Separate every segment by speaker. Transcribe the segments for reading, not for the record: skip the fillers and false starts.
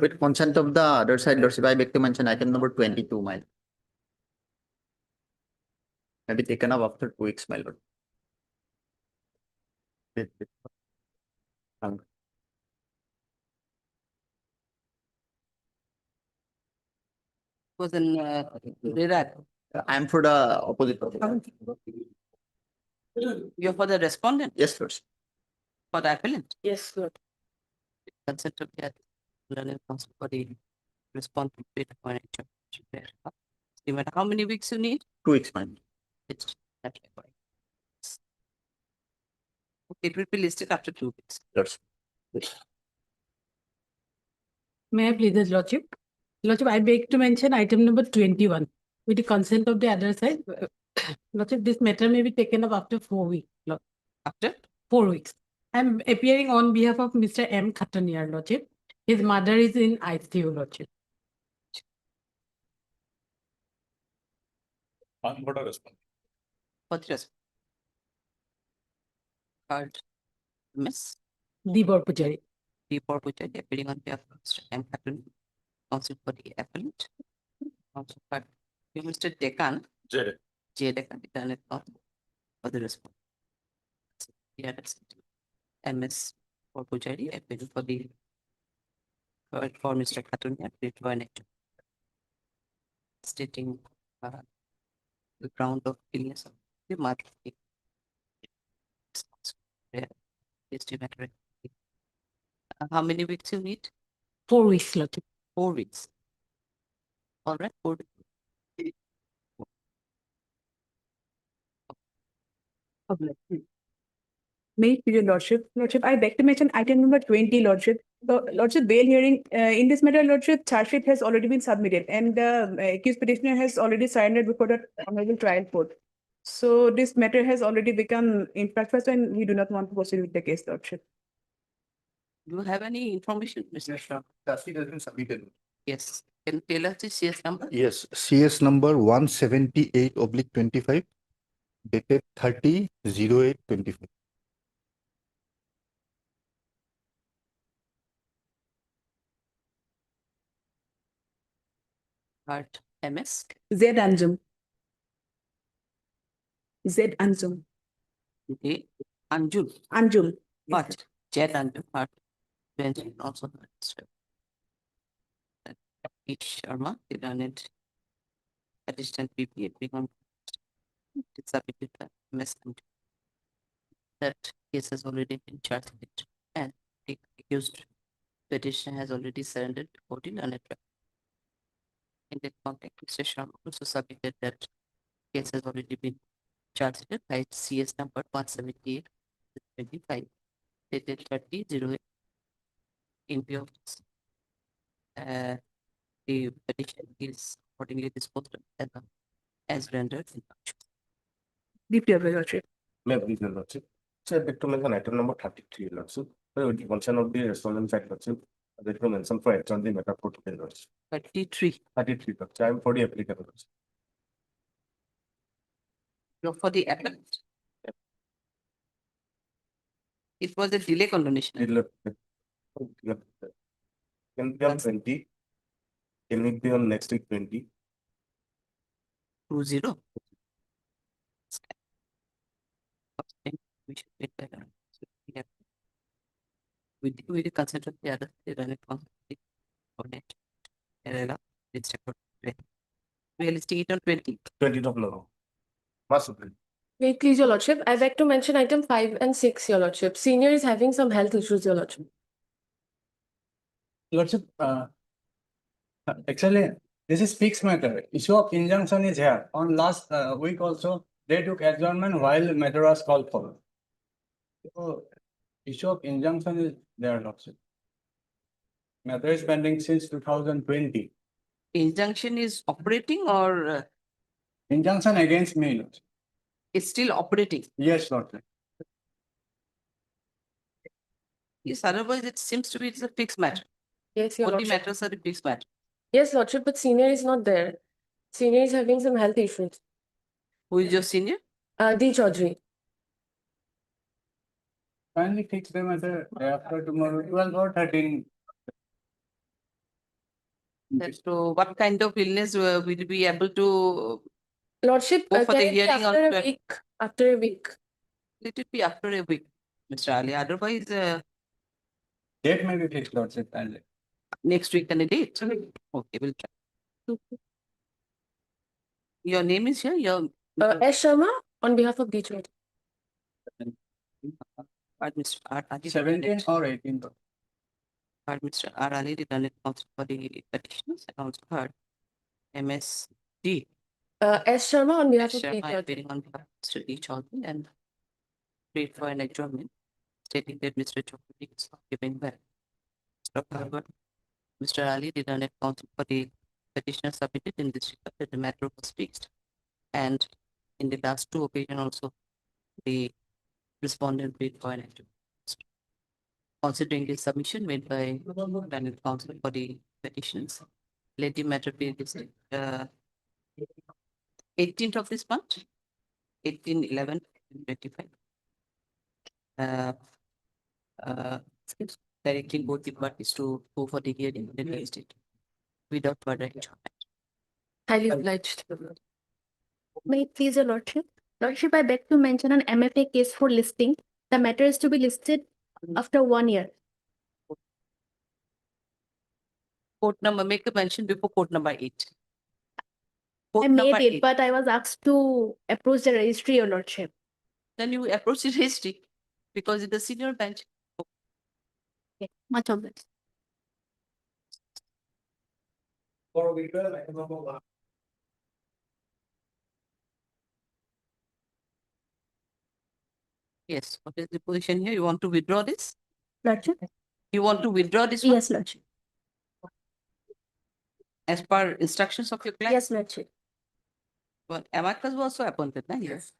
Speaker 1: With consent of the other side, Lordship, I beg to mention item number 22, my lord. May be taken up after 2 weeks, my lord. Wait.
Speaker 2: Was in Virat.
Speaker 1: I am for the opposite.
Speaker 2: You're for the respondent,
Speaker 1: Yes, Lordship.
Speaker 2: for the appellant.
Speaker 3: Yes, Lord.
Speaker 2: Consent of the learned counsel for the response to data point. No matter how many weeks you need,
Speaker 1: 2 weeks, my lord.
Speaker 2: it's not required. It will be listed after 2 weeks.
Speaker 1: Lordship.
Speaker 3: May I please, His Lordship? Lordship, I beg to mention item number 21. With the consent of the other side, Lordship, this matter may be taken up after 4 weeks.
Speaker 2: After
Speaker 3: 4 weeks. I'm appearing on behalf of Mr. M. Khataniar, Lordship. His mother is in ICU, Lordship.
Speaker 4: I'm for the response.
Speaker 2: for the response. Called Miss
Speaker 3: Dibor Pujari.
Speaker 2: Deepa Pujari, appearing on behalf of Mr. M. Captain, counsel for the appellant. Also, called Mr. Dekan,
Speaker 4: Jere.
Speaker 2: J. Dekan, Eternal counsel for the response. Yeah, that's it. MS for Pujari, appearing for the for Mr. Katunya, stating the ground of illness of the mother. How many weeks you need?
Speaker 3: 4 weeks, Lordship.
Speaker 2: 4 weeks. All right, 4
Speaker 5: May it please your Lordship. Lordship, I beg to mention item number 20, Lordship. The Lordship bail hearing, in this matter, Lordship, charge sheet has already been submitted and the accused petitioner has already surrendered before the Honorable Trial Court. So this matter has already become infractuous and we do not want to proceed with the case, Lordship.
Speaker 2: Do you have any information, Mr. Shah?
Speaker 4: The sheet has been submitted.
Speaker 2: Yes. Can you tell us the CS number?
Speaker 6: Yes, CS number 178/25, dated 30/08/25.
Speaker 2: Part MS.
Speaker 5: Z Anjum. Z Anjum.
Speaker 2: Okay. Anjul.
Speaker 5: Anjum.
Speaker 2: Part. Jet Anjul. Part. Benjamin also. H. Sharma. It assistant PP. Become submitted by MS Anjul. That case has already been charged and the accused petitioner has already surrendered to court in learned trial. In that context, Mr. Sharma also submitted that case has already been charged by CS number 178/25, dated 30/08. In view of this, the petition is accordingly disposed of as rendered in
Speaker 5: Deep your Lordship.
Speaker 4: May I please your Lordship? So I beg to mention item number 33, Lordship. With the consent of the respondent side, Lordship, I beg to mention for action the matter put to the Lordship.
Speaker 2: 33.
Speaker 4: 33, Lordship. I am for the applicant, Lordship.
Speaker 2: You're for the appellant. It was a delay condonation.
Speaker 4: Can be on 20. Can it be on next week 20?
Speaker 2: 20. We should wait that out. So we have with the consent of the other, they run it on the coordinate. It's we are listing it on 20.
Speaker 4: 20th of November. Must be.
Speaker 7: Wait, please, Your Lordship. I beg to mention item 5 and 6, Your Lordship. Senior is having some health issues, Your Lordship.
Speaker 8: Lordship, actually, this is fixed matter. Issue of injunction is here. On last week also, they took adjournment while matter was called for. So, issue of injunction is there, Lordship. Matter is pending since 2020.
Speaker 2: Injunction is operating or
Speaker 8: Injunction against me, Lordship.
Speaker 2: it's still operating?
Speaker 8: Yes, Lordship.
Speaker 2: Yes, otherwise it seems to be it's a fixed matter.
Speaker 7: Yes, Your
Speaker 2: Only
Speaker 7: Lordship.
Speaker 2: matters are the fixed matter.
Speaker 7: Yes, Lordship, but senior is not there. Senior is having some health issues.
Speaker 2: Who is your senior?
Speaker 7: D. Chaudhary.
Speaker 8: Finally fix the matter after tomorrow, 12 or 13.
Speaker 2: So what kind of illness will you be able to,
Speaker 7: Lordship,
Speaker 2: Go for
Speaker 7: can
Speaker 2: the
Speaker 7: it be
Speaker 2: hearing on
Speaker 7: after a
Speaker 2: 12th.
Speaker 7: week? After a week.
Speaker 2: let it be after a week, Mr. Ali, otherwise,
Speaker 8: Date may be fixed, Lordship, and
Speaker 2: next week and a date. Okay, we'll try. Your name is here, your.
Speaker 7: S. Sharma on behalf of Beach Road.
Speaker 2: Mr. R. Ali,
Speaker 8: 17 or 18.
Speaker 2: Mr. R. Ali, the learned counsel for the petitioners, and also heard MSD.
Speaker 7: S. Sharma on behalf of Beach
Speaker 2: Sharma
Speaker 7: Road.
Speaker 2: appearing on behalf of Mr. D. Chaudhary and prayed for an adjournment, stating that Mr. Chaudhary is not giving well. However, Mr. Ali, the learned counsel for the petitioner, submitted in this regard that the matter was fixed. And in the last two occasions also, the respondent prayed for an adjournment. Considering the submission made by learned counsel for the petitions, let the matter be listed 18th of this month, 18/11/25. Directing both the parties to go for the hearing the next date without further adjournment.
Speaker 7: Highly obliged.
Speaker 9: May it please your lordship. Lordship, I beg to mention an MFA case for listing. The matter is to be listed after 1 year.
Speaker 2: Court number, make a mention before court number 8.
Speaker 9: I
Speaker 2: Court
Speaker 9: made
Speaker 2: number
Speaker 9: it,
Speaker 2: 8.
Speaker 9: but I was asked to approach the registry, your lordship.
Speaker 2: Then you approach the registry because it's the senior bench.
Speaker 9: Okay, much obliged.
Speaker 2: Yes, what is the position here? You want to withdraw this?
Speaker 9: Lordship?
Speaker 2: You want to withdraw this one
Speaker 9: Yes, lordship.
Speaker 2: as per instructions of your client?
Speaker 9: Yes, lordship.
Speaker 2: But amicus was also appointed, na? Yes.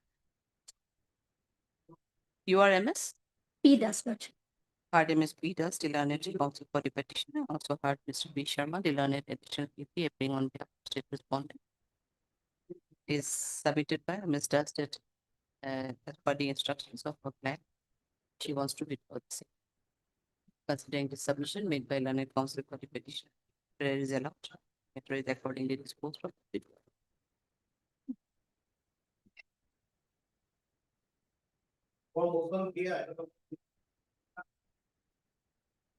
Speaker 2: You are MS?
Speaker 9: P does, lordship.
Speaker 2: Heard MS Peter, the learned counsel for the petitioner. Also heard Mr. B. Sharma, the learned additional PP, appearing on behalf of state respondent. Is submitted by Ms. Dusted as per the instructions of her client. She wants to withdraw the same. Considering the submission made by learned counsel for the petitioner, prayer is allowed. Matter is accordingly disposed of.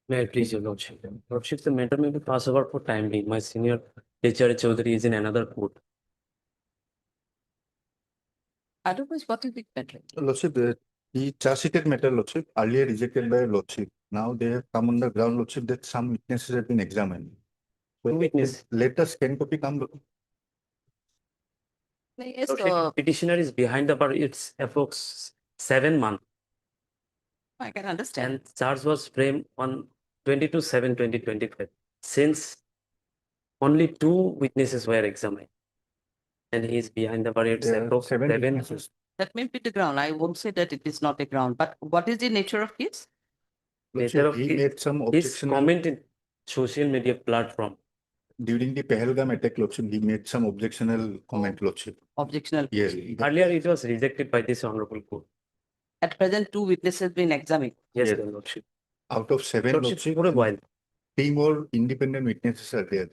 Speaker 10: May I please your lordship? Lordship, the matter may be passed over for time being. My senior H.R. Chaudhary is in another court.
Speaker 2: Otherwise, what is the matter?
Speaker 6: Lordship, the charge sheeted matter, Lordship, earlier rejected by Lordship. Now they have come on the ground, Lordship, that some witnesses have been examined. So
Speaker 10: Witness.
Speaker 6: latest scan copy come, Lordship.
Speaker 2: Yes,
Speaker 10: Lordship, petitioner is behind the bar. It's approx 7 months.
Speaker 2: I can understand.
Speaker 10: And charge was framed on 22/7/2025. Since only 2 witnesses were examined. And he is behind the bar. It's
Speaker 6: There are
Speaker 10: approx
Speaker 6: 7
Speaker 10: 7.
Speaker 6: witnesses.
Speaker 2: That may be the ground. I won't say that it is not a ground, but what is the nature of case?
Speaker 6: Lordship,
Speaker 10: of
Speaker 6: he
Speaker 10: his-
Speaker 6: made some
Speaker 10: His
Speaker 6: objection
Speaker 10: comment in social media platform.
Speaker 6: during the Pahalgam attack, Lordship. He made some objectionable comment, Lordship.
Speaker 2: Objectional.
Speaker 6: Yes.
Speaker 10: Earlier, it was rejected by this honorable court.
Speaker 2: At present, 2 witnesses been examined.
Speaker 10: Yes,
Speaker 6: Yes.
Speaker 10: your lordship.
Speaker 6: Out of 7,
Speaker 10: Lordship,
Speaker 6: Lordship,
Speaker 10: for a while.
Speaker 6: 3 more independent witnesses are there.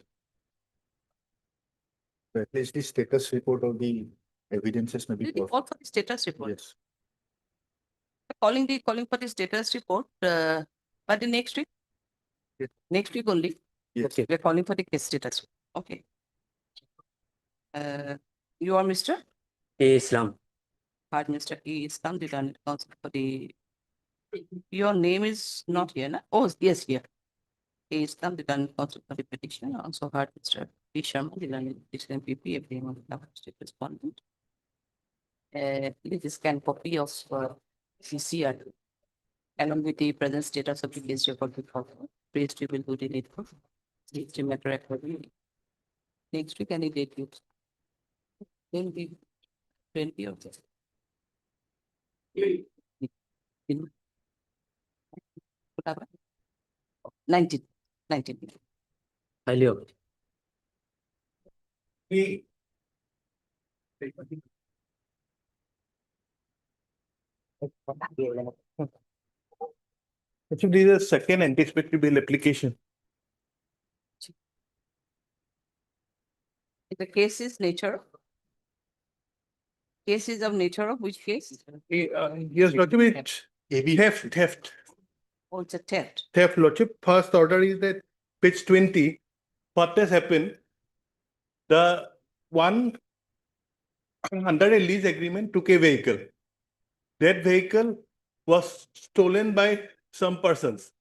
Speaker 6: So at least the status report of the evidences may be.
Speaker 2: Did you call for the status report?
Speaker 6: Yes.
Speaker 2: Calling for the status report, but the next week?
Speaker 6: Yes.
Speaker 2: Next week only.
Speaker 6: Yes.
Speaker 10: Okay.
Speaker 2: We are calling for the case status. Okay. You are Mr.
Speaker 10: A. Islam.
Speaker 2: Hard Mr. E. Islam, the learned counsel for the. Your name is not here, na? Oh, yes, here. A. Islam, the learned counsel for the petitioner. Also heard Mr. B. Sharma, the learned petitioner PP, appearing on behalf of state respondent. This can copy of CCR along with the present status of the case record before. Praised we will do the needful. Next matter accordingly. Next week, any date you. Then be 20 of this. In- 19.
Speaker 10: Highly obliged.
Speaker 11: Actually, this is a second anticipatory bail application.
Speaker 2: The case is nature. Case is of nature of which case?
Speaker 11: Yes, Lordship, it's theft.
Speaker 2: Oh, it's a theft.
Speaker 11: Theft, Lordship. First order is that page 20. What has happened? The one under a lease agreement took a vehicle. That vehicle was stolen by some persons.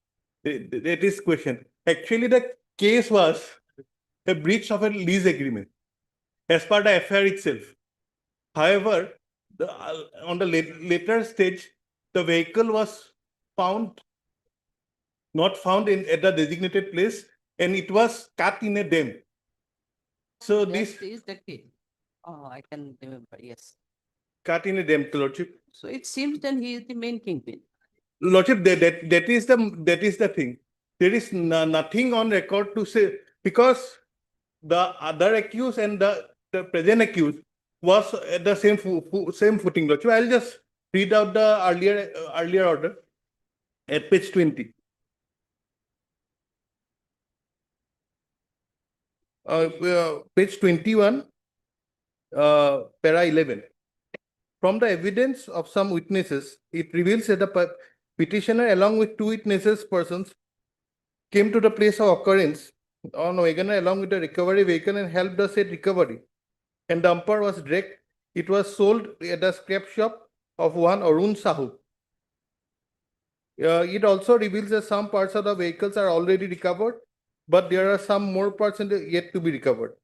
Speaker 11: That is question. Actually, the case was a breach of a lease agreement as per the affair itself. However, on the later stage, the vehicle was not found at the designated place, and it was cut in a dam. So this
Speaker 2: That is the case. Oh, I can remember, yes.
Speaker 11: cut in a dam, Lordship.
Speaker 2: So it seems then he is the main kingpin.
Speaker 11: Lordship, that is the thing. There is nothing on record to say, because the other accused and the present accused was at the same footing, Lordship. I'll just read out the earlier order at page 20. Page 21, para 11. From the evidence of some witnesses, it reveals that the petitioner, along with two persons, came to the place of occurrence on Wagoner along with the recovery vehicle and helped the said recovery. And the dumper was dragged. It was sold at the scrap shop of one Arun Sahu. It also reveals that some parts of the vehicles are already recovered, but there are some more parts yet to be recovered.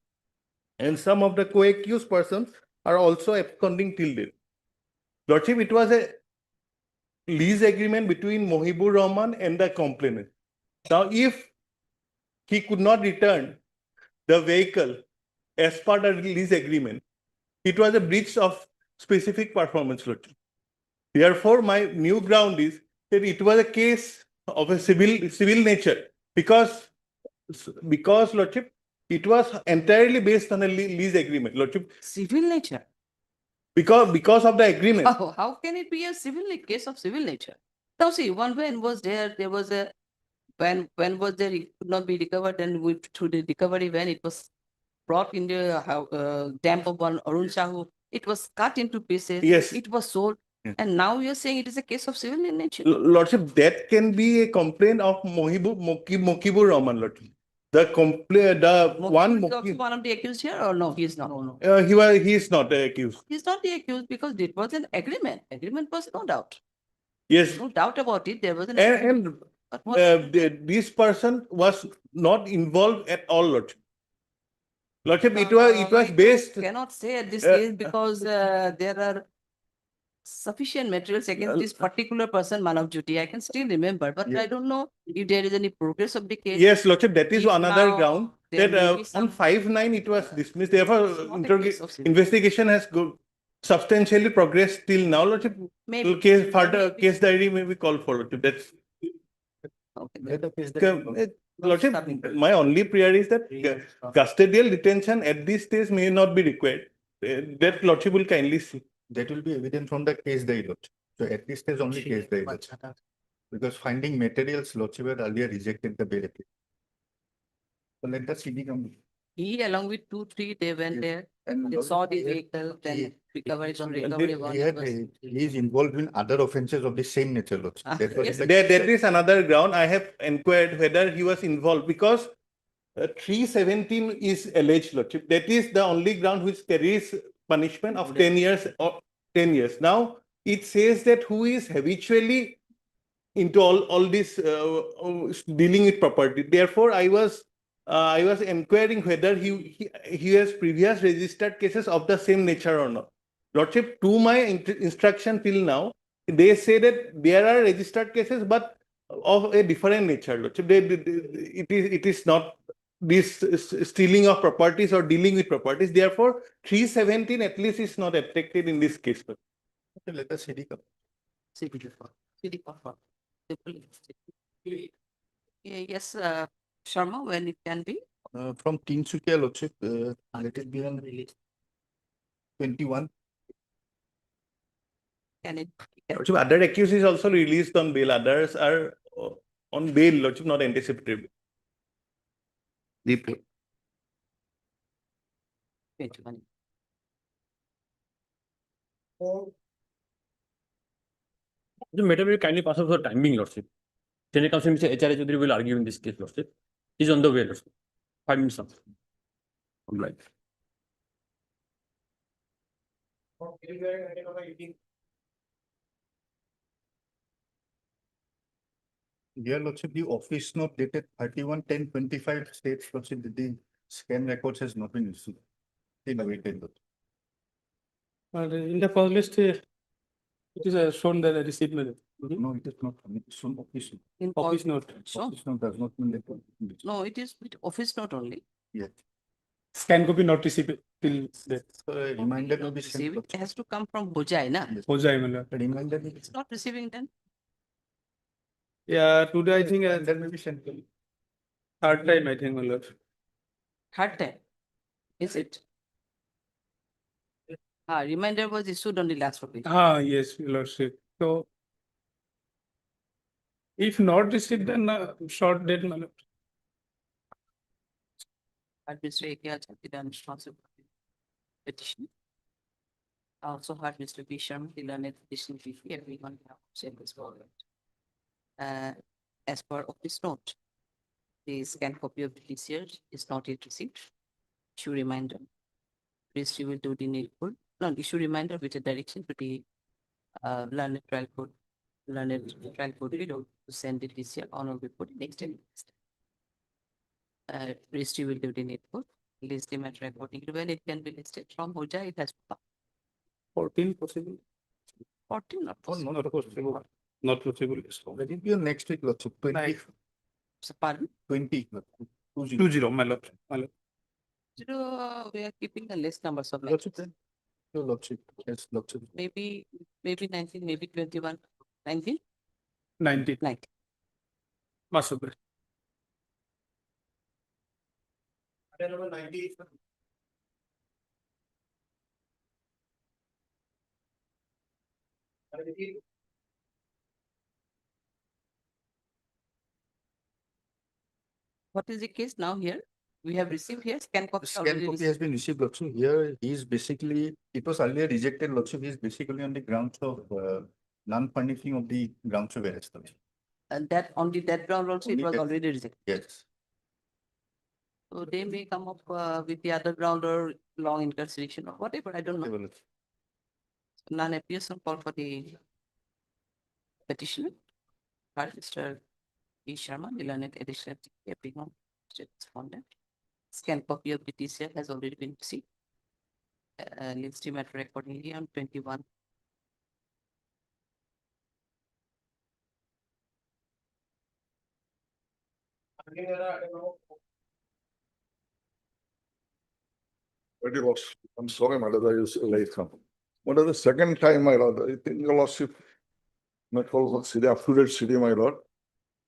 Speaker 11: And some of the co-accused persons are also absconding till date. Lordship, it was a lease agreement between Mohibur Rahman and the complainant. Now, if he could not return the vehicle as part of the lease agreement, it was a breach of specific performance, Lordship. Therefore, my new ground is that it was a case of a civil nature, because Lordship, it was entirely based on a lease agreement, Lordship.
Speaker 2: Civil nature.
Speaker 11: Because of the agreement.
Speaker 2: Oh, how can it be a case of civil nature? Now see, one when was there was a when was there, it could not be recovered, and through the recovery when it was brought in the dam of one Arun Sahu, it was cut into pieces.
Speaker 11: Yes.
Speaker 2: It was sold.
Speaker 11: Yes.
Speaker 2: And now you're saying it is a case of civil in nature.
Speaker 11: Lordship, that can be a complaint of Mohibur Rahman, Lordship. The complaint,
Speaker 2: Mohibur is also one of the accused here, or no? He is not.
Speaker 11: He is not accused.
Speaker 2: He's not the accused because it was an agreement. Agreement was no doubt.
Speaker 11: Yes.
Speaker 2: No doubt about it. There was an agreement.
Speaker 11: And
Speaker 2: But what-
Speaker 11: this person was not involved at all, Lordship. Lordship, it
Speaker 2: I
Speaker 11: was based.
Speaker 2: Cannot say at this
Speaker 11: Uh,
Speaker 2: stage because there are sufficient materials against this particular person, Manav Jyoti. I can still remember, but
Speaker 11: Yeah.
Speaker 2: I don't know if there is any progress of the case.
Speaker 11: Yes, Lordship, that is
Speaker 2: If
Speaker 11: another
Speaker 2: now
Speaker 11: ground
Speaker 2: there
Speaker 11: that
Speaker 2: may be
Speaker 11: on
Speaker 2: some-
Speaker 11: 5/9 it was dismissed.
Speaker 2: It's
Speaker 11: Therefore,
Speaker 2: not a case of civil.
Speaker 11: investigation has substantially progressed till now, Lordship.
Speaker 2: Maybe.
Speaker 11: Further case diary may be called for, Lordship. That's
Speaker 2: Okay.
Speaker 11: Lordship, my only prayer is that custodial detention at this stage may not be required. That Lordship will kindly see.
Speaker 6: That will be evident from the case diary, Lordship. So at this stage only case diary, Lordship. Because finding materials, Lordship had earlier rejected the bail application. So let the CD come.
Speaker 2: He along with 2-3, they went
Speaker 6: Yes.
Speaker 2: there,
Speaker 6: And
Speaker 2: they saw the vehicle, then
Speaker 6: he-
Speaker 2: recovery on
Speaker 6: And
Speaker 2: recovery.
Speaker 6: then
Speaker 2: one
Speaker 6: he is involved in other offences of the same nature, Lordship.
Speaker 2: Ah,
Speaker 6: That was
Speaker 2: yes.
Speaker 6: like-
Speaker 11: There is another ground. I have inquired whether he was involved because 317 is alleged, Lordship. That is the only ground which carries punishment of 10 years or 10 years. Now, it says that who is habitually into all this dealing with property. Therefore, I was inquiring whether he has previous registered cases of the same nature or not. Lordship, to my instruction till now, they say that there are registered cases, but of a different nature, Lordship. It is not this stealing of properties or dealing with properties. Therefore, 317 at least is not affected in this case.
Speaker 6: Okay, let the CD come.
Speaker 2: Yes, Sharma, when it can be.
Speaker 6: From Tinsukia, Lordship, let it be on 21.
Speaker 2: Can it?
Speaker 11: Lordship, other accused is also released on bail. Others are on bail, Lordship, not anticipatory.
Speaker 1: DP.
Speaker 2: 21.
Speaker 12: The matter will kindly pass out for time being, Lordship. Senior Counsel Mr. H.R. Chaudhary will argue in this case, Lordship. He's on the way, Lordship. 5 minutes. Online.
Speaker 6: Dear Lordship, the office note dated 31/10/25 states Lordship that the scan records has not been issued. Still awaited. Lordship.
Speaker 8: In the first list, it is shown that I received mail.
Speaker 6: No, it is not. It is shown office.
Speaker 2: In
Speaker 8: Office
Speaker 2: all-
Speaker 8: note,
Speaker 2: So,
Speaker 6: Office note does not mean that.
Speaker 2: no, it is with office note only.
Speaker 6: Yes.
Speaker 8: scan copy not received till that.
Speaker 6: So a reminder will be
Speaker 2: Receive
Speaker 6: sent.
Speaker 2: it
Speaker 6: Lordship.
Speaker 2: has to come from Bojai, na?
Speaker 6: Yes.
Speaker 8: Hojai, my lord.
Speaker 6: A reminder.
Speaker 2: It's not receiving then.
Speaker 8: Yeah, today I think
Speaker 6: That may be sent.
Speaker 8: third time, I think, my lord.
Speaker 2: Third time. Is it? Reminder was issued on the last occasion.
Speaker 8: Yes, your lordship. So if not received, then short date, my lord.
Speaker 2: Heard Mr. A.K. Acharya, responsible for the petition. I also heard Mr. B. Sharma, the learned petition briefly, everyone have said this forward. As per office note, the scanned copy of the DCR is not yet received. Issue reminder. Registry will do the needful. No, issue reminder with a direction to the learned trial court below to send the DCR on or before the next day. Registry will do the needful. List the matter according to when it can be listed from Hoja, it has to come.
Speaker 8: 14 possible.
Speaker 2: 14 not
Speaker 8: Oh,
Speaker 2: possible.
Speaker 8: not possible. Not possible.
Speaker 6: That will be on next week, Lordship. 20.
Speaker 8: Like-
Speaker 2: So pardon,
Speaker 6: 20. Lordship. 20.
Speaker 8: 20, my lord. My lord.
Speaker 2: we are keeping the list numbers of
Speaker 6: Lordship.
Speaker 2: matches.
Speaker 6: Your Lordship. Yes, Lordship.
Speaker 2: Maybe 19, maybe 21, 19,
Speaker 8: 19.
Speaker 2: 19.
Speaker 8: Possible.
Speaker 2: What is the case now here? We have received here scan
Speaker 6: The
Speaker 2: copy.
Speaker 6: scan
Speaker 2: already
Speaker 6: copy
Speaker 2: received.
Speaker 6: has been received, Lordship. Here, he is basically, it was earlier rejected, Lordship. He is basically on the grounds of non-furnishing of the grounds of arrest, Lordship.
Speaker 2: And that on the that ground also it
Speaker 6: Only
Speaker 2: was
Speaker 6: that-
Speaker 2: already rejected.
Speaker 6: Yes.
Speaker 2: So they may come up with the other ground or long incarceration or whatever, I don't know.
Speaker 6: Whatever, Lordship.
Speaker 2: None appears on call for the petitioner. Mr. E. Sharma, the learned additional appearing on respondent. Scan copy of the TCR has already been received. List the matter accordingly on 21.
Speaker 13: Very lost. I'm sorry, my lord, I was late come. What is the second time, my lord? I think your lordship. Met call city, up-to-date city, my lord.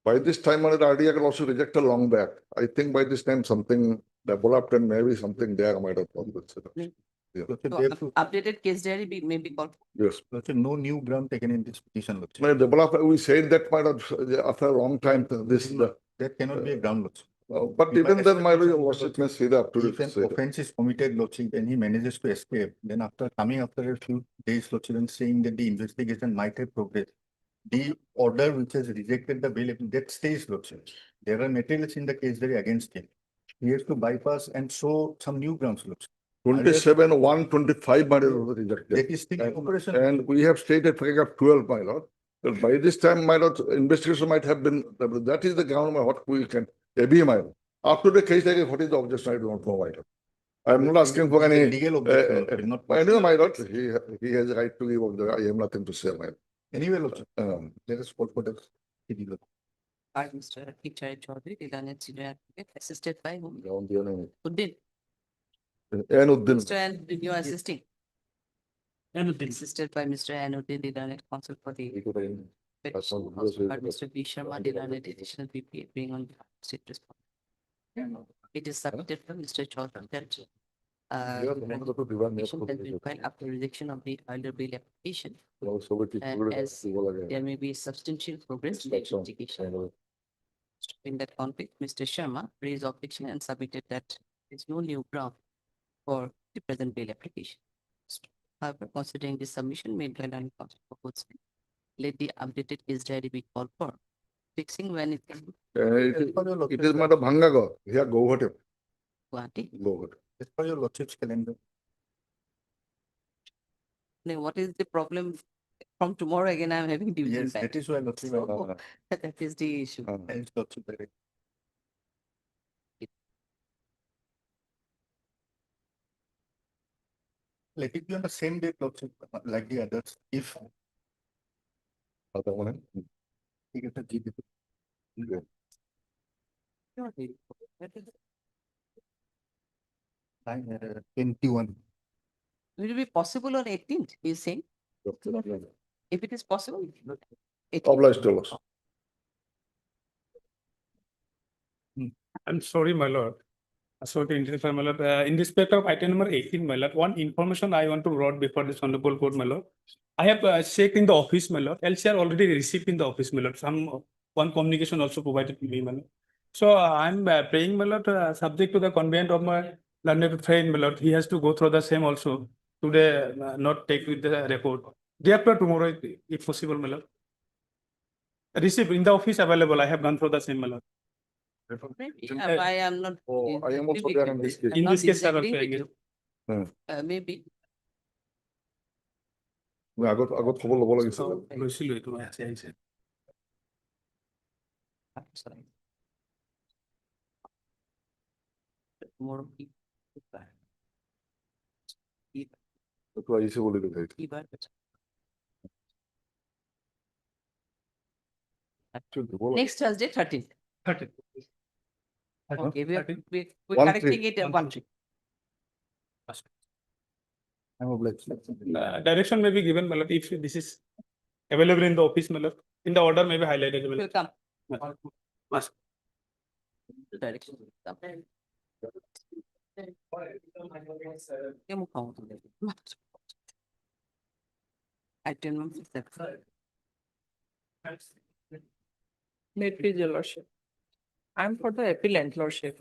Speaker 13: By this time, my lord, RDA can also reject a long back. I think by this time something developed and maybe something there, my lord.
Speaker 6: Lordship,
Speaker 2: So,
Speaker 6: therefore,
Speaker 2: updated case diary may be called.
Speaker 13: Yes.
Speaker 6: Lordship, no new ground taken in this petition, Lordship.
Speaker 13: My develop, we said that, my lord, after a long time, this,
Speaker 6: That cannot be a ground, Lordship.
Speaker 13: but
Speaker 6: We
Speaker 13: even
Speaker 6: might
Speaker 13: then, my lord,
Speaker 6: expect
Speaker 13: your
Speaker 6: some
Speaker 13: lordship may
Speaker 6: Lordship.
Speaker 13: see the
Speaker 6: If
Speaker 13: up-to-date.
Speaker 6: an
Speaker 13: say that.
Speaker 6: offense is committed, Lordship, and he manages to escape, then after coming after a few days, Lordship, and saying that the investigation might have progressed, the order which has rejected the bail, that stays, Lordship. There are materials in the case diary against him. He has to bypass and show some new grounds, Lordship.
Speaker 13: 27/1/25, my lord, rejected.
Speaker 6: That is still in operation.
Speaker 13: And we have stated paragraph 12, my lord. But by this time, my lord, investigation might have been, that is the ground, my what we can, maybe, my lord. After the case, what is the objection? I don't know, my lord. I'm not asking for any.
Speaker 6: Legal objection, Lordship, not.
Speaker 13: I know, my lord, he has a right to give, I have nothing to say, my lord.
Speaker 6: Anyway, Lordship, let us vote for the.
Speaker 2: Mr. H.R. Chaudhary, the learned senior advocate, assisted by whom?
Speaker 13: Down the name.
Speaker 2: Uddin.
Speaker 13: Anuddin.
Speaker 2: Mr. Anuddin, you are assisting. Assisted by Mr. Anuddin, the learned counsel for the petition. Also heard Mr. B. Sharma, the learned additional BP being on behalf of state respondent. It is submitted from Mr. Chaudhary that petition has been filed after rejection of the earlier bail application. And as there may be substantial progress in the investigation. In that context, Mr. Sharma raised objection and submitted that there is no new ground for the present bail application. However, considering the submission made by Learning Council for both sides, let the updated case diary be called for fixing when it can be
Speaker 13: It is matter Bhangagar, here Guwahati,
Speaker 2: Guwahati.
Speaker 13: Guwahati.
Speaker 6: As per your lordship's calendar.
Speaker 2: Now, what is the problem? From tomorrow again, I'm having division
Speaker 6: Yes,
Speaker 2: back.
Speaker 6: that is why lordship.
Speaker 2: So, that is the issue.
Speaker 6: Hence lordship direct. Let it be on the same day, lordship, like the others, if.
Speaker 13: Other one,
Speaker 6: ঠিক আছে, দিয়ে দিতে। Nine, 21.
Speaker 2: Will it be possible on 18th, you saying? If it is possible. 18th.
Speaker 13: Obliged to us.
Speaker 14: I'm sorry, my lord. Sorry to interfere, my lord. In respect of item number 18, my lord, one information I want to brought before this honorable court, my lord. I have checked in the office, my lord. LCR already received in the office, my lord. One communication also provided to me, my lord. So I'm praying, my lord, subject to the conveyance of my learned friend, my lord. He has to go through the same also. Today, not take with the record. Day after tomorrow, if possible, my lord. Receive in the office available. I have gone through the same, my lord.
Speaker 2: Maybe,
Speaker 14: Uh,
Speaker 2: I am not.
Speaker 13: Oh, I am also there in this case.
Speaker 2: I'm
Speaker 14: In
Speaker 2: not
Speaker 14: this case, sir,
Speaker 2: disagreeing
Speaker 14: also, I
Speaker 2: with
Speaker 14: guess.
Speaker 2: you. Maybe.
Speaker 13: মই আগত খবৰ ল'ব লাগিছিল।
Speaker 14: লৈছিলো এইটো আছে আহিছে।
Speaker 2: Tomorrow. কি বাৰ?
Speaker 13: এইটো আহিছে বুলি দেখাইছে।
Speaker 2: কি বাৰ?
Speaker 13: দিব লাগে।
Speaker 2: Next Thursday, 13th.
Speaker 14: 13.
Speaker 2: Okay, we're
Speaker 13: 1-3.
Speaker 2: correcting it 1-3.
Speaker 6: I'm obliged.
Speaker 14: Direction may be given, my lord, if this is available in the office, my lord. In the order may be highlighted.
Speaker 2: Will come.
Speaker 14: Must.
Speaker 2: The direction will come. কেমন ক্ষমতা দেবে? Item number 7.
Speaker 15: May it please your lordship. I'm for the appellant, lordship.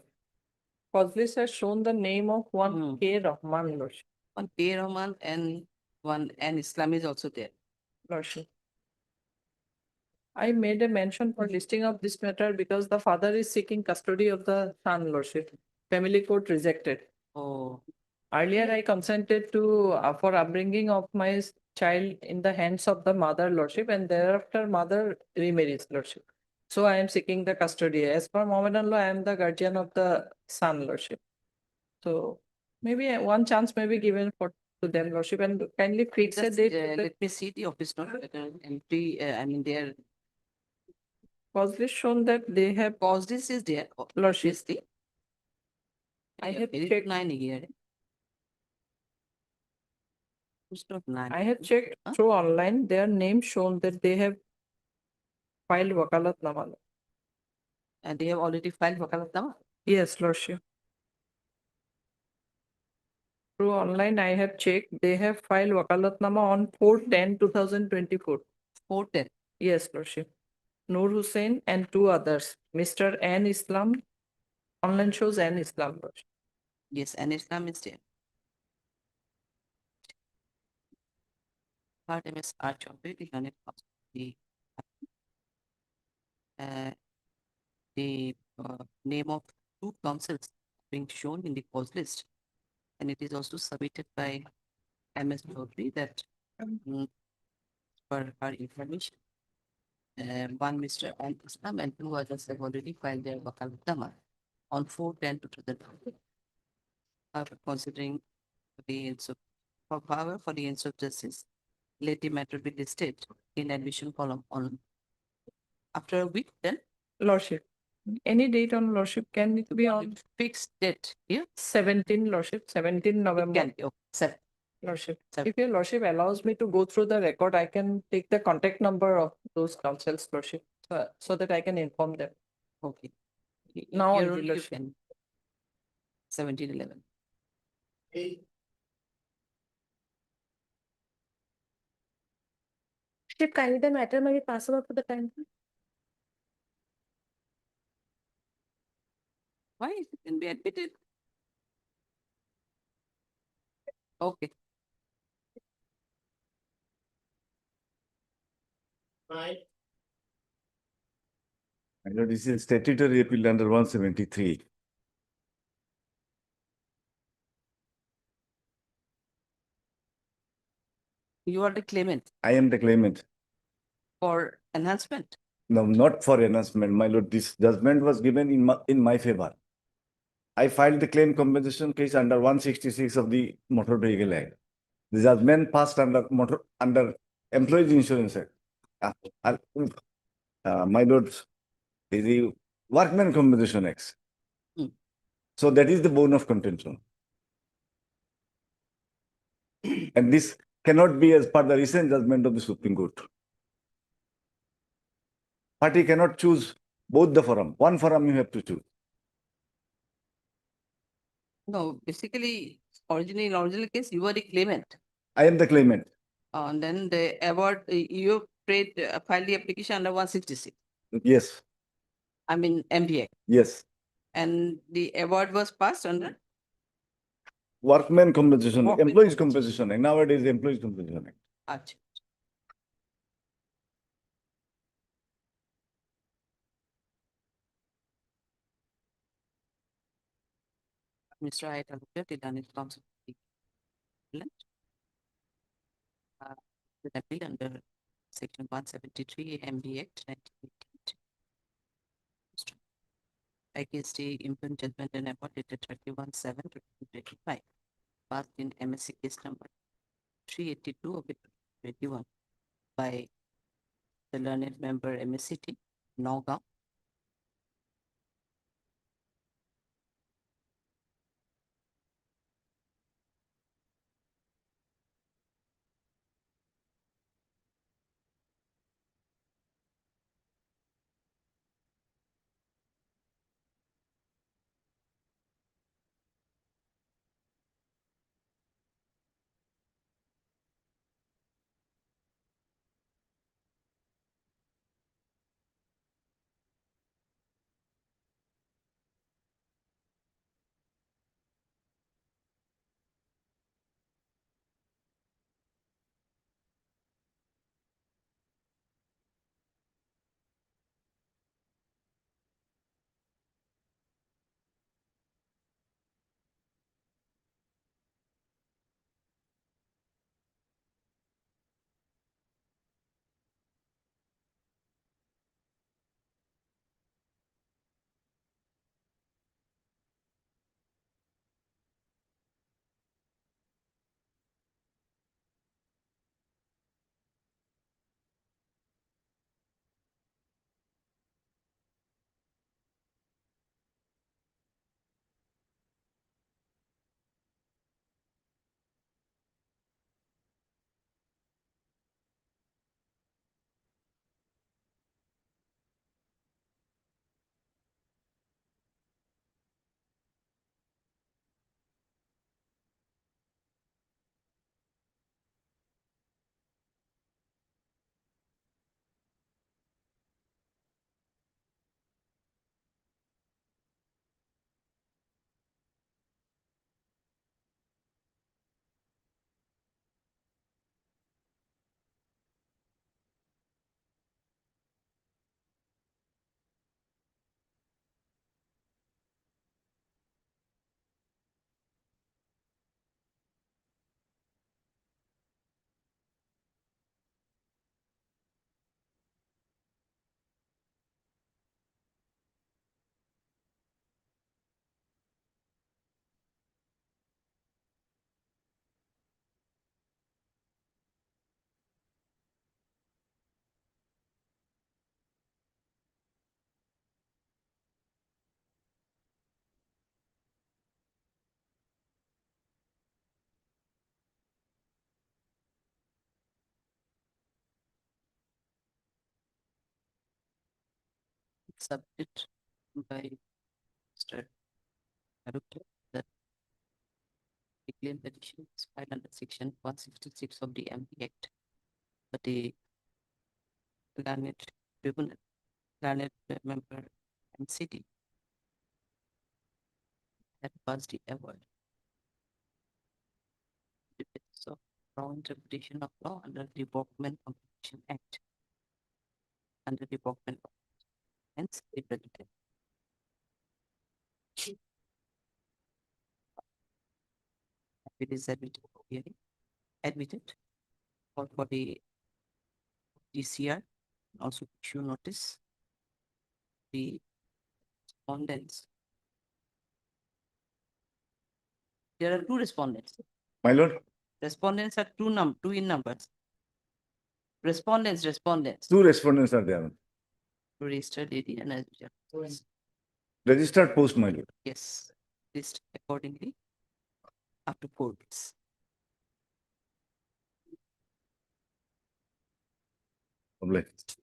Speaker 15: Cause this has shown the name of one K. Rahman, lordship.
Speaker 2: One K. Rahman and one N. Islam is also there.
Speaker 15: Lordship. I made a mention for listing of this matter because the father is seeking custody of the son, lordship. Family court rejected.
Speaker 2: Oh,
Speaker 15: Earlier, I consented to for upbringing of my child in the hands of the mother, lordship, and thereafter mother remarries, lordship. So I am seeking the custody. As per Mohammedan law, I am the guardian of the son, lordship. So maybe one chance may be given to them, lordship, and kindly fix a
Speaker 2: just,
Speaker 15: date.
Speaker 2: let me see the office note. Empty, I mean, their
Speaker 15: Cause this shown that they have,
Speaker 2: cause this is there.
Speaker 15: lordship.
Speaker 2: Obviously.
Speaker 15: I have
Speaker 2: Very
Speaker 15: checked.
Speaker 2: 9 here. It's not 9.
Speaker 15: I have checked
Speaker 2: Huh?
Speaker 15: through online, their name shown that they have filed wakalat nama.
Speaker 2: And they have already filed wakalatnama.
Speaker 15: Yes, lordship. Through online, I have checked, they have filed wakalatnama on 4/10/2024.
Speaker 2: 410.
Speaker 15: Yes, lordship. Noor Hussain and two others, Mr. N. Islam, online shows N. Islam, lordship.
Speaker 2: Yes, and Islam is there. Part MS Arch of the Learned Council. The name of two councils being shown in the cause list. And it is also submitted by MS Chaudhary that for her information. One Mr. N. Islam and two others have already filed their wakalatnama on 4/10/2024. However, considering the ends of, however, for the ends of justice, let the matter be listed in admission column on after a week, then
Speaker 15: Lordship. Any date on lordship, can it be on
Speaker 2: fixed date here.
Speaker 15: 17, lordship, 17 November,
Speaker 2: Can be, okay, 7.
Speaker 15: lordship.
Speaker 2: Seven.
Speaker 15: If your lordship allows me to go through the record, I can take the contact number of those councils, lordship, so that I can inform them.
Speaker 2: Okay.
Speaker 15: Now
Speaker 2: Here
Speaker 15: on the
Speaker 2: only you
Speaker 15: lordship.
Speaker 2: can. 17/11.
Speaker 7: Should kindly the matter may be passable for the time.
Speaker 2: Why it can be admitted? Okay.
Speaker 16: I know this is statutory appeal under 173.
Speaker 2: You are the claimant
Speaker 16: I am the claimant.
Speaker 2: for enhancement.
Speaker 16: No, not for enhancement, my lord. This judgment was given in my favor. I filed the claim compensation case under 166 of the Motor Vehicle Act. The judgment passed under Employees Insurance Act. My lord, the Workmen Compensation Act.
Speaker 2: Hmm.
Speaker 16: So that is the bone of contention. And this cannot be as per the recent judgment of the Supreme Court. Party cannot choose both the forum. One forum you have to choose.
Speaker 2: No, basically, in original case, you were the claimant.
Speaker 16: I am the claimant.
Speaker 2: And then the award, you filed the application under 166.
Speaker 16: Yes,
Speaker 2: I mean, MPA.
Speaker 16: yes.
Speaker 2: And the award was passed under
Speaker 16: Workmen Compensation,
Speaker 2: Workmen
Speaker 16: Employees Compensation Act. Nowadays, Employees Compensation Act.
Speaker 2: Acha. Mr. Ayat Al-Hujjat, done it counsel. The appeal under section 173 MB Act 1988. Against the impugned judgment and award dated 31/7/2025, passed in MSC case number 382 of 21 by the learned member MSCT, Nagaon. Submitted by Mr. Advocate that the claim petition is filed under section 166 of the MB Act. But the learned tribunal, learned member MCT had passed the award. wrong interpretation of law under the Workmen Compensation Act. Under the Workmen, hence represented. It is admitted, hearing, admitted, or for the DCR, also issue notice. The respondents. There are two respondents.
Speaker 16: My lord,
Speaker 2: Respondents are two in numbers. Respondents.
Speaker 16: two respondents are there.
Speaker 2: Registered lady and a
Speaker 16: Registered post, my lord.
Speaker 2: yes, list accordingly up to 4 weeks.
Speaker 16: Obliged.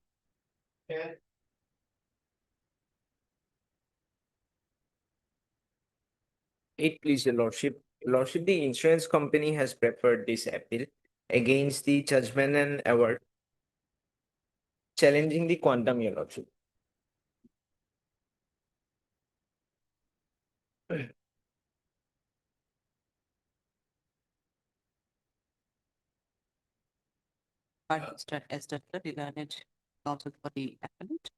Speaker 17: It please your lordship. Lordship, the insurance company has preferred this appeal against the judgment and award challenging the quantum, your lordship.
Speaker 2: Mr. Esther Learned counsel for the appellant.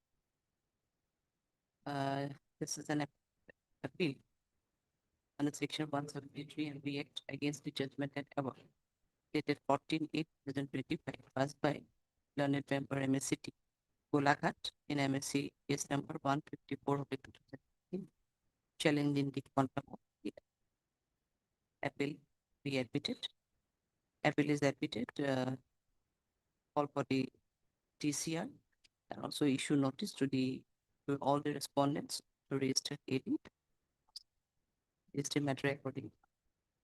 Speaker 2: This is an appeal under section 173 MV Act against the judgment and award dated 14/8/2025 passed by learned member MSCT Golaghat in MSC case number 154 of 2015, challenging the quantum of the appeal be admitted. Appeal is admitted. Call for the TCR and also issue notice to all the respondents to register AD. Is the matter according.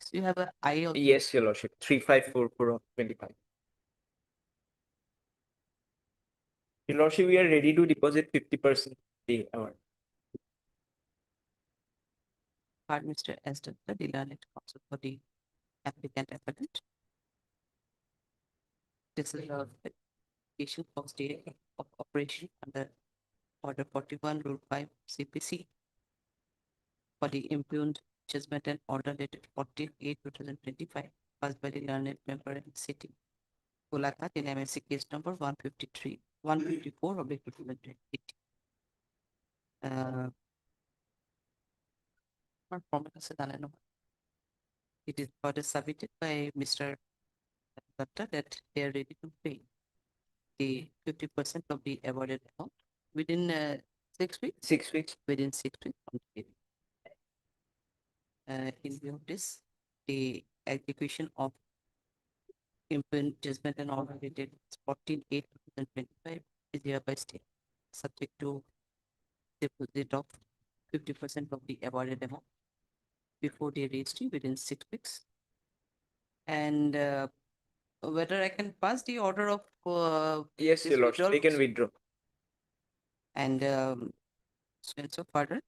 Speaker 2: So you have a I of
Speaker 17: Yes, your lordship, 3544 of 25. Your lordship, we are ready to deposit 50% the award.
Speaker 2: part Mr. Esther Learned counsel for the applicant appellant. This is a application for state of operation under Order 41 Rule 5 CPC for the impugned judgment and order dated 14/8/2025 passed by the learned member in city Golaghat in MSC case number 154 of 2020. It is further submitted by Mr. Datta that they are ready to pay the 50% of the awarded amount within 6 weeks.
Speaker 17: 6 weeks.
Speaker 2: Within 6 weeks from the date. In view of this, the execution of impugned judgment and order dated 14/8/2025 is hereby stayed, subject to deposit of 50% of the awarded amount before the registry within 6 weeks. And whether I can pass the order of
Speaker 17: Yes,
Speaker 2: this
Speaker 17: your lordship, they can
Speaker 2: withdrawal?
Speaker 17: withdraw.
Speaker 2: And so further,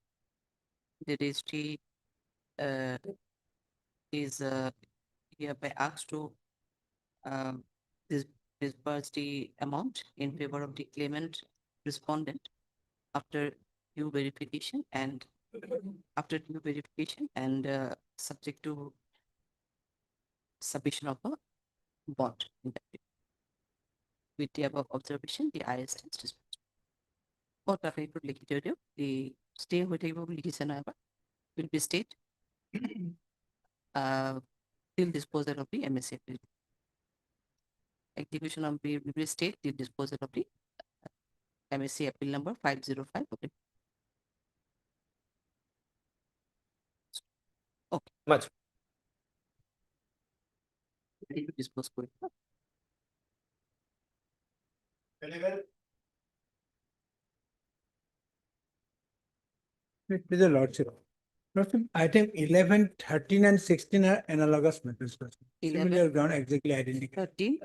Speaker 2: the registry is hereby asked to disburse the amount in favor of the claimant respondent after due verification and subject to submission of a bond. With the above observation, the IS stands dismissed. What are paper liquidated? The stay whatever will be stayed till disposal of the MSC. Execution of the will be stayed till disposal of the MSC appeal number 505. Okay.
Speaker 17: Much.
Speaker 2: Ready to dispose for it.
Speaker 8: With the lordship. Lordship, item 11, 13 and 16 are analogous matters. Lordship.
Speaker 2: 11,
Speaker 8: Similar ground exactly identical.
Speaker 2: 13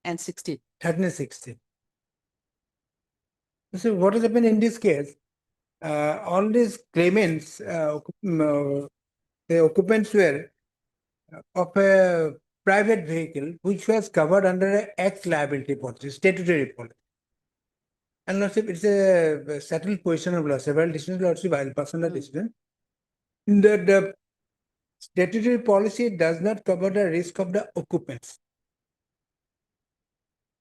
Speaker 2: and 16.
Speaker 8: 13 and 16. So what has happened in this case? All these claimants, the occupants were of a private vehicle which was covered under a Act liability policy, statutory policy. And lordship, it's a settled position of law. Several decisions, lordship, I'll pass on the decision. The statutory policy does not cover the risk of the occupants.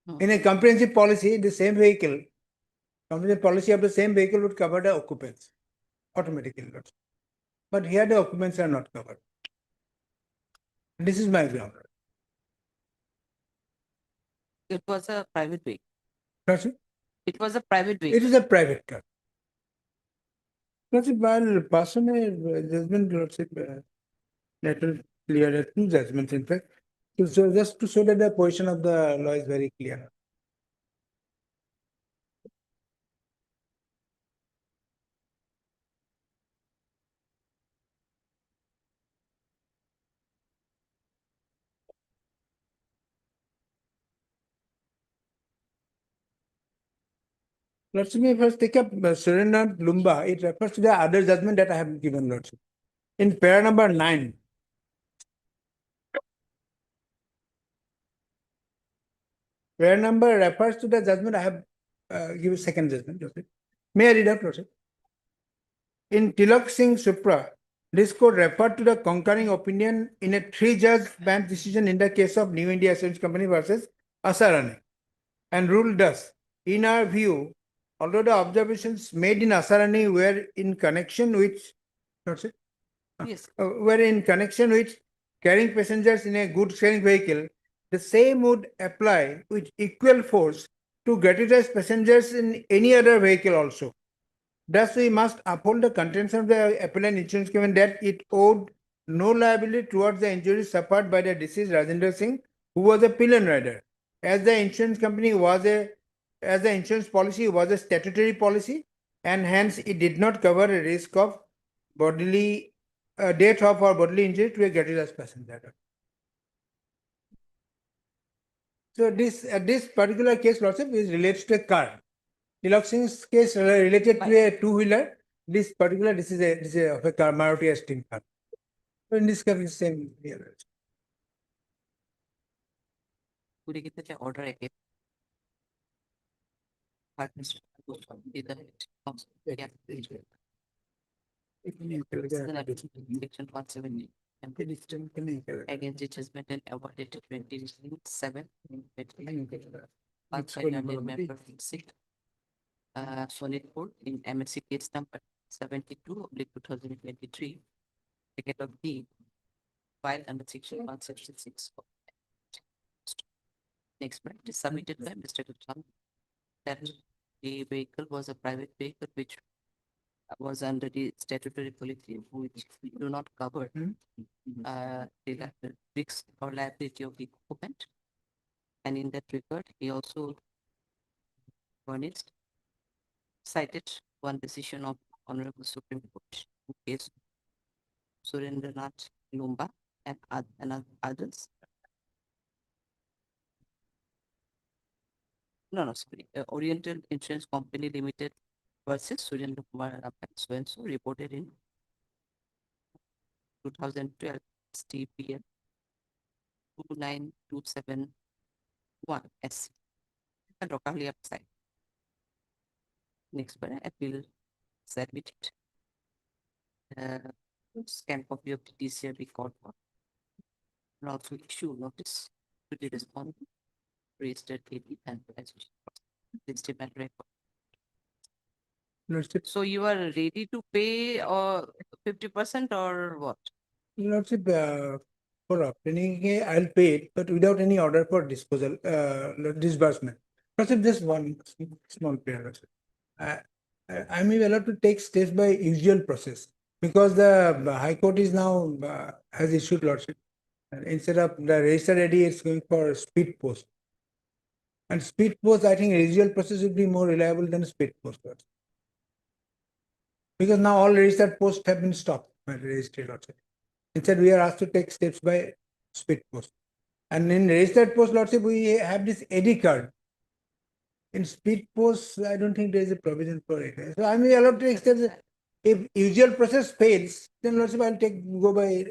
Speaker 2: Hmm.
Speaker 8: In a comprehensive policy, the same vehicle, comprehensive policy of the same vehicle would cover the occupants automatically. Lordship. But here the occupants are not covered. This is my ground.
Speaker 2: It was a private vehicle.
Speaker 8: Lordship.
Speaker 2: It was a private
Speaker 8: It
Speaker 2: vehicle.
Speaker 8: is a private car. Lordship, while passing a judgment, Lordship, that will clear two judgments, in fact. So just to show that the position of the law is very clear. Lordship, if I take up Surendra Lumba, it refers to the other judgment that I have given, Lordship. In para number 9, para number refers to the judgment I have given second judgment, Lordship. May I read out, Lordship? In Tilak Singh Supra, this court referred to the concurring opinion in a 3-judge bench decision in the case of New India Assurance Company versus Asarani and ruled thus, in our view, although the observations made in Asarani were in connection with, Lordship,
Speaker 2: Yes.
Speaker 8: were in connection with carrying passengers in a goods carrying vehicle, the same would apply with equal force to gratuitous passengers in any other vehicle also. Thus, we must uphold the contention of the appellant insurance given that it owed no liability towards the injuries suffered by the deceased Rajendra Singh, who was a pillion rider, as the insurance company was as the insurance policy was a statutory policy, and hence it did not cover a risk of bodily death of or bodily injury to a gratuitous passenger. So this particular case, Lordship, is related to a car. Tilak Singh's case related to a two-wheeler. This is of a car, Maruti Aston car. So in this case, it's same here.
Speaker 2: Could you get the order again? Partnership. Either it comes. Yeah. Section 170. Against the judgment and awarded to 27. Member sick. Solid Court in MSC case number 72/2023. Ticket of D. Filed under section 166. Next, it is submitted by Mr. Gupta that the vehicle was a private vehicle which was under the statutory policy which do not cover the risk or liability of the occupant. And in that regard, he also furnished cited one decision of Honorable Supreme Court in case Surendranath Lumba and others. No, sorry. Oriental Insurance Company Limited versus Surendra Kumar so and so reported in 2012 STPL 29271 SC and Rockalia upside. Next, appeal submitted. Scan copy of the DCRB court and also issue notice to the respondent, registered AD and this demand record.
Speaker 8: Lordship,
Speaker 2: So you are ready to pay 50% or what?
Speaker 8: Lordship, for obtaining I'll pay it, but without any order for disposal, disbursement. Lordship, just one small prayer, Lordship. I may be allowed to take steps by usual process because the High Court is now has issued, Lordship. Instead of the registered AD, it's going for speed post. And speed post, I think usual process would be more reliable than speed post. Lordship. Because now all registered posts have been stopped by the registry, Lordship. Instead, we are asked to take steps by speed post. And in registered post, Lordship, we have this AD card. In speed post, I don't think there is a provision for it. So I may allow to take steps. If usual process fails, then Lordship, I'll go by.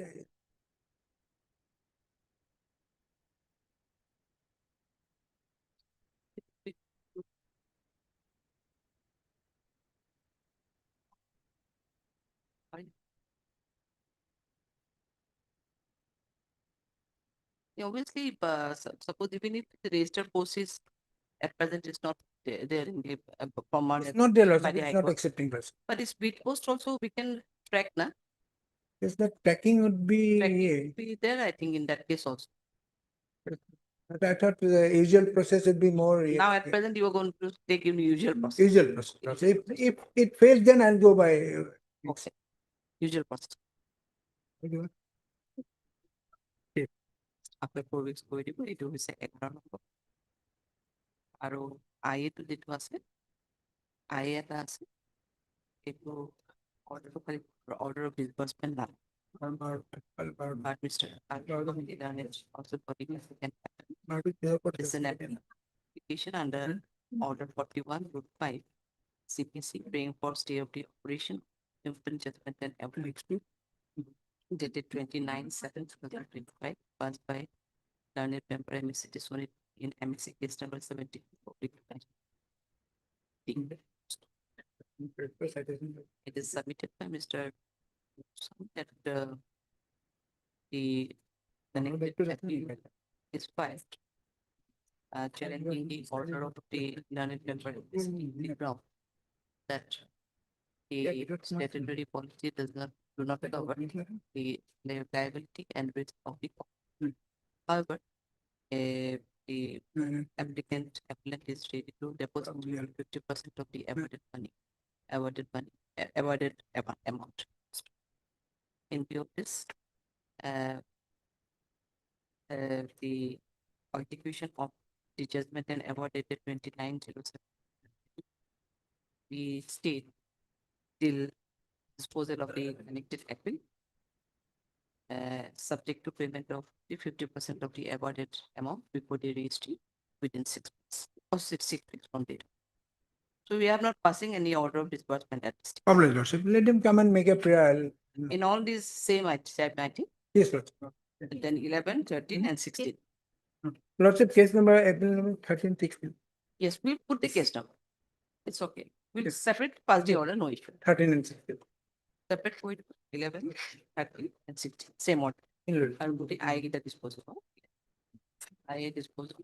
Speaker 2: Obviously, suppose even if the registered post is at present it's not there in the command.
Speaker 8: It's not there,
Speaker 2: by
Speaker 8: Lordship,
Speaker 2: the
Speaker 8: it's
Speaker 2: High
Speaker 8: not
Speaker 2: Court.
Speaker 8: accepting person.
Speaker 2: But the speed post also we can track na.
Speaker 8: Yes, that tracking would be,
Speaker 2: Be there, I think, in that case also.
Speaker 8: but I thought the usual process would be more.
Speaker 2: Now at present you are going to take in usual process.
Speaker 8: Usual process. If it fails, then I'll go by.
Speaker 2: Okay. Usual process. After 4 weeks করে দিব এটা হচ্ছে 11 নম্বর আৰু I টো যেটো আছে I এটা আছে এইটো অৰ্ডাৰটো খালি অৰ্ডাৰ অফ ডিসবার্সমেন্ট না but Mr. also putting a second is an application under order 41 root 5 CPC praying for stay of the operation infant judgment and application dated 29/7/2025 passed by learned member MSc Tisoni in MSc case number 70 public. It is submitted by Mr. that the negative appeal is filed challenging the order of the learned member in the ground that the statutory policy do not cover the liability and risk of the court. However, the applicant is ready to deposit 50% of the awarded amount. In view of this, the execution of the judgment and award dated 29/07 we state till disposal of the connected appeal subject to payment of the 50% of the awarded amount before the registry within 6 months or 6 weeks from date. So we are not passing any order of disbursement at this time.
Speaker 8: Problem, Lordship. Let him come and make a prayer.
Speaker 2: In all these same item,
Speaker 8: Yes, Lordship.
Speaker 2: then 11, 13 and 16.
Speaker 8: Lordship, case number, appeal number 13, 16.
Speaker 2: Yes, we'll put the case number. It's okay. We'll separate pass the order, no issue.
Speaker 8: 13 and 16.
Speaker 2: Separate for 11, 13 and 16. Same order. I'll put the I get the disposal. I disposal.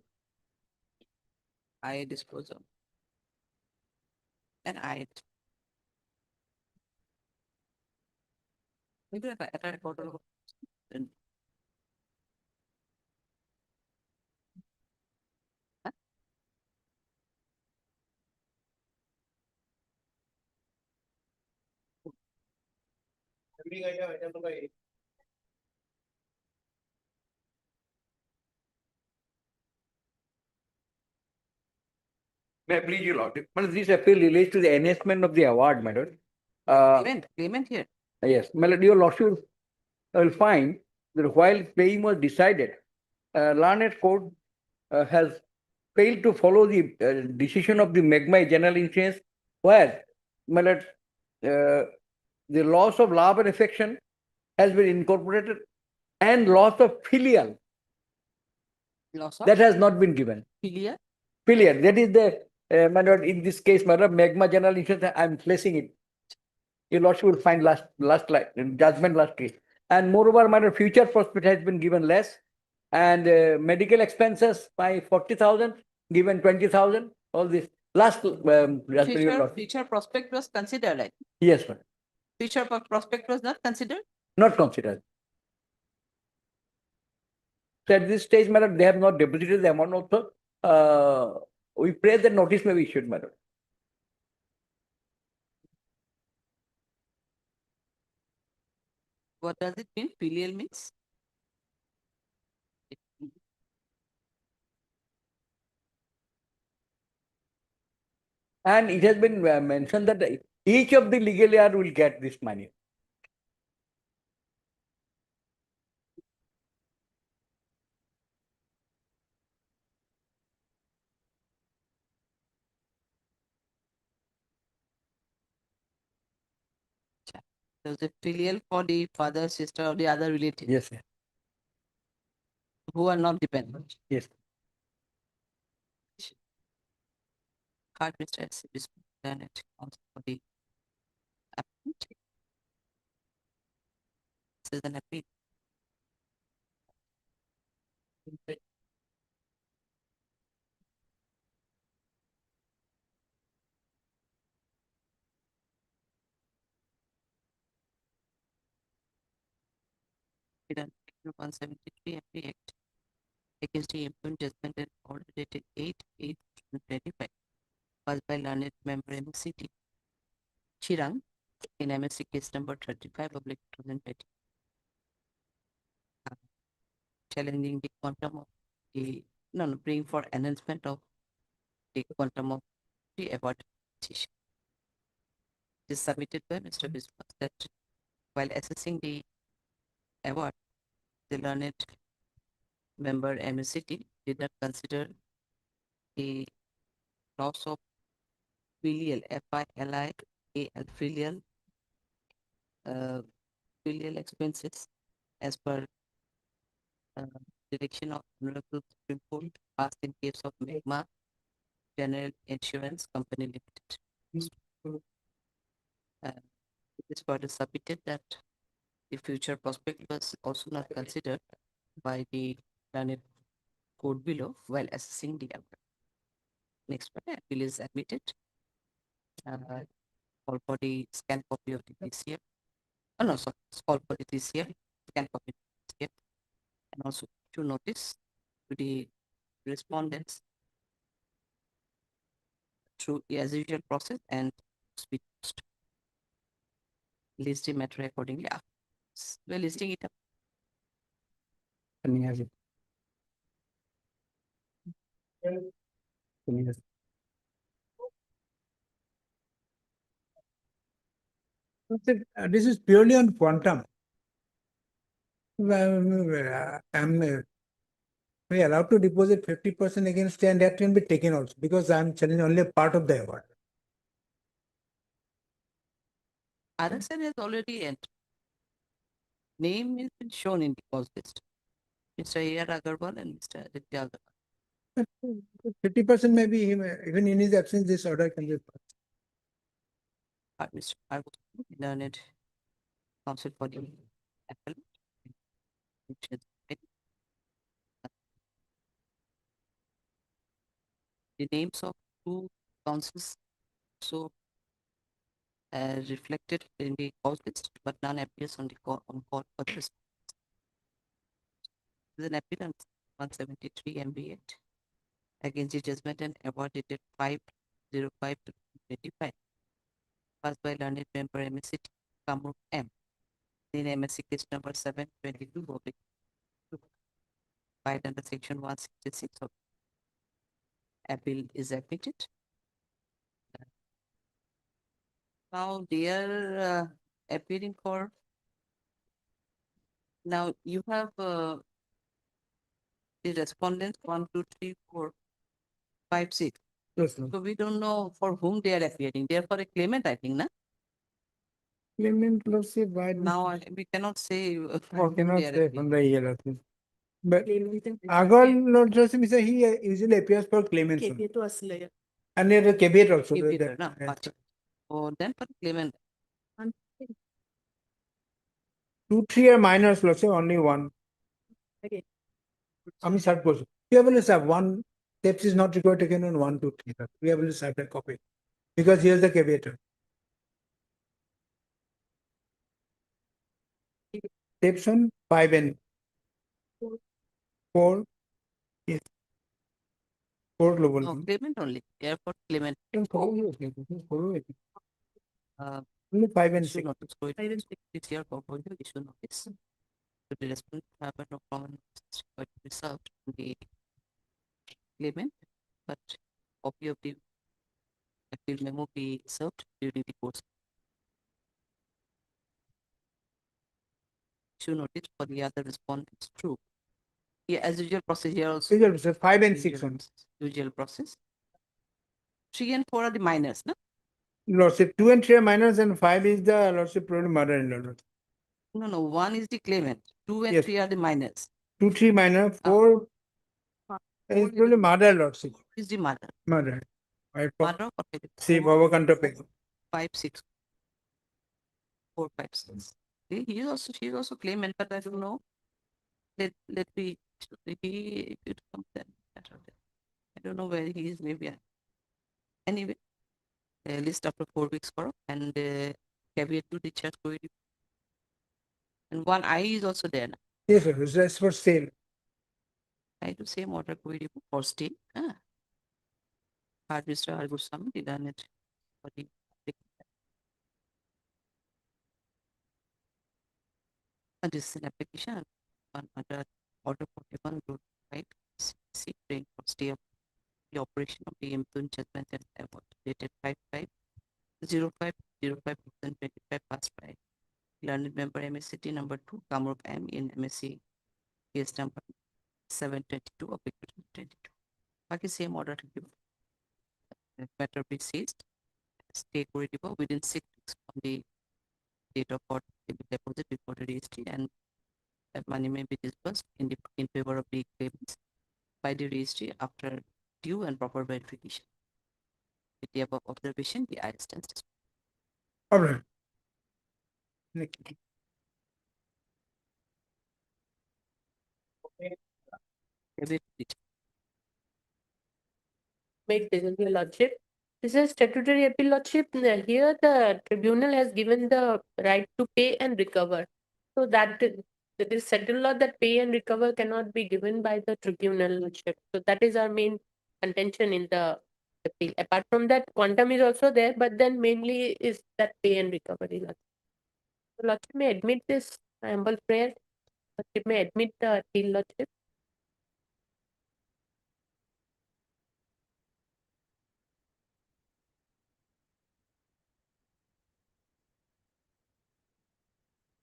Speaker 2: I disposal. And I. Maybe at a total of then.
Speaker 18: May I please you, Lord? But this appeal relates to the enhancement of the award, my lord.
Speaker 2: Claimant here.
Speaker 18: Yes, my lord, your lordship will find that while claim was decided, learned court has failed to follow the decision of the Megma General Insurance, where, my lord, the loss of love and affection has been incorporated and loss of filial
Speaker 2: Loss of
Speaker 18: that has not been given.
Speaker 2: filial.
Speaker 18: Filial, that is the, my lord, in this case, my lord, Megma General Insurance, I'm placing it. Your lordship will find last line, judgment last case. And moreover, my lord, future prospect has been given less. And medical expenses by 40,000, given 20,000, all this. Last,
Speaker 2: Future prospect was considered, right?
Speaker 18: yes, ma'am.
Speaker 2: Future prospect was not considered.
Speaker 18: Not considered. So at this stage, madam, they have not deposited the amount also. We pray that notice may be issued, madam.
Speaker 2: What does it mean? Filial means?
Speaker 18: And it has been mentioned that each of the legal heir will get this money.
Speaker 2: There's a filial for the father, sister, or the other relatives.
Speaker 18: Yes, sir.
Speaker 2: Who are not dependent.
Speaker 18: Yes.
Speaker 2: Card Mr. S. Done it also for the applicant. This is an appeal. Iran 173 MB Act against the employment judgment and order dated 8/8/2025 passed by learned member MCT Chirang in MSC case number 35/2020. Challenging the quantum of the bring for enhancement of the quantum of the award decision. It is submitted by Mr. Biswas that while assessing the award, the learned member MSCT did not consider the loss of filial FILIAL filial expenses as per direction of Honorable Supreme Court passed in case of Magma General Insurance Company Limited. It is further submitted that the future prospect was also not considered by the learned court below while assessing the award. Next one, appeal is admitted. Call for the scan copy of the TCF. Oh no, sorry, call for the TCF, scan copy of the TCF, and also to notice to the respondents through as usual process and speed post. List the matter accordingly. We're listing it up.
Speaker 14: This is purely on quantum. I'm we allowed to deposit 50% against, and that can be taken also because I'm challenging only a part of the award.
Speaker 2: RSN has already entered. Name is been shown in the cause list. Mr. A.R. Agarwal and Mr. Aditya Agarwal.
Speaker 14: 50% maybe even in his absence, this order can be passed.
Speaker 2: Mr. Argo, learned counsel for the appellant. The names of two counsels so reflected in the cause list, but none appears on the call for this. There is an appeal on 173 MB8 against the judgment and award dated 5/05/2025 passed by learned member MSC Kamrup M in MSC case number 7/22 filed under section 166 of appeal is admitted. Now they are appearing for. Now you have the respondents 1, 2, 3, 4, 5, 6.
Speaker 14: Yes,
Speaker 2: so we don't know for whom they are appearing. They are for a claimant, I think, na?
Speaker 14: Claimant, let's say why.
Speaker 2: Now we cannot say
Speaker 14: I
Speaker 2: for whom
Speaker 14: cannot
Speaker 2: they are
Speaker 14: say
Speaker 2: appearing.
Speaker 14: from the year. I think. But Agarwal, not just he usually appears for claimants. only. And there is a caveat also.
Speaker 2: Caveat,
Speaker 14: that-
Speaker 2: na? Acha. So then for claimant.
Speaker 14: 2, 3 are minors, let's say only one. আমি serve করছি we have only served one steps is not required again on 1, 2, 3. We have only served a copy because here's the caveat. Steps on 5 and 4. Yes. 4 global.
Speaker 2: No, claimant only. Airport claimant.
Speaker 14: Only 5 and 6.
Speaker 2: Issue notice. So it is here for issue notice. So the response have no problem reserved in the claimant, but copy of the appeal memo be served during the course. Issue notice for the other respondents. True. Yeah, as usual process here also.
Speaker 14: Usual process, 5 and 6
Speaker 2: Usual
Speaker 14: ones.
Speaker 2: Usual process. 3 and 4 are the minors, no?
Speaker 14: Lordship 2 and 3 are minors and 5 is the lordship probably mother-in-law.
Speaker 2: No. 1 is the claimant. 2 and
Speaker 14: Yes.
Speaker 2: 3 are the minors.
Speaker 14: 2, 3 minor, 4 is probably mother lordship.
Speaker 2: Is the mother.
Speaker 14: Mother.
Speaker 2: Mother or
Speaker 14: See, Bhavakanta Peg.
Speaker 2: 5, 6. 4, 5, 6. See, she is also claimant, but I don't know. Let me it comes then. I don't know where he is, maybe. Anyway, list after 4 weeks for and caveat to the church. And 1 I is also there.
Speaker 18: Yes, sir, that's for sale.
Speaker 2: I do same order query for stay. Hard Mr. Argusami did on it for the and this is an application on under order 41 road right C train for stay of the operation of the Impune judgment and award dated 5/5/05/2025 past by learned member MSCT number 2 Kamrup M in MSc case number 722 of 2022. Baki same order to give matter be seized, stay corrigible within 6 weeks from the date of order to be deposit before the registry, and that money may be disbursed in favor of the claimants by the registry after due and proper verification. With the above observation, the IR stands dismissed.
Speaker 18: All right.
Speaker 7: May present your lordship. This is statutory appeal lordship. Here the tribunal has given the right to pay and recover. So that it is settled law that pay and recover cannot be given by the tribunal lordship. So that is our main contention in the appeal. Apart from that, quantum is also there, but then mainly is that pay and recovery. So lordship may admit this humble prayer. Lordship may admit the appeal lordship.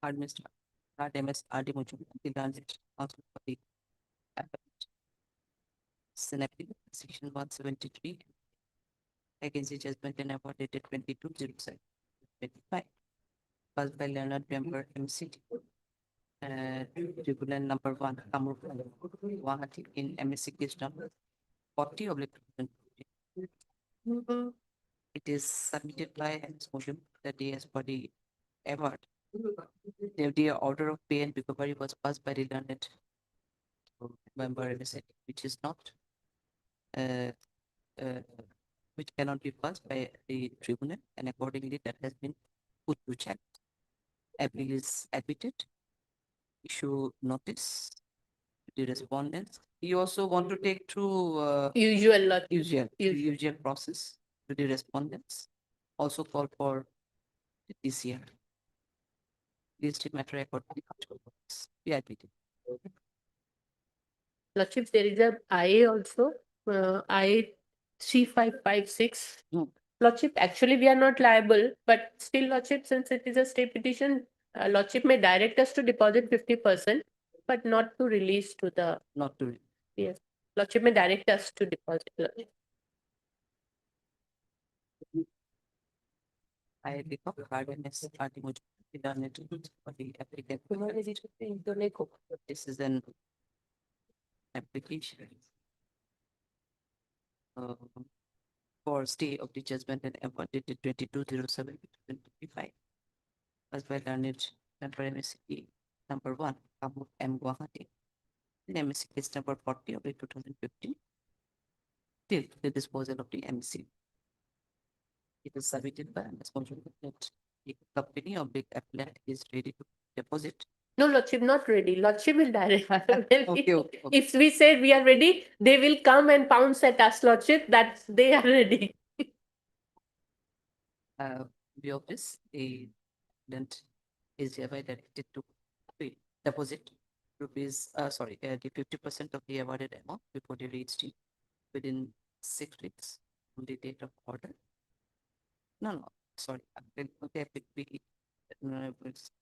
Speaker 2: Hard Mr. Hard MS RD Mujum, the land also for the appellate. Synaptic section 173 against the judgment and award dated 22/07/25 passed by Leonard member MCT. Tribunal number 1 Kamrup Guwahati in MSc case number 40/2020. It is submitted by MS Mujum that day as per the award. The order of pay and recovery was passed by the learned member MSc, which is not which cannot be passed by the tribunal, and accordingly that has been put to check. Appeal is admitted. Issue notice to the respondents. You also want to take through usual process to the respondents. Also call for the TCR. Listed matter accordingly. Be admitted.
Speaker 7: Lordship, there is a IA also, IA 3556. Lordship, actually we are not liable, but still Lordship, since it is a stay petition, Lordship may direct us to deposit 50%, but not to release to the.
Speaker 2: Not to.
Speaker 7: Yes, Lordship may direct us to deposit. Lordship.
Speaker 2: I recall RMS RD for the applicant. This is an application for stay of the judgment and award dated 22/07/2025 as well learned member MSc number 1 Kamrup M Guwahati in MSc case number 40 of 2015 till the disposal of the MC. It is submitted by MS Mujum that the company of big appellant is ready to deposit.
Speaker 7: No, Lordship, not ready. Lordship will direct.
Speaker 2: Okay.
Speaker 7: If we say we are ready, they will come and pounce at us, Lordship, that they are ready.
Speaker 2: View of this, the appellant is hereby directed to deposit rupees, the 50% of the awarded amount before the registry within 6 weeks from the date of order. No, sorry. Okay,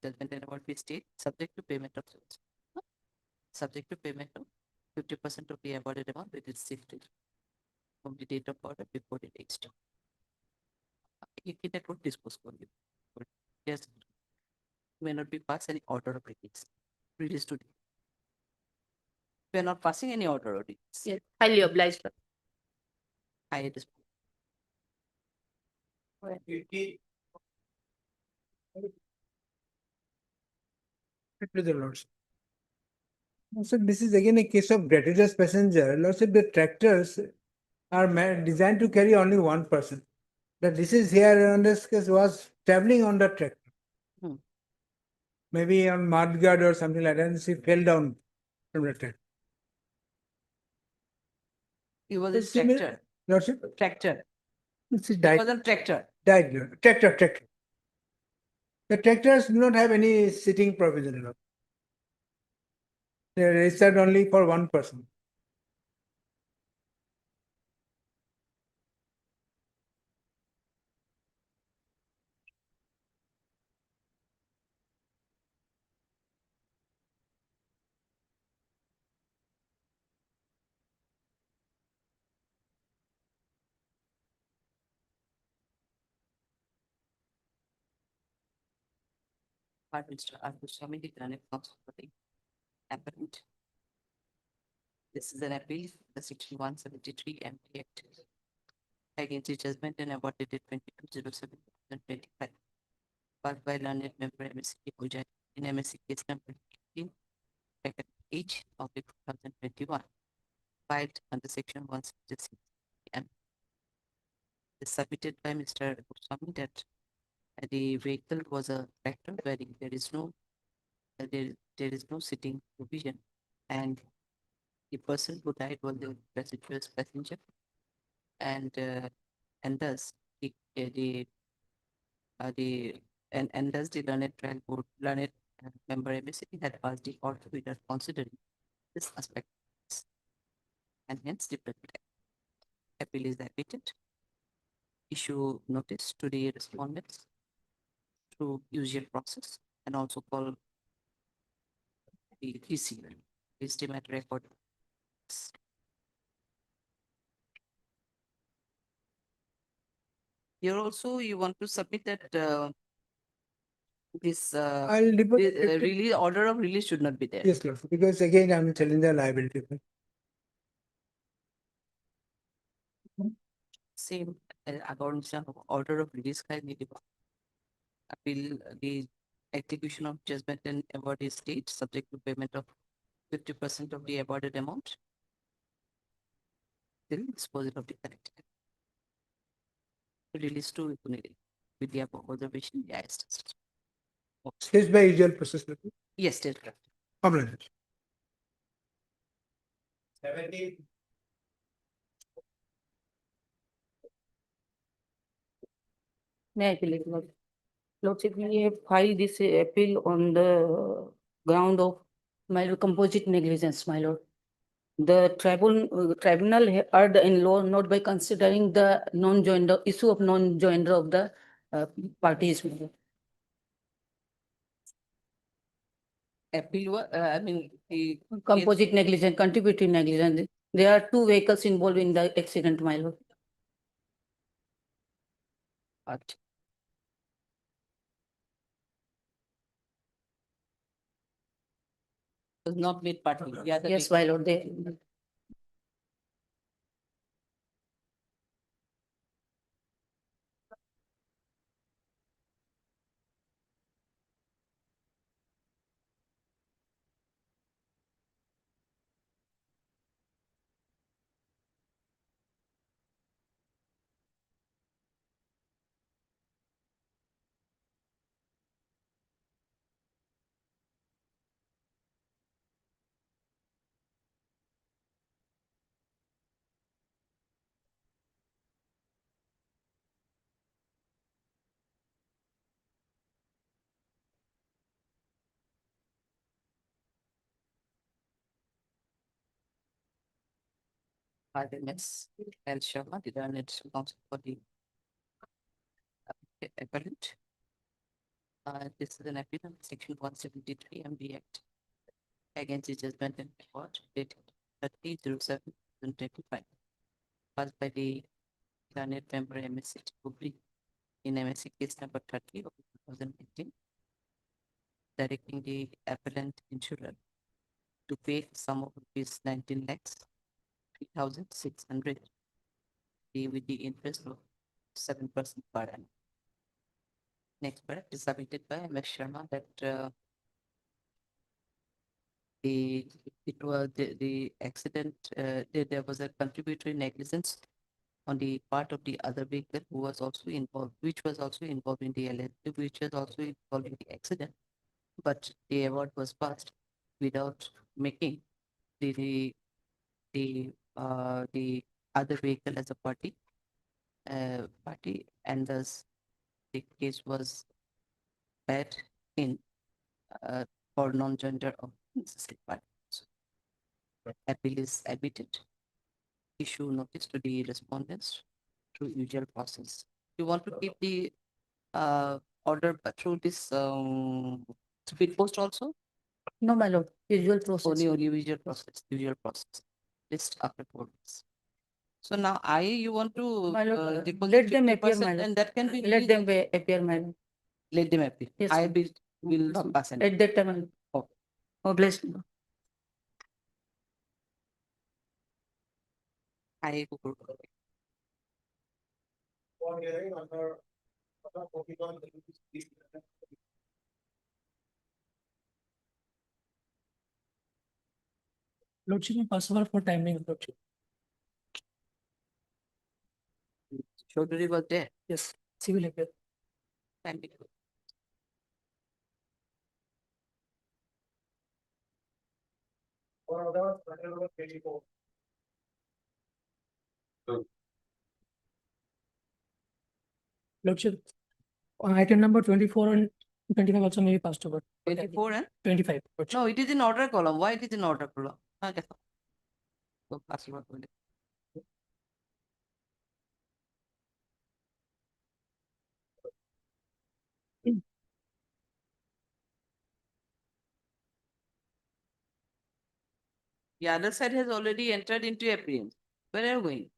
Speaker 2: judgment and award be stayed subject to payment of sales. Subject to payment of 50% of the awarded amount within 6 weeks from the date of order before the registry. That would dispose for you. Yes, may not be passed any order of release today. We are not passing any order of release.
Speaker 7: Yes, highly obliged.
Speaker 2: I dispose.
Speaker 18: To the Lordship. So this is again a case of gratuitous passenger. Lordship, the tractors are designed to carry only one person. The disease here in this case was traveling on the tractor.
Speaker 8: maybe on mudguard or something like that, and she fell down from the train.
Speaker 2: It was
Speaker 8: It's
Speaker 2: a
Speaker 8: similar-
Speaker 2: tractor,
Speaker 8: Lordship,
Speaker 2: tractor.
Speaker 8: she
Speaker 2: It
Speaker 8: died,
Speaker 2: was a tractor.
Speaker 8: died, tractor. The tractors do not have any sitting provision, you know. They are registered only for one person.
Speaker 2: By Mr. Arthur Swami, the Granite Council for the appellant. This is an appeal, the section 173 MP Act against the judgment and award dated 22/07/2025. Filed by learned member MSC Pujari in MSC case number 18, bracket H of the 2021, filed under section 166 M. Is submitted by Mr. Goswami that the vehicle was a tractor wherein there is no sitting provision, and the person who died was the residuous passenger, and thus thus the learned trial board learned member MSC had passed the order without considering this aspect, and hence the present appeal is admitted. Issue notice to the respondents through usual process, and also call the receiver, estimate record. Here also you want to submit that this
Speaker 8: I'll report.
Speaker 2: release order of release should not be there.
Speaker 8: Yes, Lord, because again, I'm telling the liability.
Speaker 2: Same according to order of release का नहीं दिखा. Appeal the execution of judgment and award is state subject to payment of 50% of the awarded amount. Till disposal of the correct. Release to Puneri with the above observation. Yes.
Speaker 8: Stays by usual process.
Speaker 2: Yes, still correct.
Speaker 8: Problem.
Speaker 4: 17.
Speaker 19: May I please, Lordship, we have filed this appeal on the ground of my lord composite negligence, my lord. The tribunal erred in law not by considering the non-joinder issue of non-joinder of the parties. my lord.
Speaker 2: Appeal, I mean, the
Speaker 19: Composite negligence, contributory negligence. There are two vehicles involved in the accident, my lord.
Speaker 2: Art. Was not made part of the other.
Speaker 19: Yes, my lord, they.
Speaker 2: RMS L. Sharma, the learned counsel for the appellant. This is an appeal on section 173 MB Act against the judgment and award dated 30/07/2025, passed by the learned member MSC Hubli in MSC case number 30 of 2018, directing the appellant insurer to pay a sum of rupees 19 lakhs 3,600 with the interest of 7% per annum. Next part is submitted by MS Sharma that the accident, there was a contributory negligence on the part of the other vehicle who was also involved, which was also involved in the accident. but the award was passed without making the other vehicle as a party, and thus the case was bad in for non-gender of necessary party. So, appeal is admitted. Issue notice to the respondents through usual process. You want to keep the order through this speed post also?
Speaker 19: No, my lord, usual process.
Speaker 2: Only usual process. List after 4 days. So now you want to
Speaker 19: My lord,
Speaker 2: deposit
Speaker 19: let them appear,
Speaker 2: 50%,
Speaker 19: my lord.
Speaker 2: and that can be
Speaker 19: Let them
Speaker 2: released.
Speaker 19: appear, my lord.
Speaker 2: Let them appear.
Speaker 19: Yes,
Speaker 2: I
Speaker 19: ma'am.
Speaker 2: will pass an.
Speaker 19: At that time, oh, bless me.
Speaker 2: I
Speaker 14: Lordship, possible for timing, Lordship.
Speaker 2: Chaudhary was there.
Speaker 14: Yes, civil appeal.
Speaker 2: Timing.
Speaker 14: Lordship, on item number 24 and 25 also may be passed over.
Speaker 2: 24 and
Speaker 14: 25.
Speaker 2: no, it is in order column. Why it is in order column? Okay. So pass over 20. The other side has already entered into appearance. Where are you going?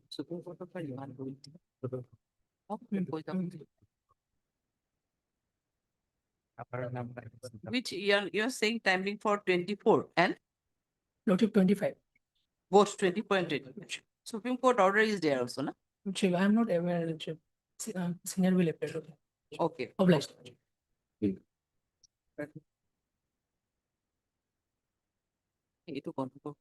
Speaker 2: Supreme Court of you are going to. Which you're saying timing for 24 and
Speaker 14: Lordship 25.
Speaker 2: both 24 and 25. Supreme Court order is there also, no?
Speaker 14: Lordship, I am not aware, Lordship. Senior will appear.
Speaker 2: Okay.
Speaker 14: Obliged.
Speaker 2: Itu kontrol.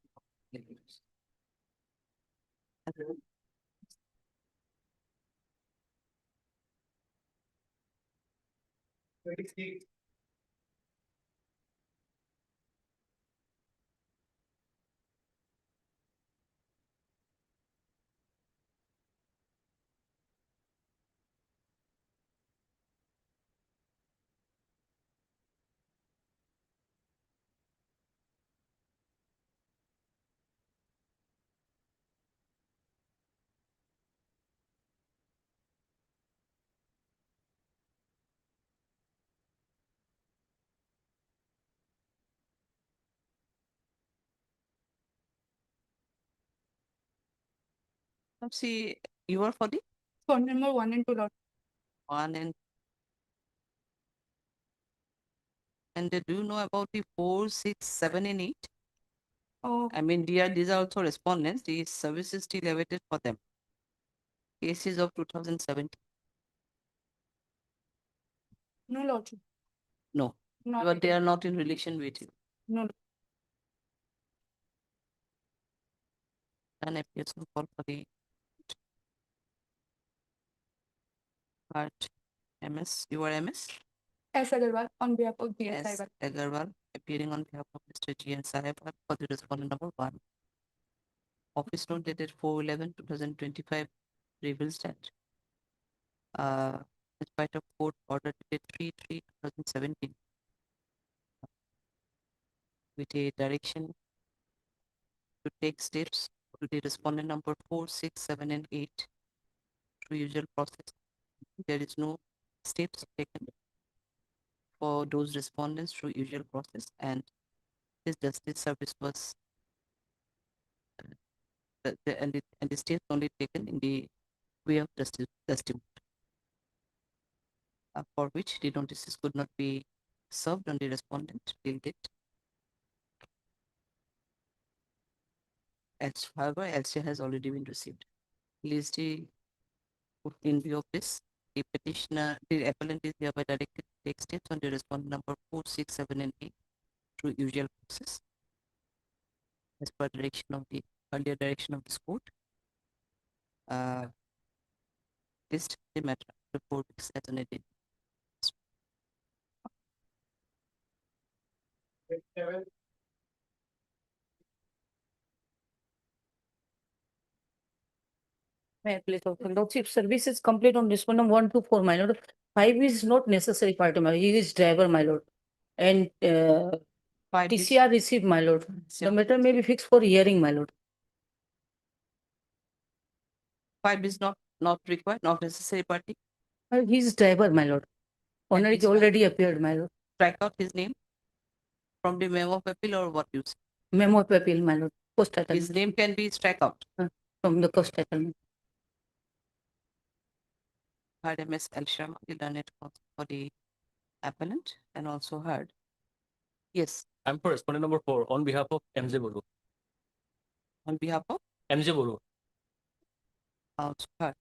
Speaker 2: See, you are for the
Speaker 5: Point number 1 and 2, Lord.
Speaker 2: 1 and do you know about the 4, 6, 7 and 8?
Speaker 5: Oh,
Speaker 2: I mean, these are also respondents. The service is still awaited for them. Cases of 2017.
Speaker 5: no, Lordship.
Speaker 2: No,
Speaker 5: Not
Speaker 2: but they are not in relation with you.
Speaker 5: No.
Speaker 2: An application call for the part MS. You are MS?
Speaker 5: S. Agarwal on behalf of BS
Speaker 2: S.
Speaker 5: Saibat.
Speaker 2: Agarwal appearing on behalf of Mr. G.N. Sahib for the respondent number 1. Office note dated 4/11/2025 reveals that in spite of court order dated 3/3/2017, with a direction to take steps to the respondent number 4, 6, 7, and 8 through usual process. There is no steps taken for those respondents through usual process, and this justice service was and the steps only taken in the way of justice for which the notices could not be served on the respondent till date. As however, LC has already been received. Lastly, in view of this, the petitioner, the appellant is hereby directed to take steps on the respondent number 4, 6, 7, and 8 through usual process as per direction of the earlier direction of this court. List the matter after 4 weeks as an edit.
Speaker 19: May I please open? Lordship, service is complete on respondent 1 to 4, my lord. 5 is not necessary party, my lord. He is driver, my lord. And TCR received, my lord. The matter may be fixed for hearing, my lord.
Speaker 2: 5 is not required, not necessary party.
Speaker 19: He is driver, my lord. Honor is already appeared, my lord.
Speaker 2: Strike out his name from the memo of appeal or what you say?
Speaker 19: Memo of appeal, my lord. Post title.
Speaker 2: His name can be struck out.
Speaker 19: From the post title.
Speaker 2: Heard MS L. Sharma, the learned counsel for the appellant, and also heard. Yes,
Speaker 12: I'm for respondent number 4 on behalf of MJ Boru.
Speaker 2: on behalf of
Speaker 12: MJ Boru.
Speaker 2: also heard.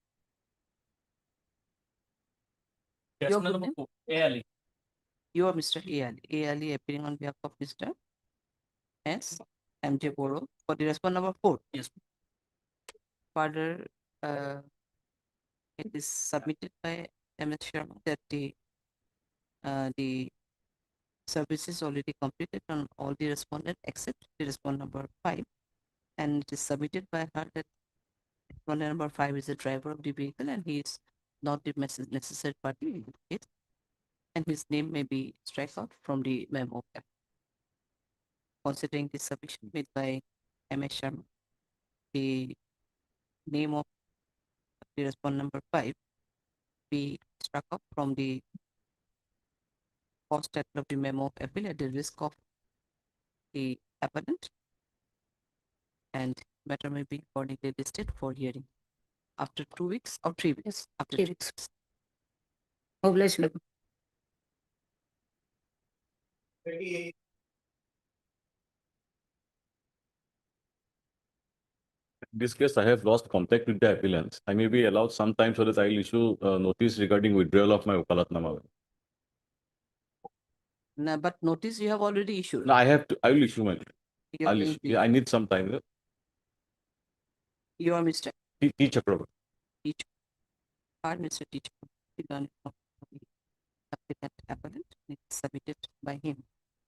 Speaker 12: Respondent
Speaker 2: good
Speaker 12: number
Speaker 2: name?
Speaker 12: 4, A. Ali.
Speaker 2: You are Mr. A. Ali. A. Ali appearing on behalf of Mr. S. MJ Boro for the respondent number 4.
Speaker 12: Yes.
Speaker 2: Further, it is submitted by MS Sharma that the service is already completed on all the respondent except the respondent number 5, and it is submitted by her that respondent number 5 is the driver of the vehicle and he is not the necessary party in the case, and his name may be struck out from the memo. Considering the submission made by MS Sharma, the name of the respondent number 5 be struck up from the post title of the memo of appeal at the risk of the appellant, and matter may be accordingly listed for hearing after 2 weeks or 3 weeks. After
Speaker 19: 3
Speaker 2: 3
Speaker 19: weeks. Obliged, my lord.
Speaker 12: In this case, I have lost contact with the appellant. I may be allowed some time so that I will issue notice regarding withdrawal of my Wakalatnama.
Speaker 2: No, but notice you have already issued.
Speaker 12: No, I will issue my.
Speaker 2: You are
Speaker 12: I'll
Speaker 2: going
Speaker 12: issue.
Speaker 2: to-
Speaker 12: Yeah, I need some time.
Speaker 2: You are Mr.
Speaker 12: T. Chakrabarti.
Speaker 2: Teacher. Mr. Teacher. The learned counsel for the appellant, it is submitted by him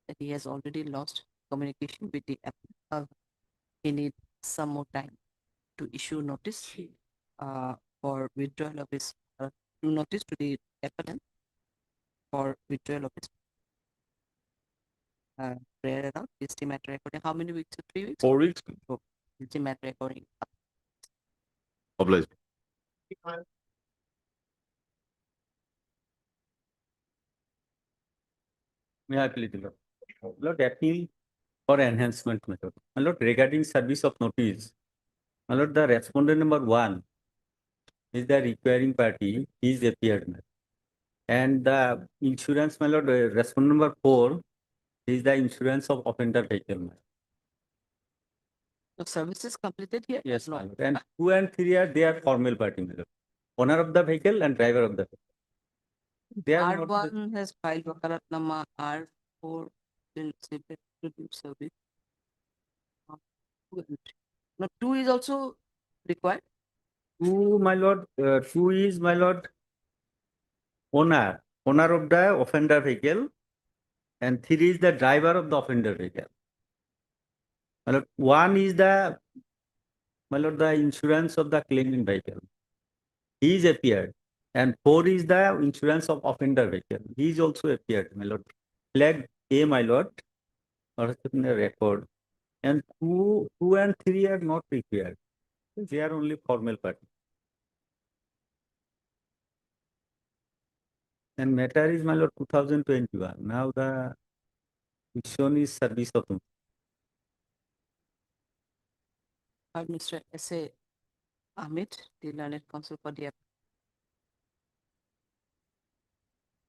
Speaker 2: that he has already lost communication with the appellant. He needs some more time to issue notice for withdrawal of his notice to the appellant for withdrawal of his prayer around. Is the matter recording? How many weeks? 3 weeks?
Speaker 12: 4 weeks.
Speaker 2: Is the matter recording?
Speaker 12: Obliged.
Speaker 20: May I please, Lord? Lord, appeal for enhancement method. My Lord, regarding service of notice, my Lord, the respondent number 1 is the requiring party, he is appeared. And the insurance, my Lord, respondent number 4 is the insurance of offender vehicle.
Speaker 2: So services completed here?
Speaker 20: Yes,
Speaker 2: No.
Speaker 20: my Lord. And 2 and 3 are they are formal party, my Lord. Owner of the vehicle and driver of the vehicle. They are not the-
Speaker 2: R1 has filed Wakalatnama, R4 will say that to do service. 2 and 3. No, 2 is also required.
Speaker 20: 2, my Lord, 2 is, my Lord, owner of the offender vehicle, and 3 is the driver of the offender vehicle. My Lord, 1 is the, my Lord, the insurance of the claiming vehicle. He is appeared. And 4 is the insurance of offender vehicle. He is also appeared, my Lord. Flag A, my Lord. Lordship in the record. And two and three are not required. They are only formal party. And matter is, my lord, 2021. Now the question is service of
Speaker 2: Mr. S.A. Amit, the learned counsel for the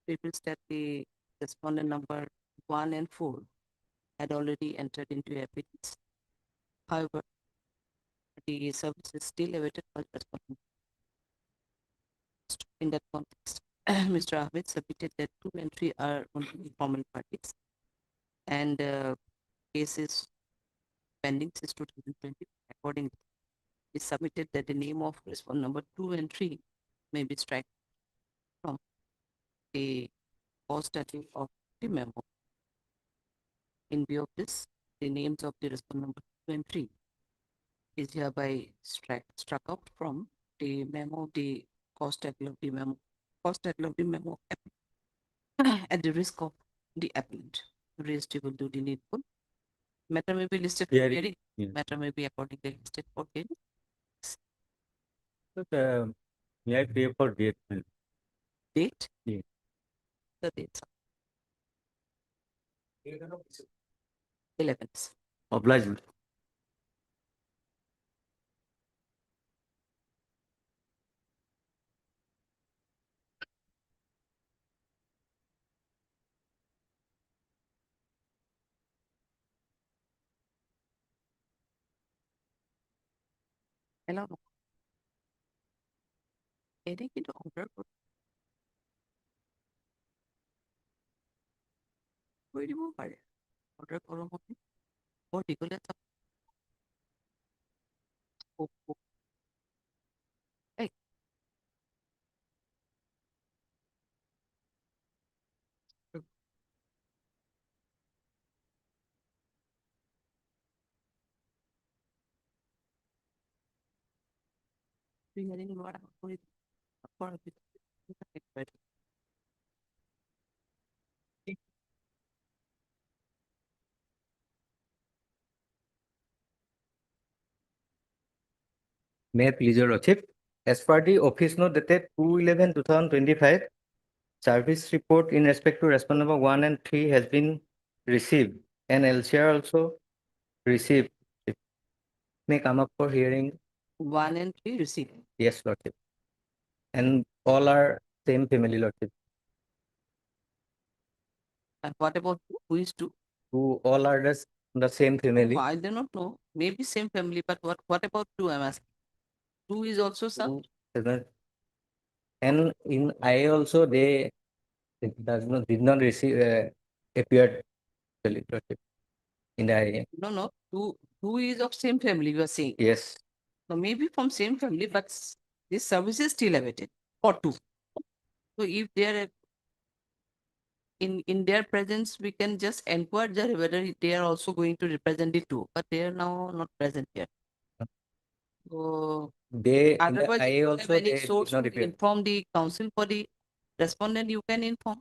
Speaker 2: reveals that the respondent number 1 and 4 had already entered into evidence. However, the service is still awaited for respondent. In that context, Mr. Ahmed submitted that 2 and 3 are only formal parties, and case is pending since 2020. Accordingly, he submitted that the name of respondent number 2 and 3 may be struck from the cause study of the memo. In view of this, the names of the respondent number 2 and 3 is hereby struck out from the memo, the cost title of the memo, at the risk of the appellant. Raised will do the needful. Matter may be listed for
Speaker 20: Hearing,
Speaker 2: hearing.
Speaker 20: yeah.
Speaker 2: Matter may be accordingly listed for hearing.
Speaker 20: But, may I pray for date? My lord?
Speaker 2: Date?
Speaker 20: Yeah.
Speaker 2: The dates. 11th.
Speaker 20: Obligement.
Speaker 2: Hello. Any kind of order কৰি দিব পাৰে order কৰোঁ মই বৰ দীঘলীয়া এই hearing লোৱাৰ আগত কৰি কৰাৰ পিছত
Speaker 21: May I please your lordship? As per the office note dated 2/11/2025, service report in respect to respondent number 1 and 3 has been received, and LCR also received. It may come up for hearing.
Speaker 2: 1 and 3 received.
Speaker 21: Yes, lordship. And all are same family, lordship.
Speaker 2: And what about who is 2?
Speaker 21: Who all are the same family.
Speaker 2: I do not know. Maybe same family, but what about 2? I'm asking. 2 is also served.
Speaker 21: And in I also they did not receive appeared lordship in the IA.
Speaker 2: No. 2 is of same family, you are saying.
Speaker 21: Yes.
Speaker 2: So maybe from same family, but this service is still awaited for 2. So if they are in their presence, we can just inquire whether they are also going to represent the 2, but they are now not present here. So
Speaker 21: They
Speaker 2: otherwise,
Speaker 21: I
Speaker 2: if you
Speaker 21: also
Speaker 2: have any
Speaker 21: they did
Speaker 2: source
Speaker 21: not
Speaker 2: to
Speaker 21: appear.
Speaker 2: inform the council for the respondent, you can inform.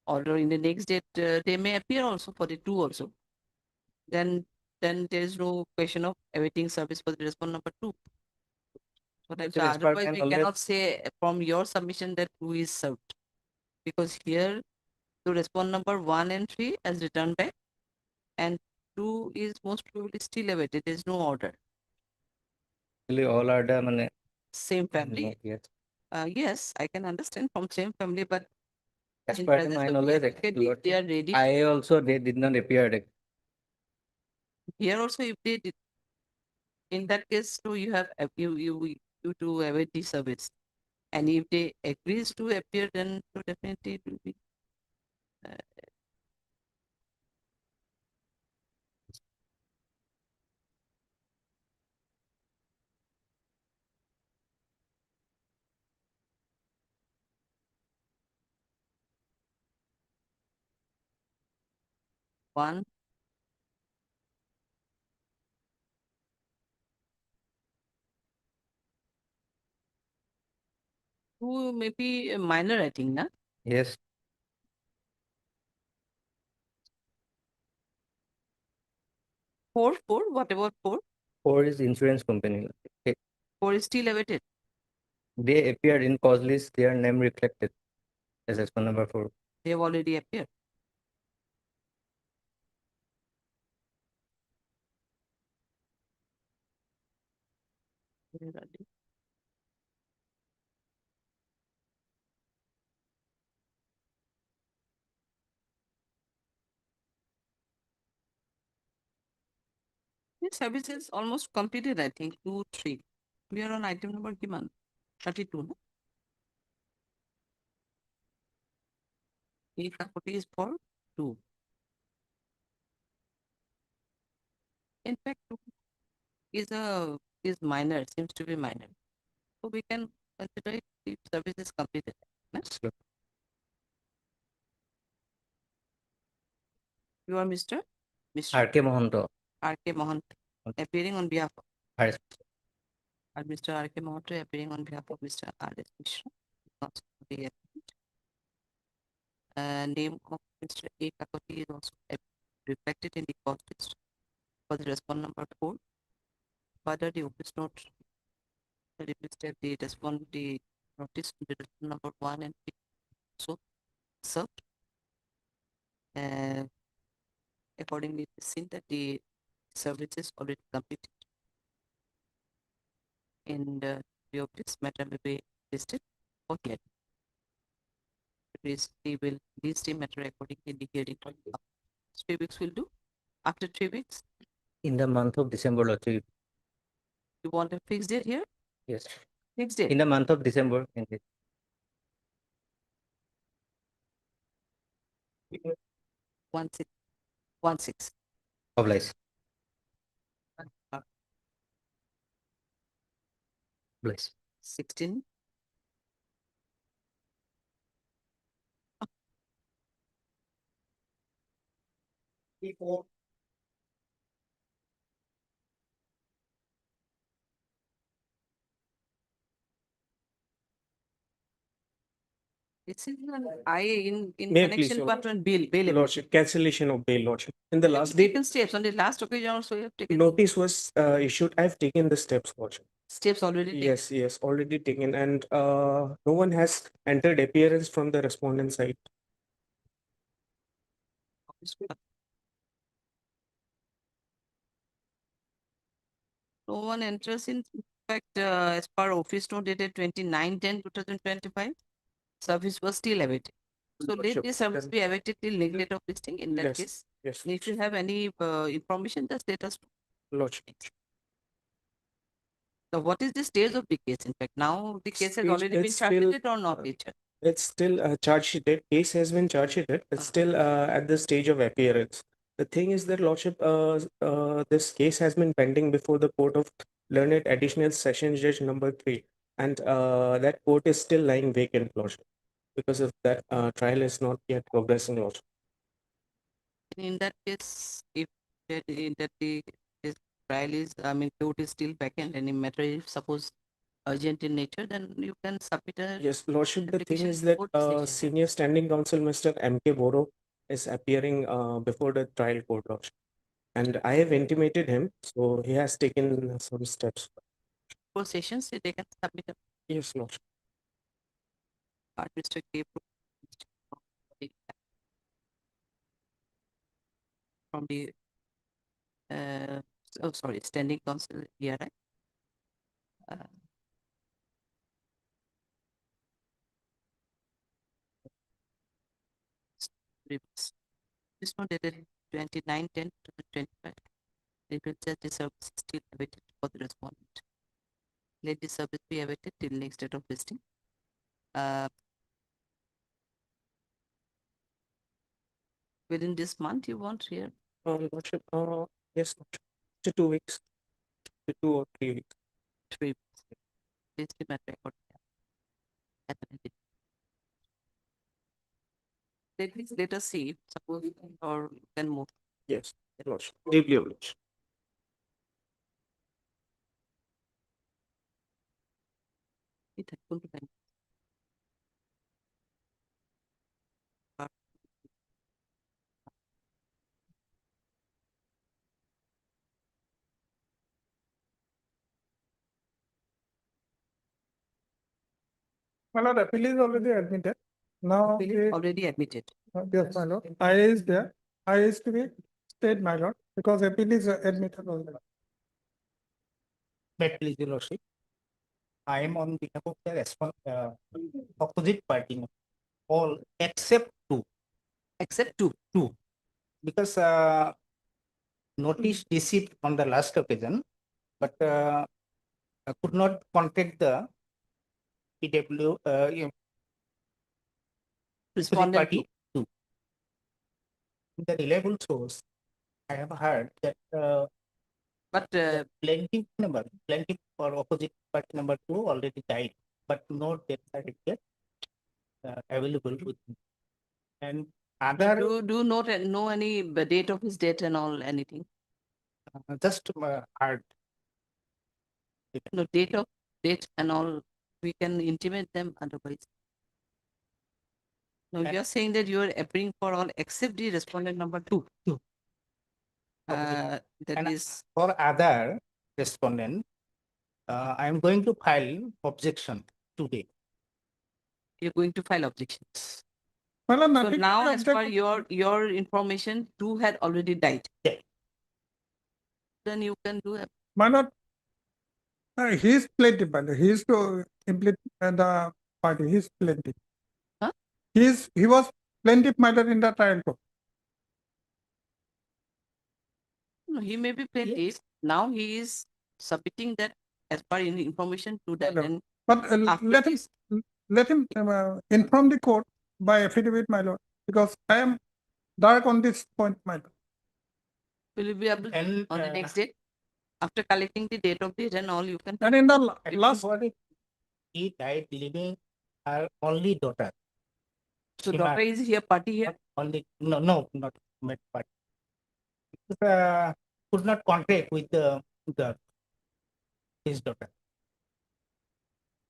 Speaker 2: Or in the next date, they may appear also for the 2 also. Then there is no question of awaiting service for the respondent number 2. But
Speaker 21: Yes, as per
Speaker 2: otherwise,
Speaker 21: can
Speaker 2: we
Speaker 21: always-
Speaker 2: cannot say from your submission that 2 is served. Because here, to respond number 1 and 3 as returned back, and 2 is most probably still awaited. There is no order.
Speaker 21: Actually, all are the mane,
Speaker 2: Same family.
Speaker 21: not yet.
Speaker 2: Yes, I can understand from same family, but
Speaker 21: As
Speaker 2: in
Speaker 21: per
Speaker 2: presence
Speaker 21: my
Speaker 2: of
Speaker 21: knowledge,
Speaker 2: the advocate, if they are ready.
Speaker 21: I also they did not appear.
Speaker 2: Here also, if they did, in that case, too, you have you to await the service, and if they agrees to appear, then so definitely it will be. One. Two may be minor, I think, na?
Speaker 21: Yes.
Speaker 2: 4, what about 4?
Speaker 21: 4 is insurance company. Okay.
Speaker 2: 4 is still awaited.
Speaker 21: They appear in cause list, their name reflected as expert number 4.
Speaker 2: They have already appeared. Where are they? This service is almost completed, I think, 2, 3. We are on item number given 32. No? A Kakoti is for 2. In fact, 2 is minor, seems to be minor. So we can consider it if service is completed. Next. You are Mr.
Speaker 21: R.K. Mohanto.
Speaker 2: R.K. Mohant appearing on behalf of
Speaker 21: R.S.
Speaker 2: Mr. R.K. Mohant appearing on behalf of Mr. R.S. Mishra. Also the name of Mr. A. Kakoti is also reflected in the cost list for the respond number 4. Further, the office note requested the respond the notice to the respond number 1 and 3 so served. Accordingly, it is seen that the service is already completed. And the office matter will be listed for hearing. They will list the matter according to the hearing. 3 weeks will do. After 3 weeks,
Speaker 21: In the month of December, Lordship.
Speaker 2: you want a fixed date here?
Speaker 21: Yes.
Speaker 2: Fixed date.
Speaker 21: In the month of December, indeed.
Speaker 2: 16.
Speaker 21: Oblige. Bless.
Speaker 2: 16. It is an I in
Speaker 14: May I please,
Speaker 2: connection
Speaker 14: Your
Speaker 2: with one bail.
Speaker 14: Lordship, cancellation of bail, Lordship. In the
Speaker 2: You have
Speaker 14: last date,
Speaker 2: taken steps on the last occasion also you have taken
Speaker 14: notice was issued. I've taken the steps, Lordship.
Speaker 2: steps already taken.
Speaker 14: Yes, already taken, and no one has entered appearance from the respondent side.
Speaker 2: No one enters in fact as per office note dated 29/10/2025. Service was still awaited. So let
Speaker 14: Sure.
Speaker 2: the service be awaited till next date of listing in that
Speaker 14: Yes,
Speaker 2: case.
Speaker 14: yes.
Speaker 2: If you have any information, just let us know.
Speaker 14: Lordship.
Speaker 2: So what is the stage of the case? In fact, now the case has
Speaker 14: Stage-
Speaker 2: already been
Speaker 14: it's still,
Speaker 2: charged or not, teacher?
Speaker 14: It's still charge sheeted. Case has been charge sheeted. It's still at the stage of appearance. The thing is that, Lordship, this case has been pending before the court of learned additional sessions judge number 3, and that court is still lying vacant, Lordship, because of that trial is not yet progressing, Lordship.
Speaker 2: In that case, if the trial is, court is still vacant and in matter is suppose urgent in nature, then you can submit a.
Speaker 14: Yes, Lordship, the thing
Speaker 2: application
Speaker 14: is that
Speaker 2: court decision.
Speaker 14: Senior Standing Counsel Mr. M.K. Boro is appearing before the trial court, Lordship. And I have intimated him, so he has taken some steps.
Speaker 2: 4 sessions, they can submit a.
Speaker 14: Yes, Lordship.
Speaker 2: Mr. K. From the standing counsel here, right? This one dated 29/10/2025. The service is still awaited for the respondent. Let the service be awaited till next date of listing. Within this month, you want here?
Speaker 14: Lordship, yes, Lordship. To 2 weeks, to 2 or 3 weeks.
Speaker 2: 3 weeks. Please keep my record. Let us see, suppose, or then move.
Speaker 14: Yes, Lordship. Deeply obliged.
Speaker 2: It had full time.
Speaker 14: My lord, appeal is already admitted. Now,
Speaker 2: Already admitted.
Speaker 14: yes, my lord, I is there. I is to be stayed, my lord, because appeal is admitted already.
Speaker 3: May please, your lordship. I am on behalf of the opposite party, all except two.
Speaker 2: Except two.
Speaker 3: Two. Because notice received on the last occasion, but I could not contact the PW
Speaker 2: Respondent
Speaker 3: party two. In the reliable source, I have heard that
Speaker 2: but
Speaker 3: plaintiff or opposite party number two already died, but no death certificate available with me. And other
Speaker 2: do not know any date of his death and all anything.
Speaker 3: just heard.
Speaker 2: No date and all. We can intimate them otherwise. No, you are saying that you are appearing for all except the respondent number two. That
Speaker 3: And
Speaker 2: is
Speaker 3: for other respondent, I am going to file objection today.
Speaker 2: you're going to file objections.
Speaker 14: Well,
Speaker 2: So
Speaker 14: nothing.
Speaker 2: now, as per your information, two had already died. Then you can do it.
Speaker 14: My lord, he is plaintiff, but he is to implement the party. He is plaintiff.
Speaker 2: Huh?
Speaker 14: He was plaintiff, my lord, in the trial court.
Speaker 2: No, he may be plaintiff. Now he is submitting that as per any information to that. And
Speaker 14: But
Speaker 2: after
Speaker 14: let him inform the court by affidavit, my lord, because I am dark on this point, my lord.
Speaker 2: will you be able on the next day? After collecting the date of death and all, you can.
Speaker 14: And in the last,
Speaker 3: He died leaving her only daughter.
Speaker 2: So daughter is here, party here?
Speaker 3: Only no, not met party. Could not contact with his daughter.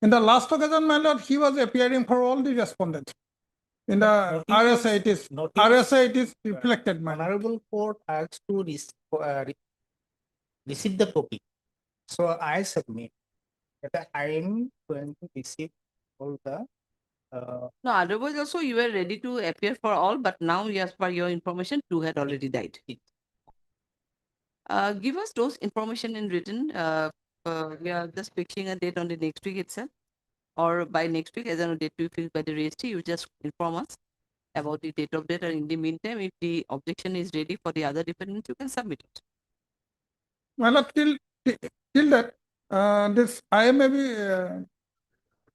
Speaker 14: in the last occasion, my lord, he was appearing for all the respondents. In the RSA, it is reflected, my lord.
Speaker 3: Honorable court asked to receive the copy. So I submit that I am going to receive all the
Speaker 2: No, otherwise also you were ready to appear for all, but now as per your information, two had already died. Give us those information in written. We are just fixing a date on the next week itself, or by next week, as a date we fix by the registry. You just inform us about the date of death, and in the meantime, if the objection is ready for the other defendants, you can submit it.
Speaker 14: My lord, till that, this I may be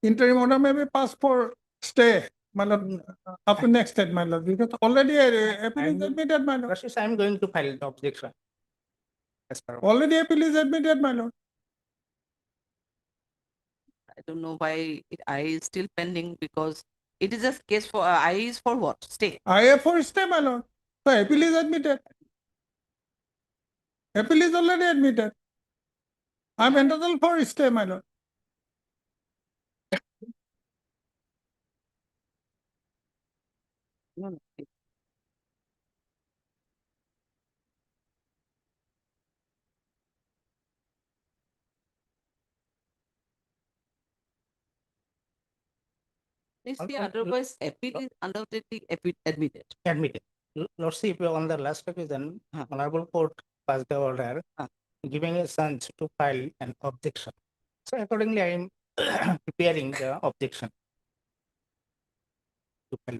Speaker 14: interim order may be passed for stay, my lord, up to next date, my lord, because already appeal is admitted, my lord.
Speaker 3: I am going to file the objection. As per
Speaker 14: Already appeal is admitted, my lord.
Speaker 2: I don't know why I is still pending, because it is a case for I is for what? Stay.
Speaker 14: I have for stay, my lord. So appeal is admitted. Appeal is already admitted. I am entitled for stay, my lord.
Speaker 2: No, no. If the otherwise appeal is undoubtedly admitted.
Speaker 3: Admitted. Lordship, on the last occasion, Honorable Court passed the order giving a chance to file an objection. So accordingly, I am preparing the objection. To file.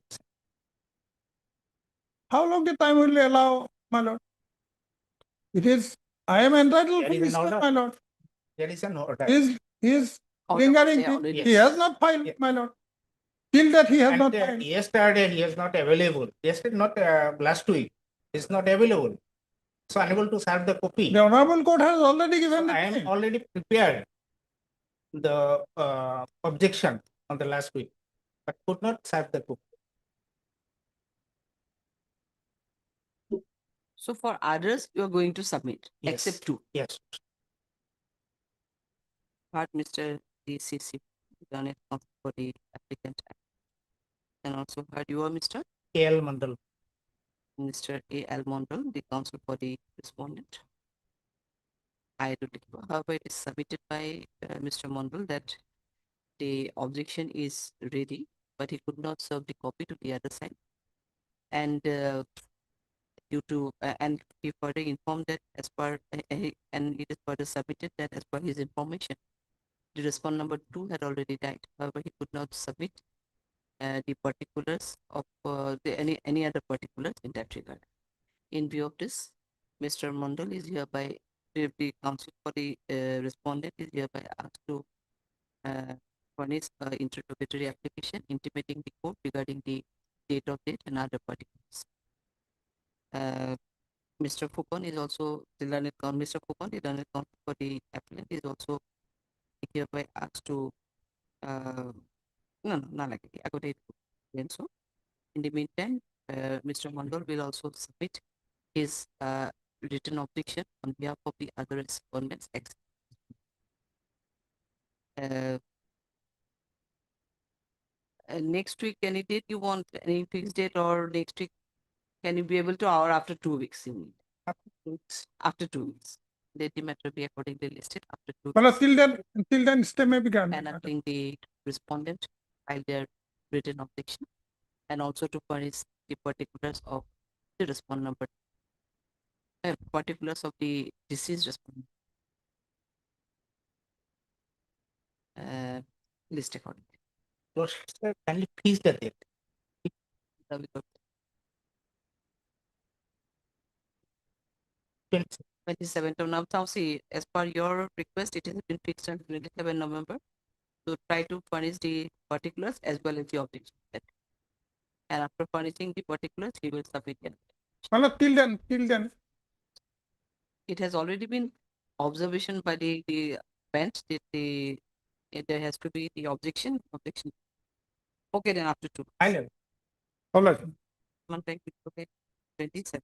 Speaker 14: How long the time will you allow, my lord? It is, I am entitled
Speaker 3: There
Speaker 14: for
Speaker 3: is an
Speaker 14: stay,
Speaker 3: order.
Speaker 14: my lord.
Speaker 3: There is an order.
Speaker 14: He is
Speaker 2: Out of
Speaker 14: lingering,
Speaker 2: stay already.
Speaker 14: he has not filed, my lord. Till that he has
Speaker 3: And
Speaker 14: not filed.
Speaker 3: yesterday he is not available. Yesterday, not last week, is not available. So unable to serve the copy.
Speaker 14: The honorable court has already given the
Speaker 3: I am
Speaker 14: time.
Speaker 3: already prepared the objection on the last week, but could not serve the copy.
Speaker 2: So for others, you are going to submit,
Speaker 3: Yes.
Speaker 2: except two.
Speaker 3: Yes.
Speaker 2: Part Mr. DCC, done it for the applicant. And also heard you are Mr.
Speaker 3: A.L. Mandal.
Speaker 2: Mr. A.L. Mondal, the counsel for the respondent. I do declare, however, it is submitted by Mr. Mondal that the objection is ready, but he could not serve the copy to the other side. And due to, and he further informed that as per, and it is further submitted that as per his information, the respondent number 2 had already died. However, he could not submit the particulars of any other particulars in that regard. In view of this, Mr. Mondal is hereby, the counsel for the respondent is hereby asked to furnish interrogatory application intimating the court regarding the date of death and other particulars. Mr. Fupon is also the learned counsel. Mr. Fupon, the learned counsel for the appellant, is also hereby asked to no, not like it. I could then so. In the meantime, Mr. Mondal will also submit his written objection on behalf of the other respondents. Next week, any date you want, any fixed date, or next week, can you be able to, or after 2 weeks you need?
Speaker 3: After 2 weeks.
Speaker 2: After 2 weeks. Let the matter be accordingly listed after 2
Speaker 14: Well,
Speaker 2: weeks.
Speaker 14: till then, stay may be granted.
Speaker 2: Enabling the respondent file their written objection and also to furnish the particulars of the respondent number, particulars of the deceased respondent. List accordingly.
Speaker 3: Lordship, sir, kindly please the date.
Speaker 2: That we got 27th of now. See, as per your request, it has been fixed on 27 November. So try to furnish the particulars as well as the objection. And after furnishing the particulars, he will submit it.
Speaker 14: Well, till then.
Speaker 2: It has already been observation by the bench that there has to be the objection. Okay, then after 2.
Speaker 14: I know. All right.
Speaker 2: One time, okay, 27.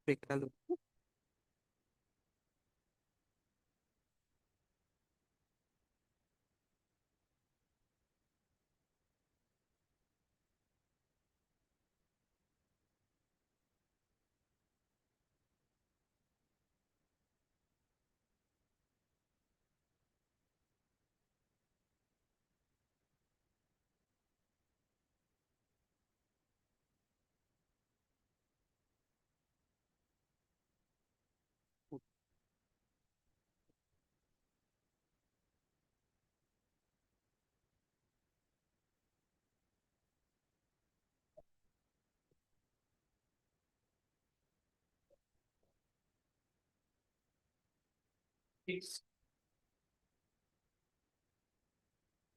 Speaker 2: Break the loop.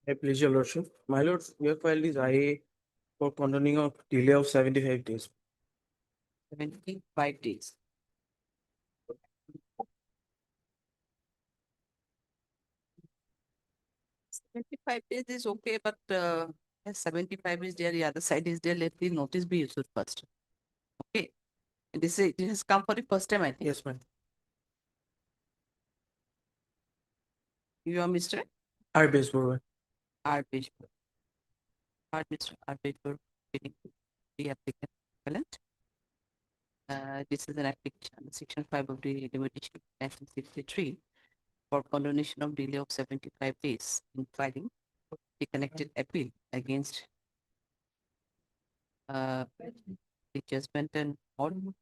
Speaker 10: I please your lordship. My lord, your file is IA for condoning of delay of 75 days.
Speaker 2: 75 days. $75 is okay, but yes, 75 is there, the other side is there, let the notice be issued first. Okay. And it has come for the first time, I think.
Speaker 10: Yes, ma'am.
Speaker 2: You are Mr.
Speaker 10: I base for
Speaker 2: Mr. Arbitral, the applicant appellant. This is an application under Section 5 of the Limitation of 1963 for condonation of delay of 75 days in filing the connected appeal against the judgment and order.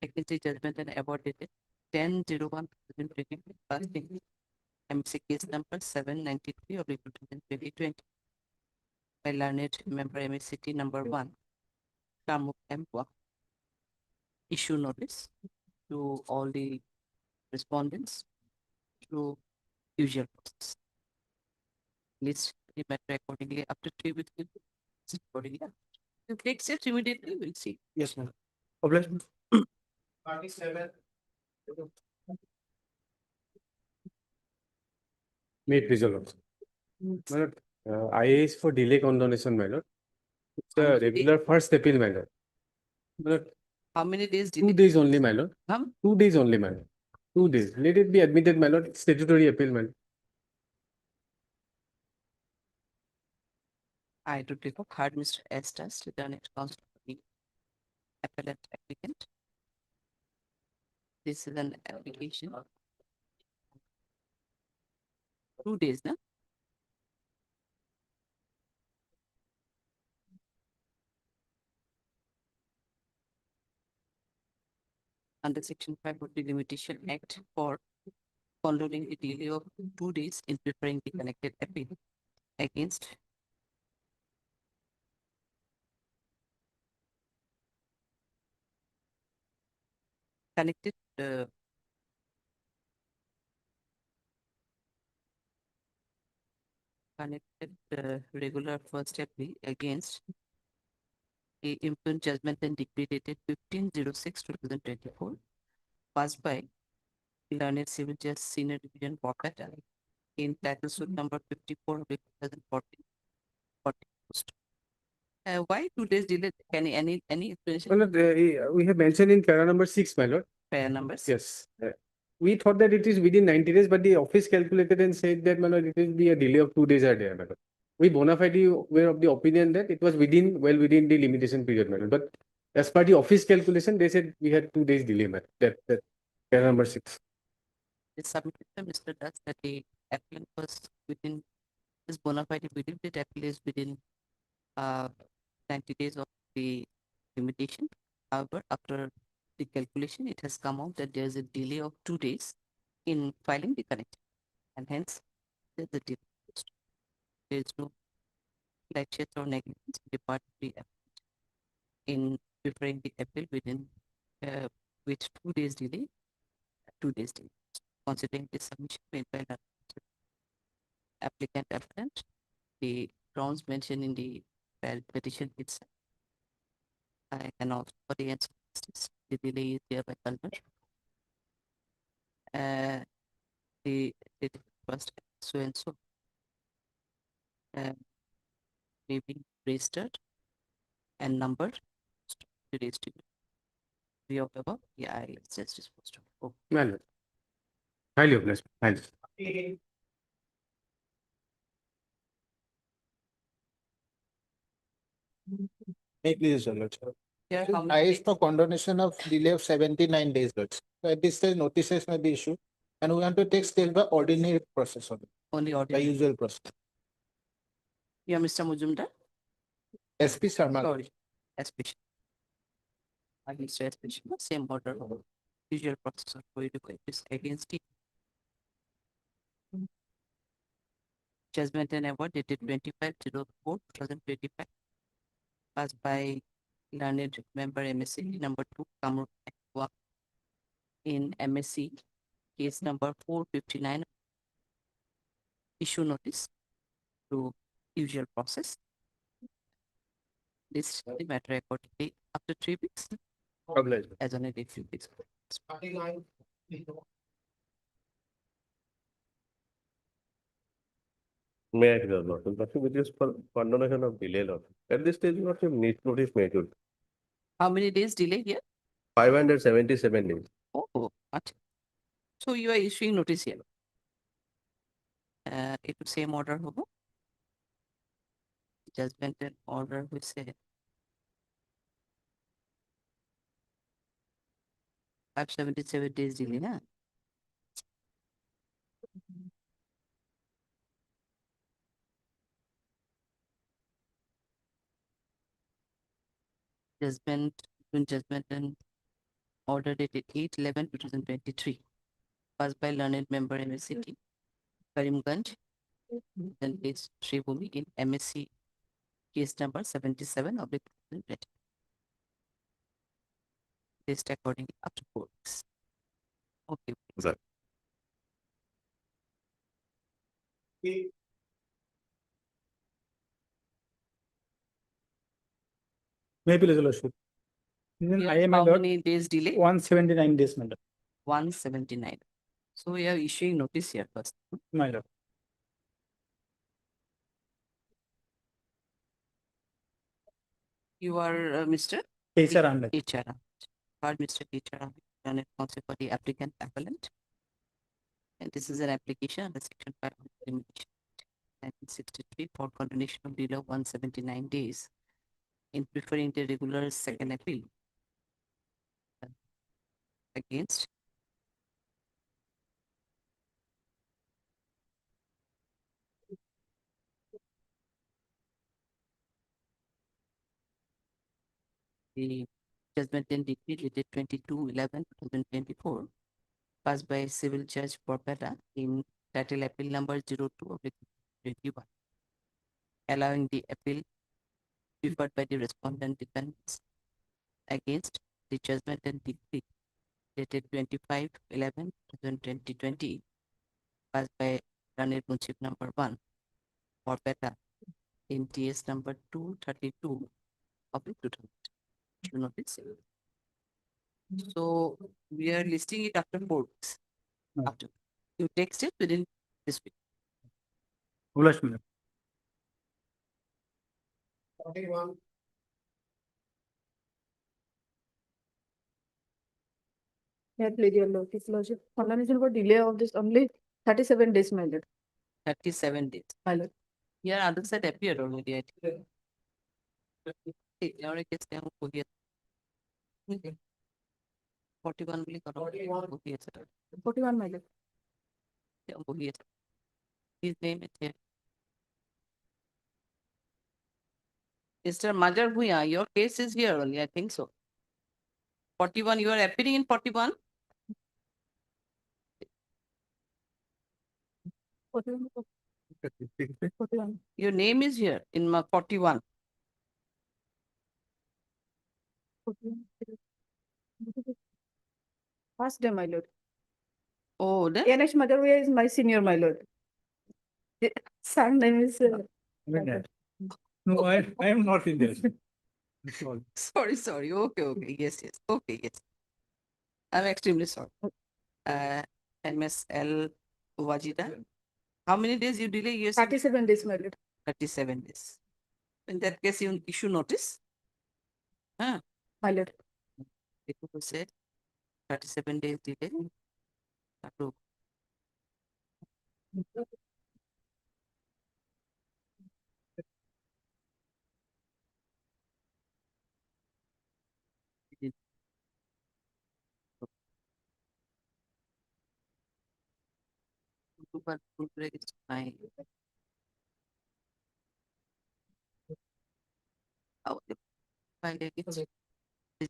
Speaker 2: Against the judgment and award dated 10/01/2020, MC case number 793 of 2020 by learned member MSCT number 1, Kamuk Mpwa. Issue notice to all the respondents through usual process. List the matter accordingly after 3 weeks. Accordingly, you take steps immediately, we'll see.
Speaker 10: Yes, ma'am. Oblige.
Speaker 14: 27.
Speaker 10: May it please your lordship. My lord, IA is for delay condonation, my lord. It's a regular first appeal, my lord. My lord,
Speaker 2: How many days did
Speaker 10: 2 days only, my lord.
Speaker 2: 2
Speaker 10: days only, my lord. 2 days. Let it be admitted, my lord. Statutory appeal, my lord.
Speaker 2: I to take up hard Mr. Estes to turn it counsel for the appellant applicant. This is an application. 2 days, no? Under Section 5 of the Limitation Act for condoning the delay of 2 days in preparing the connected appeal against connected regular first appeal against a impugned judgment and decree dated 15/06/2024 passed by Learned Civil Judge Senior Division Boppat in title suit number 54 of 2014. Why 2 days delay? Can any explanation?
Speaker 14: My lord, we have mentioned in para number 6, my lord.
Speaker 2: Pair numbers?
Speaker 14: Yes. We thought that it is within 90 days, but the office calculated and said that, my lord, it will be a delay of 2 days a day, my lord. We bona fide were of the opinion that it was well within the limitation period, my lord. But as per the office calculation, they said we had 2 days delay, my lord. That para number 6.
Speaker 2: It submitted to Mr. Das that the applicant was within this bona fide belief that appeal is within 90 days of the limitation. However, after the calculation, it has come out that there is a delay of 2 days in filing the connection, and hence the delay. There is no laches or negligence on the part of the applicant in preparing the appeal within with 2 days delay, 2 days delay. Considering the submission made by the applicant, the grounds mentioned in the petition itself, I can also for the answer the delay is hereby confirmed. The first so and so may be registered and numbered to register. We of above, yeah, I just disposed of. Oh.
Speaker 14: My lord. Highly obliged. Highly.
Speaker 3: May please, Your Lordship.
Speaker 2: Yeah, how many
Speaker 3: I
Speaker 2: days?
Speaker 3: asked for condonation of delay of 79 days, Lordship. So at this stage, notices may be issued, and we want to take steps by ordinary process
Speaker 2: Only
Speaker 3: by
Speaker 2: ordinary.
Speaker 3: usual process.
Speaker 2: Yeah, Mr. Mujumdar.
Speaker 3: SP Sharma.
Speaker 2: Sorry, SP. Mr. SP, same order, usual process for you to collect this against it. Judgment and award dated 25/04/2025 passed by learned member MSc number 2 Kamrup Ekwa in MSc case number 459. Issue notice to usual process. This the matter accordingly after 3 weeks.
Speaker 14: Obliged.
Speaker 2: As on a date 3 weeks.
Speaker 4: May I hear, Lord? Which is for condonation of delay, Lord. At this stage, Lord, need notice made.
Speaker 2: How many days delay here?
Speaker 4: 577 days.
Speaker 2: Oh, अच्छा. So you are issuing notice here. It will same order hogo. Judgment and order we say 577 days delay, na? Judgment and order dated 8/11/2023 passed by learned member MSc Karimganj then case Shribhumi in MSc case number 77 of the 2020. List accordingly up to 4 weeks. Okay.
Speaker 4: Sir.
Speaker 14: May please, Your Lordship. Then
Speaker 2: Here,
Speaker 14: I am, my
Speaker 2: how
Speaker 14: lord,
Speaker 2: many days delay?
Speaker 14: 179 days, my lord.
Speaker 2: 179. So we are issuing notice here first.
Speaker 14: My lord.
Speaker 2: You are Mr.
Speaker 14: HR Ahmed.
Speaker 2: HR. Pardon, Mr. HR Ahmed, and counsel for the applicant appellant. And this is an application under section 5 of the Limitation Act, 1963 for condonation of delay of 179 days in preferring the regular second appeal against the judgment and decree dated 22/11/2024, passed by Civil Judge Borpeta in title appeal number 02/21, allowing the appeal preferred by the respondent defendants against the judgment and decree dated 25/11/2020, passed by Ranir Munship number 1, Borpeta in TS number 232 of the 2000. You notice? So we are listing it after 4 weeks. After you text it within this week.
Speaker 20: Ulas madam.
Speaker 3: 41.
Speaker 5: Yeah, please, your lordship. Explanation for delay of this only 37 days, my lord.
Speaker 2: 37 days.
Speaker 5: My lord.
Speaker 2: Here other side appeared already. I think. Your case they have put here. 41 will come.
Speaker 5: 41, my lord.
Speaker 2: His name is here. Mr. Majar Bhuya, your case is here only, I think so. 41, you are appearing in 41?
Speaker 5: 41.
Speaker 2: Your name is here in 41.
Speaker 5: 41. First day, my lord.
Speaker 2: Oh, then?
Speaker 5: NH Madhavya is my senior, my lord. The son name is.
Speaker 8: No, I am not in this.
Speaker 2: Sorry. Okay. Yes. Okay, yes. I'm extremely sorry. MSL Wajida. How many days you delay? Yes.
Speaker 5: 37 days, my lord.
Speaker 2: 37 days. In that case, you issue notice. Huh?
Speaker 5: My lord.
Speaker 2: People said 37 days delay. Approve. But it's fine. Oh, the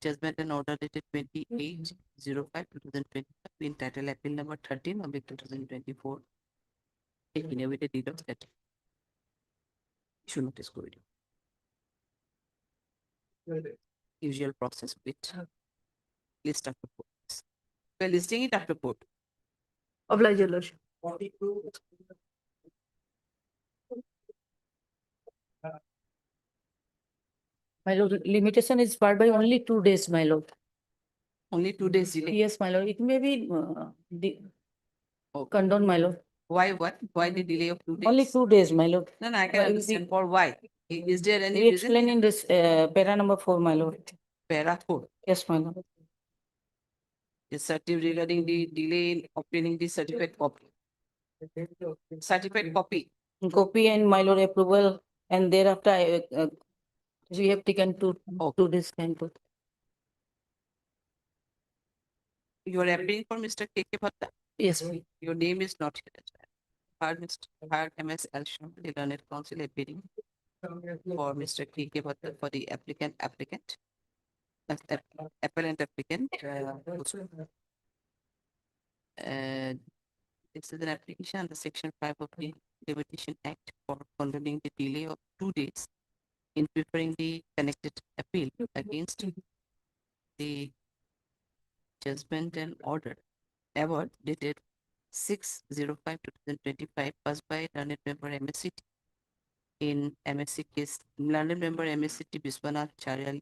Speaker 2: judgment and order dated 28/05/2025 in title appeal number 13 of 2024. Taking away the deed of that. Issue notice code. Usual process with list after court. We're listing it after court.
Speaker 5: Oblige, your lordship.
Speaker 3: 42.
Speaker 19: My lord, limitation is barred by only 2 days, my lord.
Speaker 2: Only 2 days delay.
Speaker 19: Yes, my lord. It may be condoned, my lord.
Speaker 2: Why what? Why the delay of 2 days?
Speaker 19: Only 2 days, my lord.
Speaker 2: No, I can
Speaker 19: Why is
Speaker 2: understand for why. Is there any
Speaker 19: We
Speaker 2: reason?
Speaker 19: explain in this para number 4, my lord.
Speaker 2: Para 4.
Speaker 19: Yes, my lord.
Speaker 2: The certificate regarding the delay in obtaining the certificate copy. Certificate copy.
Speaker 19: Copy and my lord approval, and thereafter we have taken 2 days time to.
Speaker 2: You are appealing for Mr. K.K. Bhatta?
Speaker 19: Yes, please.
Speaker 2: Your name is not here. Heard MS Elsham, the learned counsel appealing for Mr. K.K. Bhatta for the applicant. Appellant applicant. This is an application under Section 5 of the Limitation Act for condoning the delay of 2 days in preparing the connected appeal against the judgment and order award dated 6/05/2025 passed by learned member MSCT in MSC case learned member MSCT Biswanath Charyal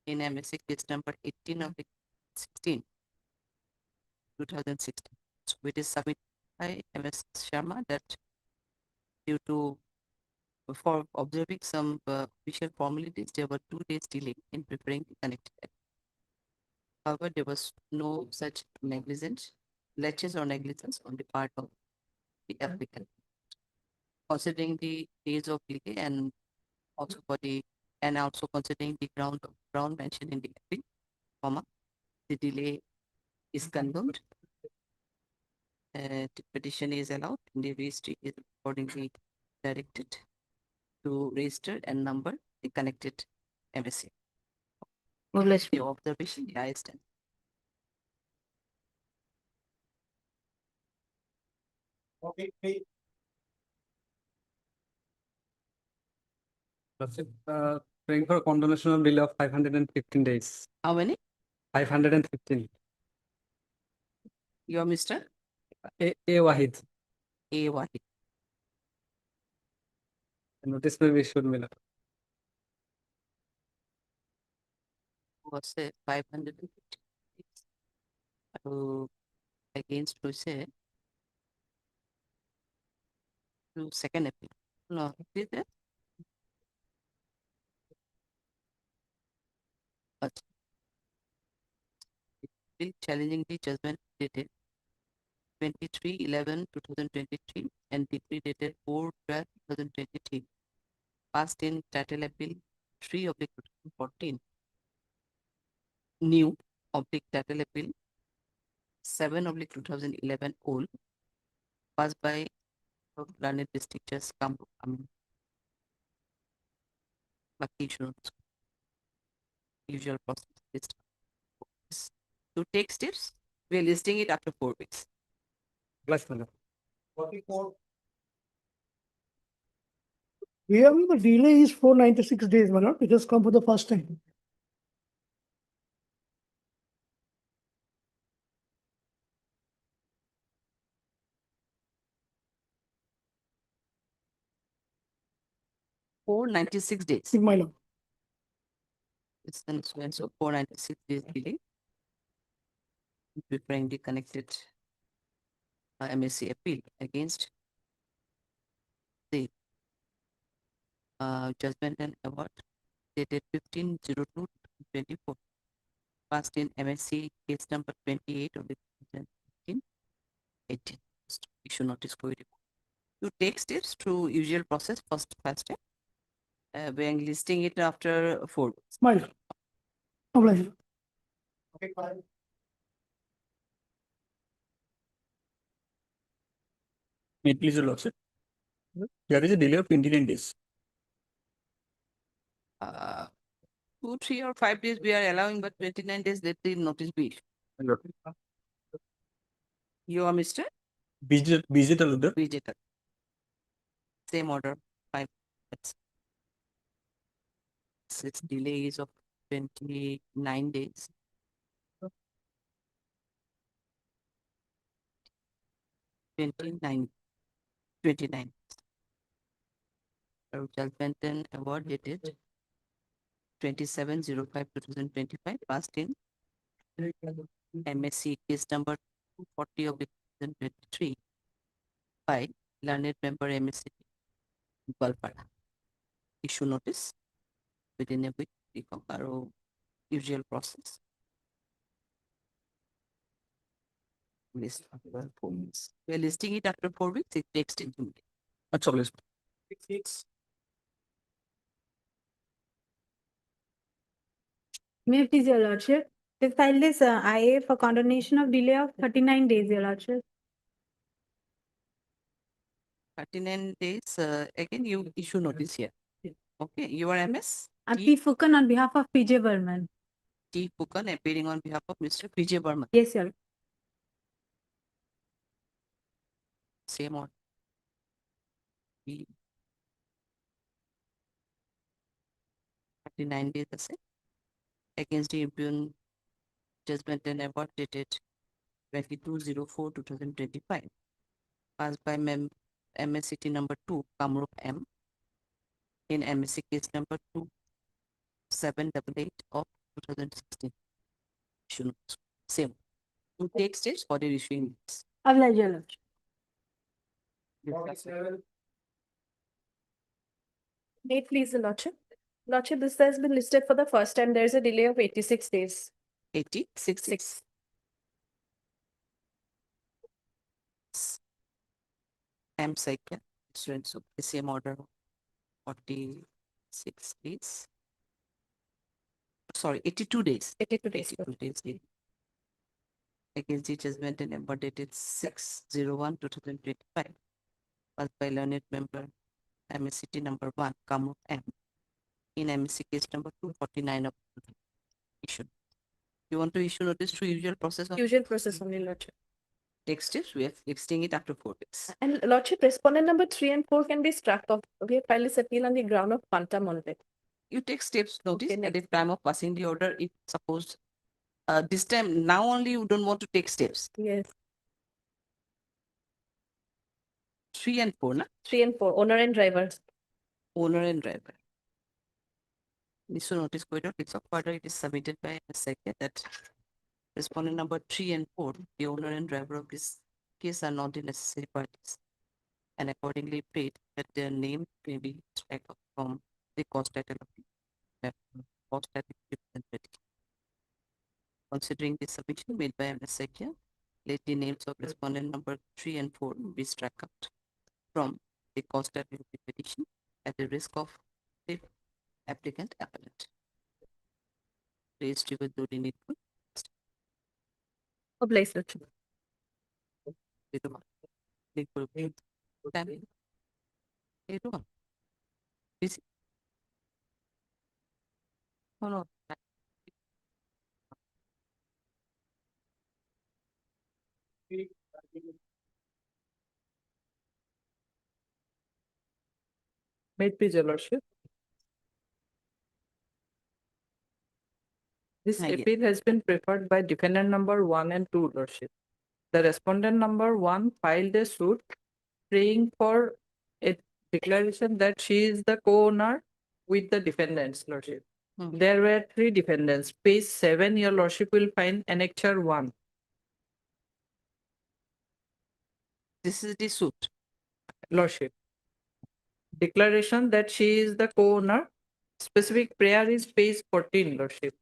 Speaker 2: in MSC case number 18 of 2016, which is submitted by MS Sharma that due to for observing some official formalities, there were 2 days delay in preparing the connected appeal. However, there was no such negligence, laches or negligence on the part of the applicant. Considering the days of delay and also considering the ground mentioned in the appeal, the delay is condoned. The petition is allowed and the registry is accordingly directed to register and number the connected MSC.
Speaker 19: Mobilized.
Speaker 2: Your observation, yeah, I stand.
Speaker 8: Lordship, praying for condonation of delay of 515 days.
Speaker 2: How many?
Speaker 8: 515.
Speaker 2: You are Mr.
Speaker 8: A Wahid.
Speaker 2: A. Wahid.
Speaker 8: Notice may be issued, my lord.
Speaker 2: Was say 550. Against who say to second appeal. No, did it? But bill challenging the judgment dated 23/11/2023 and decree dated 4/12/2023. Passed in title appeal 3/2014. New title appeal 7/2011 old. Passed by Learned District Judge Kamrup Amin. Usual process is to take steps. We are listing it after 4 weeks.
Speaker 8: Bless, my lord.
Speaker 3: 44. Here the delay is 496 days, my lord. It has come for the first time.
Speaker 2: $496 days.
Speaker 3: My lord.
Speaker 2: It's an expense of 496 days delay. Preparing the connected MSc appeal against the judgment and award dated 15/02/24. Passed in MSc case number 28 of the 2018. Issue notice for it. You take steps through usual process first step. We are listing it after 4 weeks.
Speaker 3: My lord. Obliged. Okay, fine.
Speaker 12: May it please your lordship. There is a delay of 29 days.
Speaker 2: 2, 3 or 5 days we are allowing, but 29 days let the notice be issued.
Speaker 12: My lord.
Speaker 2: You are Mr.
Speaker 12: BJ Talukdar.
Speaker 2: BJ Talukdar. Same order, 5 days. Its delay is of 29 days. Twenty-nine. Judgment and award dated 27/05/2025. Passed in MSc case number 240 of 2023 by learned member MSc Balpara. Issue notice within a week. Usual process. List after 4 weeks. We are listing it after 4 weeks. It takes 10 minutes.
Speaker 12: That's all.
Speaker 3: 6 weeks.
Speaker 9: May I please, your lordship? They filed this IA for condemnation of delay of 39 days, your lordship.
Speaker 2: 39 days. Again, you issue notice here. Okay, you are MS?
Speaker 9: P. Fukan on behalf of PJ Burman.
Speaker 2: T. Fukan appearing on behalf of Mr. PJ Burman.
Speaker 9: Yes, sir.
Speaker 2: Same order. 39 days আছে against the impugn judgment and award dated 22/04/2025 passed by MSCT number 2 Kamrup M in MSc case number 2788 of 2016. Same. To take steps for the issuing this.
Speaker 9: Obliged, your lordship. May it please the lordship? Lordship, this has been listed for the first time. There is a delay of 86 days.
Speaker 2: 86. M cycle students of the same order 46 days. Sorry, 82 days.
Speaker 9: 82 days.
Speaker 2: 82 days. Against the judgment and award dated 6/01/2025. Passed by learned member MSCT number 1 Kamrup M in MSc case number 249 of issue. You want to issue notice through usual process of
Speaker 5: Usual process only, Lordship.
Speaker 2: text steps, we are fixing it after 4 days.
Speaker 5: And Lordship, respondent number 3 and 4 can be struck off. We have filed this appeal on the ground of quantum only.
Speaker 2: You take steps notice
Speaker 5: Okay,
Speaker 2: at the time of passing the order. If suppose this time now only you don't want to take steps.
Speaker 5: Yes.
Speaker 2: 3 and 4, na?
Speaker 5: 3 and 4, owner and drivers.
Speaker 2: Owner and driver. Issue notice corridor, fix of order, it is submitted by a second that respondent number 3 and 4, the owner and driver of this case are not the necessary parties, and accordingly paid that their name may be struck off from the cost title of the cost title represented. Considering the submission made by MSAK, let the names of respondent number 3 and 4 be struck out from the cost title of the petition at the risk of the applicant appellant. Raised with duly needful.
Speaker 5: Obliged, Lordship.
Speaker 2: Busy. Oh no.
Speaker 15: May it please your lordship. This
Speaker 2: Yes.
Speaker 15: appeal has been preferred by defendant number 1 and 2, lordship. The respondent number 1 filed a suit praying for a declaration that she is the co-owner with the defendants, lordship. There were 3 defendants. Page 7, your lordship will find annexure 1.
Speaker 2: This is the suit.
Speaker 15: Lordship. Declaration that she is the co-owner. Specific prayer is page 14, lordship.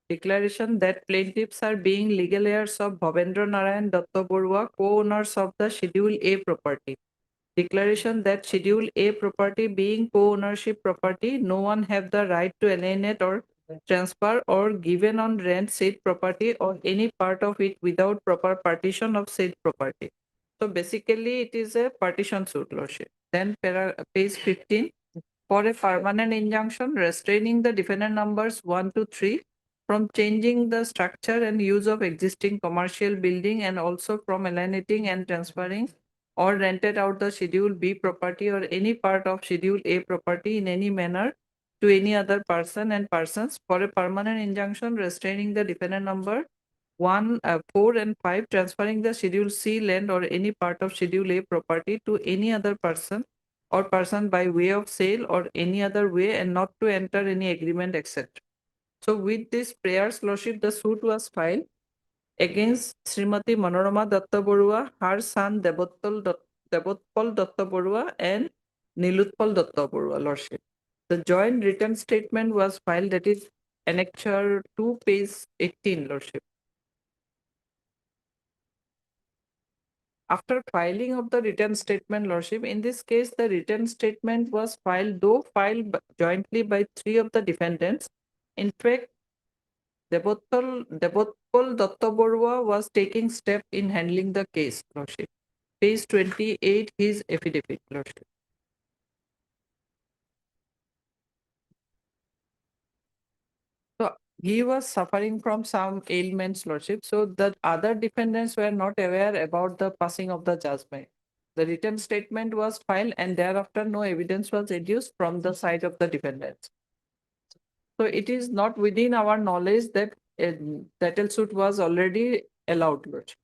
Speaker 15: Declaration that plaintiffs are being legal heirs of Bhavendra Narayan Datta Barua, co-owners of the Schedule A property. Declaration that Schedule A property being co-ownership property, no one have the right to alienate or transfer or given on rent said property or any part of it without proper partition of said property. So basically it is a partition suit, lordship. Then page 15, for a permanent injunction restraining the defendant numbers 1 to 3 from changing the structure and use of existing commercial building and also from alienating and transferring or rented out the Schedule B property or any part of Schedule A property in any manner to any other person and persons for a permanent injunction restraining the defendant number 1, 4 and 5 transferring the Schedule C land or any part of Schedule A property to any other person or person by way of sale or any other way and not to enter any agreement, etc. So with this prayers, lordship, the suit was filed against Srimati Manorama Datta Barua, her son Devotpal Datta Barua and Nilutpal Datta Barua, lordship. The joint written statement was filed, that is annexure 2, page 18, lordship. After filing of the written statement, lordship, in this case, the written statement was filed, though filed jointly by 3 of the defendants. In fact, Devotpal Datta Barua was taking step in handling the case, lordship. Page 28, his affidavit, lordship. So he was suffering from some ailments, lordship. So the other defendants were not aware about the passing of the judgment. The written statement was filed and thereafter no evidence was adduced from the side of the defendants. So it is not within our knowledge that a title suit was already allowed, lordship.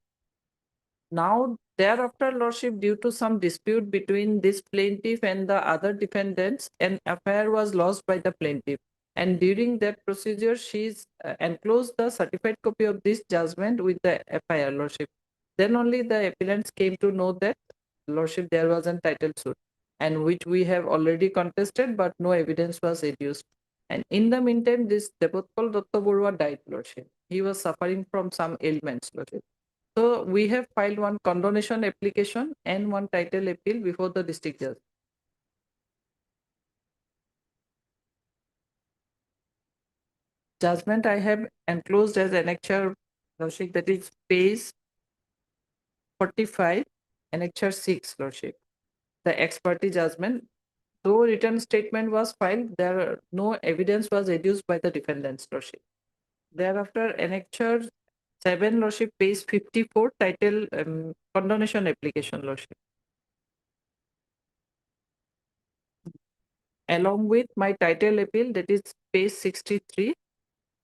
Speaker 15: Now, thereafter, lordship, due to some dispute between this plaintiff and the other defendants, an affair was lost by the plaintiff. And during that procedure, she's enclosed the certified copy of this judgment with the FIR, lordship. Then only the appellants came to know that, lordship, there was a title suit, and which we have already contested, but no evidence was adduced. And in the meantime, this Devotpal Datta Barua died, lordship. He was suffering from some ailments, lordship. So we have filed one condonation application and one title appeal before the district judge. Judgment I have enclosed as annexure, lordship, that is page 45, annexure 6, lordship. The ex parte judgment though written statement was filed, no evidence was adduced by the defendant's lordship. Thereafter, Annexure 7 lordship, page 54, title condonation application lordship. Along with my title appeal, that is page 63,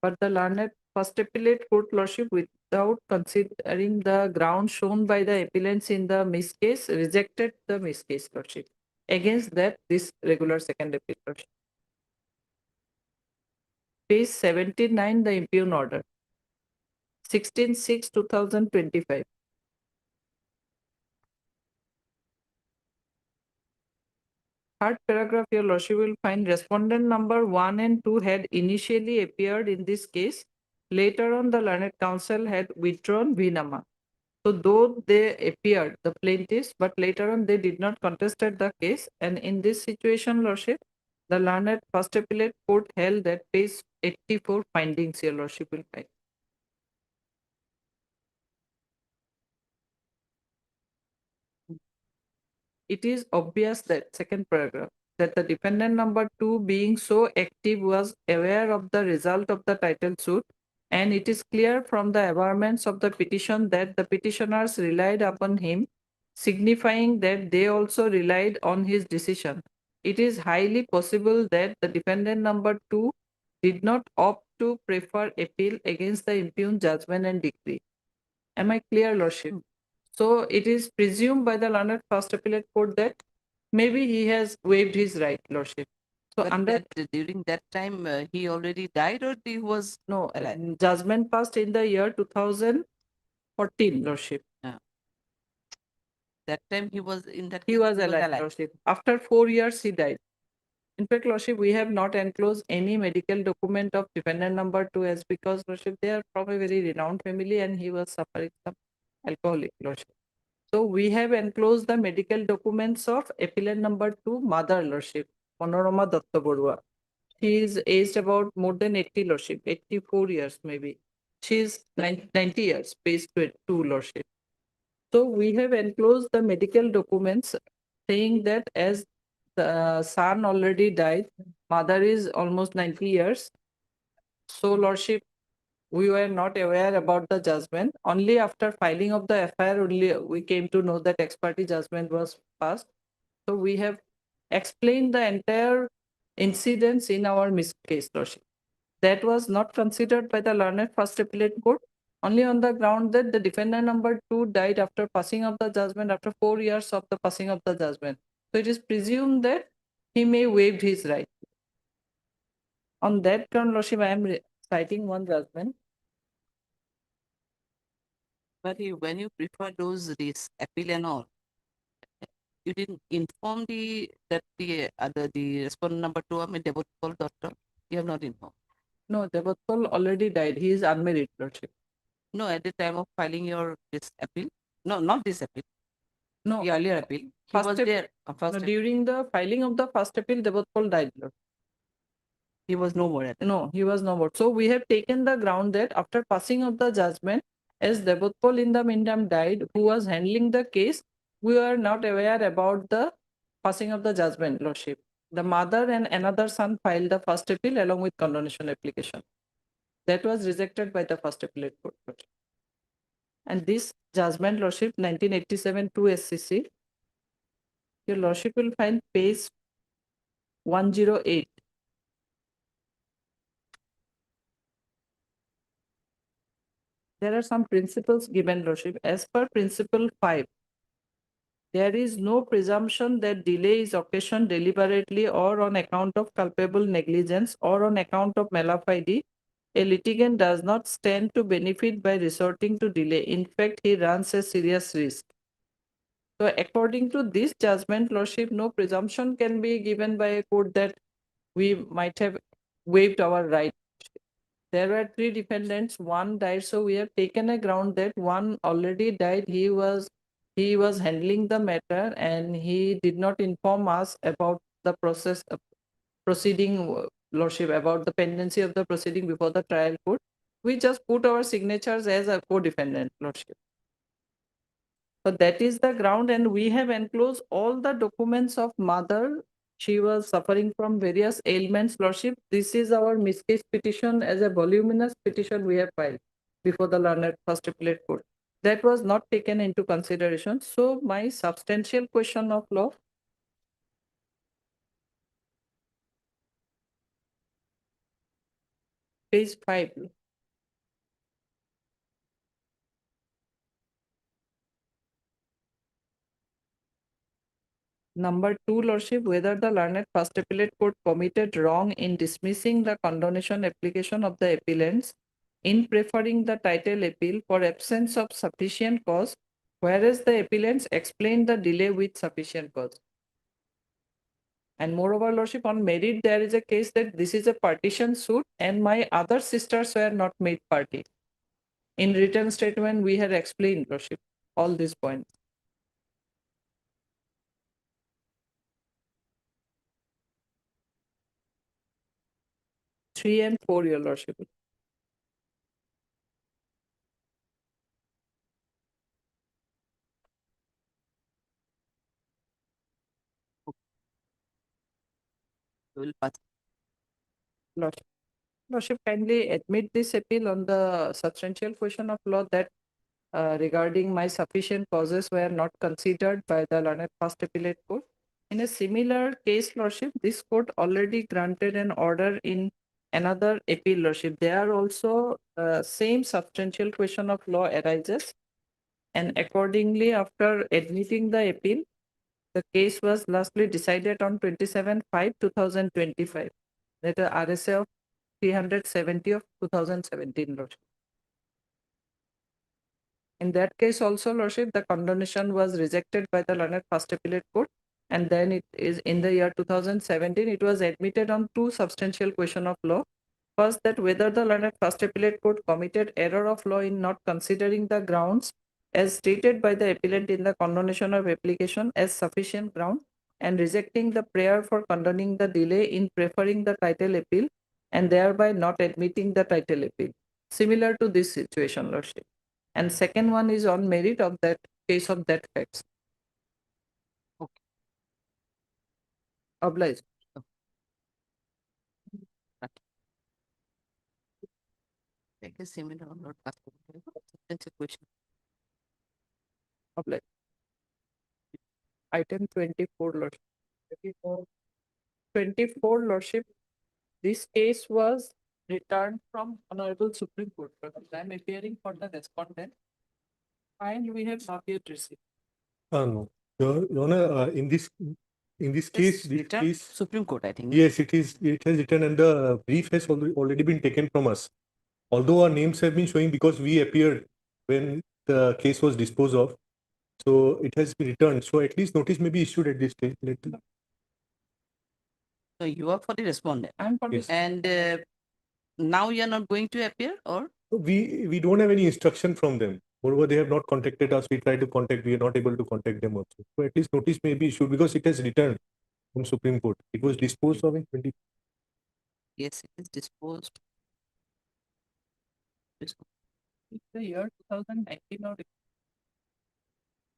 Speaker 15: but the learned first appellate court lordship, without considering the ground shown by the appellants in the miss case, rejected the miss case lordship. Against that, this regular second appeal lordship. Page 79, the impugn order. 16/6/2025. Third paragraph, your lordship will find respondent number 1 and 2 had initially appeared in this case. Later on, the learned counsel had withdrawn vinama. So though they appeared, the plaintiffs, but later on they did not contested the case. And in this situation, lordship, the learned first appellate court held that page 84 findings, your lordship will find. It is obvious that second paragraph, that the defendant number 2 being so active was aware of the result of the title suit, and it is clear from the averments of the petition that the petitioners relied upon him, signifying that they also relied on his decision. It is highly possible that the defendant number 2 did not opt to prefer appeal against the impugned judgment and decree. Am I clear, lordship? So it is presumed by the learned first appellate court that maybe he has waived his right, lordship. So
Speaker 2: But
Speaker 15: under
Speaker 2: during that time, he already died or he was
Speaker 15: no
Speaker 2: alive?
Speaker 15: judgment passed in the year 2014, lordship.
Speaker 2: That time he was in that
Speaker 15: He
Speaker 2: case,
Speaker 15: was alive, lordship. After 4 years, he died. In fact, lordship, we have not enclosed any medical document of defendant number 2 as because, lordship, they are from a very renowned family and he was suffering some alcoholic, lordship. So we have enclosed the medical documents of appellant number 2, mother, lordship, Panorama Datta Borua. She is aged about more than 80, lordship, 84 years maybe. She is 90 years, page 2, lordship. So we have enclosed the medical documents saying that as the son already died, mother is almost 90 years. So, lordship, we were not aware about the judgment. Only after filing of the FIR only we came to know that ex parte judgment was passed. So we have explained the entire incidents in our miss case, lordship. That was not considered by the learned first appellate court, only on the ground that the defendant number 2 died after passing of the judgment after 4 years of the passing of the judgment. So it is presumed that he may waived his right. On that ground, lordship, I am citing one judgment.
Speaker 2: But when you prefer this appeal and all, you didn't inform the respondent number 2, I mean, Devatpal doctor. You have not informed.
Speaker 15: No, Devatpal already died. He is unmarried, lordship.
Speaker 2: No, at the time of filing your this appeal. No, not this appeal.
Speaker 15: No,
Speaker 2: the earlier appeal. He
Speaker 15: First
Speaker 2: was
Speaker 15: ap-
Speaker 2: there.
Speaker 15: no, during the filing of the first appeal, Devatpal died, lord.
Speaker 2: He was no more at that.
Speaker 15: No, he was no more. So we have taken the ground that after passing of the judgment, as Devatpal in the meantime died, who was handling the case, we were not aware about the passing of the judgment, lordship. The mother and another son filed the first appeal along with condonation application. That was rejected by the first appellate court, lordship. And this judgment, lordship, 1987 2 SCC, your lordship will find page 108. There are some principles given, lordship. As per principle 5, there is no presumption that delay is occasioned deliberately or on account of culpable negligence or on account of malafide. A litigant does not stand to benefit by resorting to delay. In fact, he runs a serious risk. So according to this judgment, lordship, no presumption can be given by a court that we might have waived our right. There were 3 defendants, 1 died, so we have taken a ground that 1 already died. He was handling the matter and he did not inform us about the process of proceeding, lordship, about the pendency of the proceeding before the trial court. We just put our signatures as a co-defendant, lordship. So that is the ground, and we have enclosed all the documents of mother She was suffering from various ailments, Lordship. This is our miscase petition as a voluminous petition we have filed before the learned first appellate court. That was not taken into consideration. So my substantial question of law, page 5. Number 2, Lordship, whether the learned first appellate court committed wrong in dismissing the condonation application of the appellants in preferring the title appeal for absence of sufficient cause, whereas the appellants explained the delay with sufficient cause. And moreover, Lordship, on merit, there is a case that this is a partition suit and my other sisters were not made party. In written statement, we had explained, Lordship, all these points. Three and 4, Your Lordship.
Speaker 2: Will pass.
Speaker 15: Lordship, kindly admit this appeal on the substantial question of law that regarding my sufficient causes were not considered by the learned first appellate court. In a similar case, Lordship, this court already granted an order in another appeal, Lordship. There also same substantial question of law arises. And accordingly, after admitting the appeal, the case was lastly decided on 27/5/2025. That is RSA of 370 of 2017, Lordship. In that case also, Lordship, the condonation was rejected by the learned first appellate court. And then it is in the year 2017, it was admitted on two substantial question of law. First, that whether the learned first appellate court committed error of law in not considering the grounds as stated by the appellant in the condonation of application as sufficient ground and rejecting the prayer for condoning the delay in preferring the title appeal and thereby not admitting the title appeal. Similar to this situation, Lordship. And second one is on merit of that case of that facts.
Speaker 2: Okay.
Speaker 15: Obliged.
Speaker 2: Take a similar or not possible. That's a question.
Speaker 15: Obliged. Item 24, Lordship. 24, Lordship. This case was returned from Honorable Supreme Court. I am appearing for the respondent. And we have not yet received.
Speaker 11: No, Your Honor, in this case,
Speaker 2: Supreme Court, I think.
Speaker 11: yes, it has written and the brief has already been taken from us. Although our names have been showing because we appeared when the case was disposed of, so it has been returned. So at least notice may be issued at this stage.
Speaker 2: So you are for the respondent.
Speaker 15: I'm for
Speaker 11: Yes.
Speaker 2: And now you are not going to appear, or?
Speaker 11: We don't have any instruction from them. Moreover, they have not contacted us. We tried to contact, we are not able to contact them also. So at least notice may be issued because it has returned from Supreme Court. It was disposed of in 20.
Speaker 2: Yes, it is disposed.
Speaker 15: It's the year 2019 or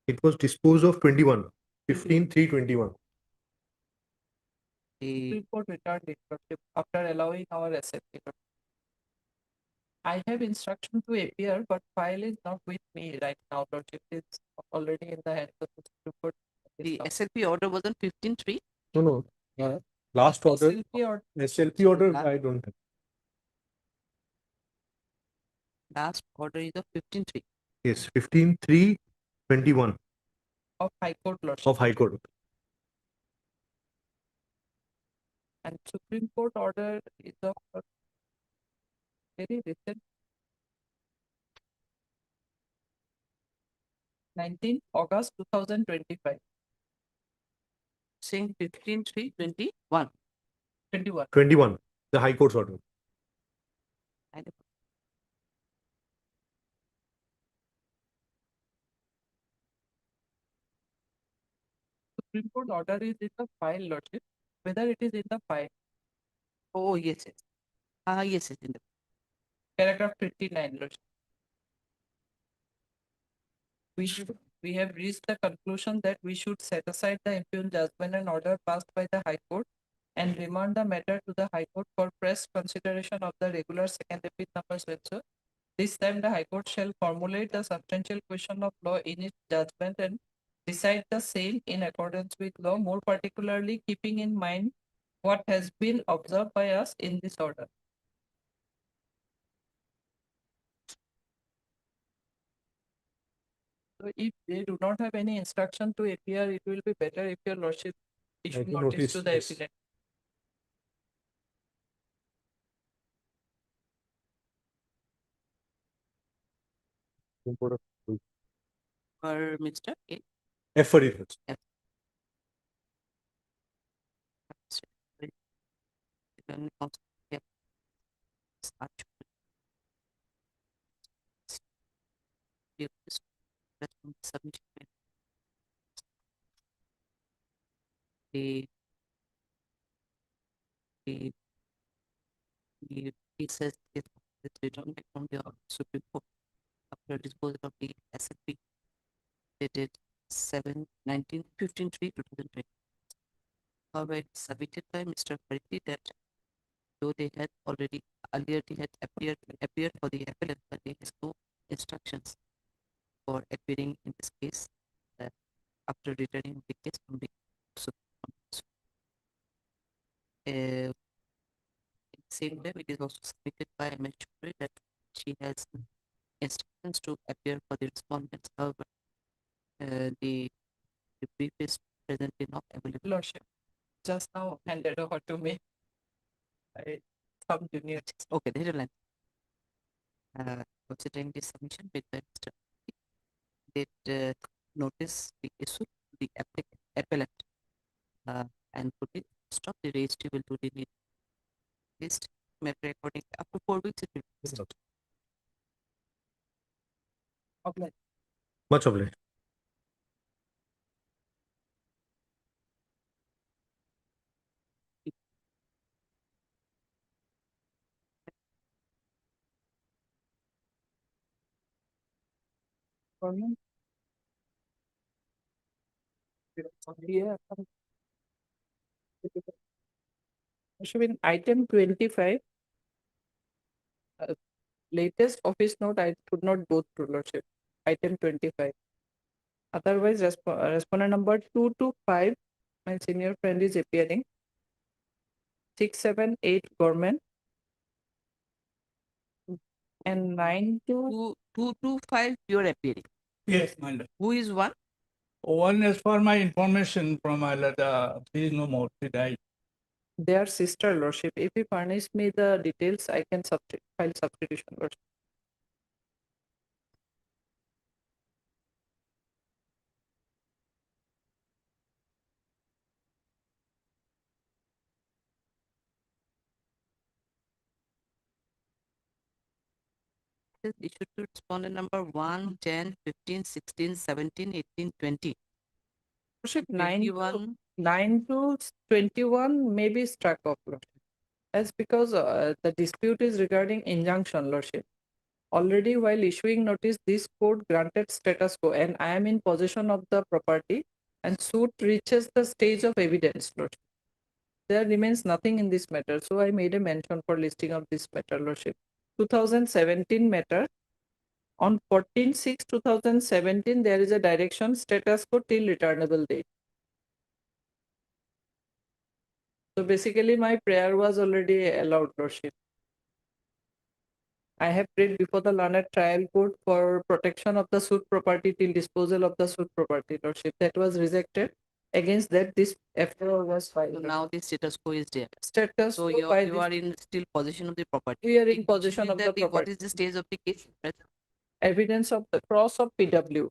Speaker 11: It was disposed of 21, 15/3/21.
Speaker 15: Supreme Court returned it, Lordship, after allowing our SFP. I have instruction to appear, but file is not with me right now, Lordship. It's already in the hands of the Supreme Court.
Speaker 2: The SLP order was on 15/3.
Speaker 11: No. Last order. SLP order, I don't have.
Speaker 2: Last order is of 15/3.
Speaker 11: Yes, 15/3/21
Speaker 15: Of High Court, Lordship.
Speaker 11: of High Court.
Speaker 15: And Supreme Court order is of very recent. 19 August 2025.
Speaker 2: Saying 15/3/21.
Speaker 11: 21, the High Court's order.
Speaker 15: Supreme Court order is in the file, Lordship. Whether it is in the file.
Speaker 2: Oh, yes, yes. Yes, it's in the
Speaker 15: Paragraph 59, Lordship. We should we have reached the conclusion that we should set aside the impugned judgment and order passed by the High Court and remand the matter to the High Court for fresh consideration of the regular second appeal numbers also. This time the High Court shall formulate the substantial question of law in its judgment and decide the same in accordance with law, more particularly keeping in mind what has been observed by us in this order. So if they do not have any instruction to appear, it will be better if your lordship issue
Speaker 11: can
Speaker 15: notice
Speaker 11: notice
Speaker 15: to the
Speaker 11: this.
Speaker 15: appellant.
Speaker 2: For Mr. A.
Speaker 11: F for it.
Speaker 2: F. Then also, yeah. Start. Submission. The it says it is returned back from the Supreme Court after disposal of the SFP dated 7/19/15/3/2020. However, it is submitted by Mr. Fariti that though they had already earlier they had appeared for the appellant, but there is no instructions for appearing in this case after returning the case from the Supreme Court. Same time, it is also submitted by Ms. Chowdhury that she has instructions to appear for the respondents. However, the brief is presently not available.
Speaker 15: Lordship, just now handed over to me by some junior.
Speaker 2: Okay, the headline. Considering the submission made by Mr. That notice be issued to the appellant and put it stop the registrable to the list matter according after 4 weeks it will be stopped.
Speaker 15: Okay.
Speaker 11: Much obliged.
Speaker 15: Government. Yeah. Should in item 25, latest office note I could not go through, Lordship. Item 25. Otherwise, respondent number 225, my senior friend is appearing. 678 government. And
Speaker 2: 225 you are appearing.
Speaker 18: Yes, my lord.
Speaker 2: Who is one?
Speaker 18: One, as for my information from my lord, there is no more, she died.
Speaker 15: their sister, Lordship. If you furnish me the details, I can file substitution, Lordship.
Speaker 2: It is issued to respondent number 1, 10, 15, 16, 17, 18, 20.
Speaker 15: Lordship,
Speaker 2: 21.
Speaker 15: 9 to 21 may be struck off, Lordship. That's because the dispute is regarding injunction, Lordship. Already while issuing notice, this court granted status quo and I am in possession of the property and suit reaches the stage of evidence, Lordship. There remains nothing in this matter, so I made a mention for listing of this matter, Lordship. 2017 matter. On 14/6/2017, there is a direction status quo till returnable date. So basically, my prayer was already allowed, Lordship. I have prayed before the learned trial court for protection of the suit property till disposal of the suit property, Lordship. That was rejected. Against that, this FOR was filed.
Speaker 2: So now the status quo is there.
Speaker 15: Status
Speaker 2: So
Speaker 15: quo
Speaker 2: you
Speaker 15: by
Speaker 2: you
Speaker 15: this-
Speaker 2: are in still possession of the property.
Speaker 15: We are in
Speaker 2: Which
Speaker 15: possession
Speaker 2: means
Speaker 15: of the
Speaker 2: that What
Speaker 15: property.
Speaker 2: is the stage of the case?
Speaker 15: Evidence of the cross of PW.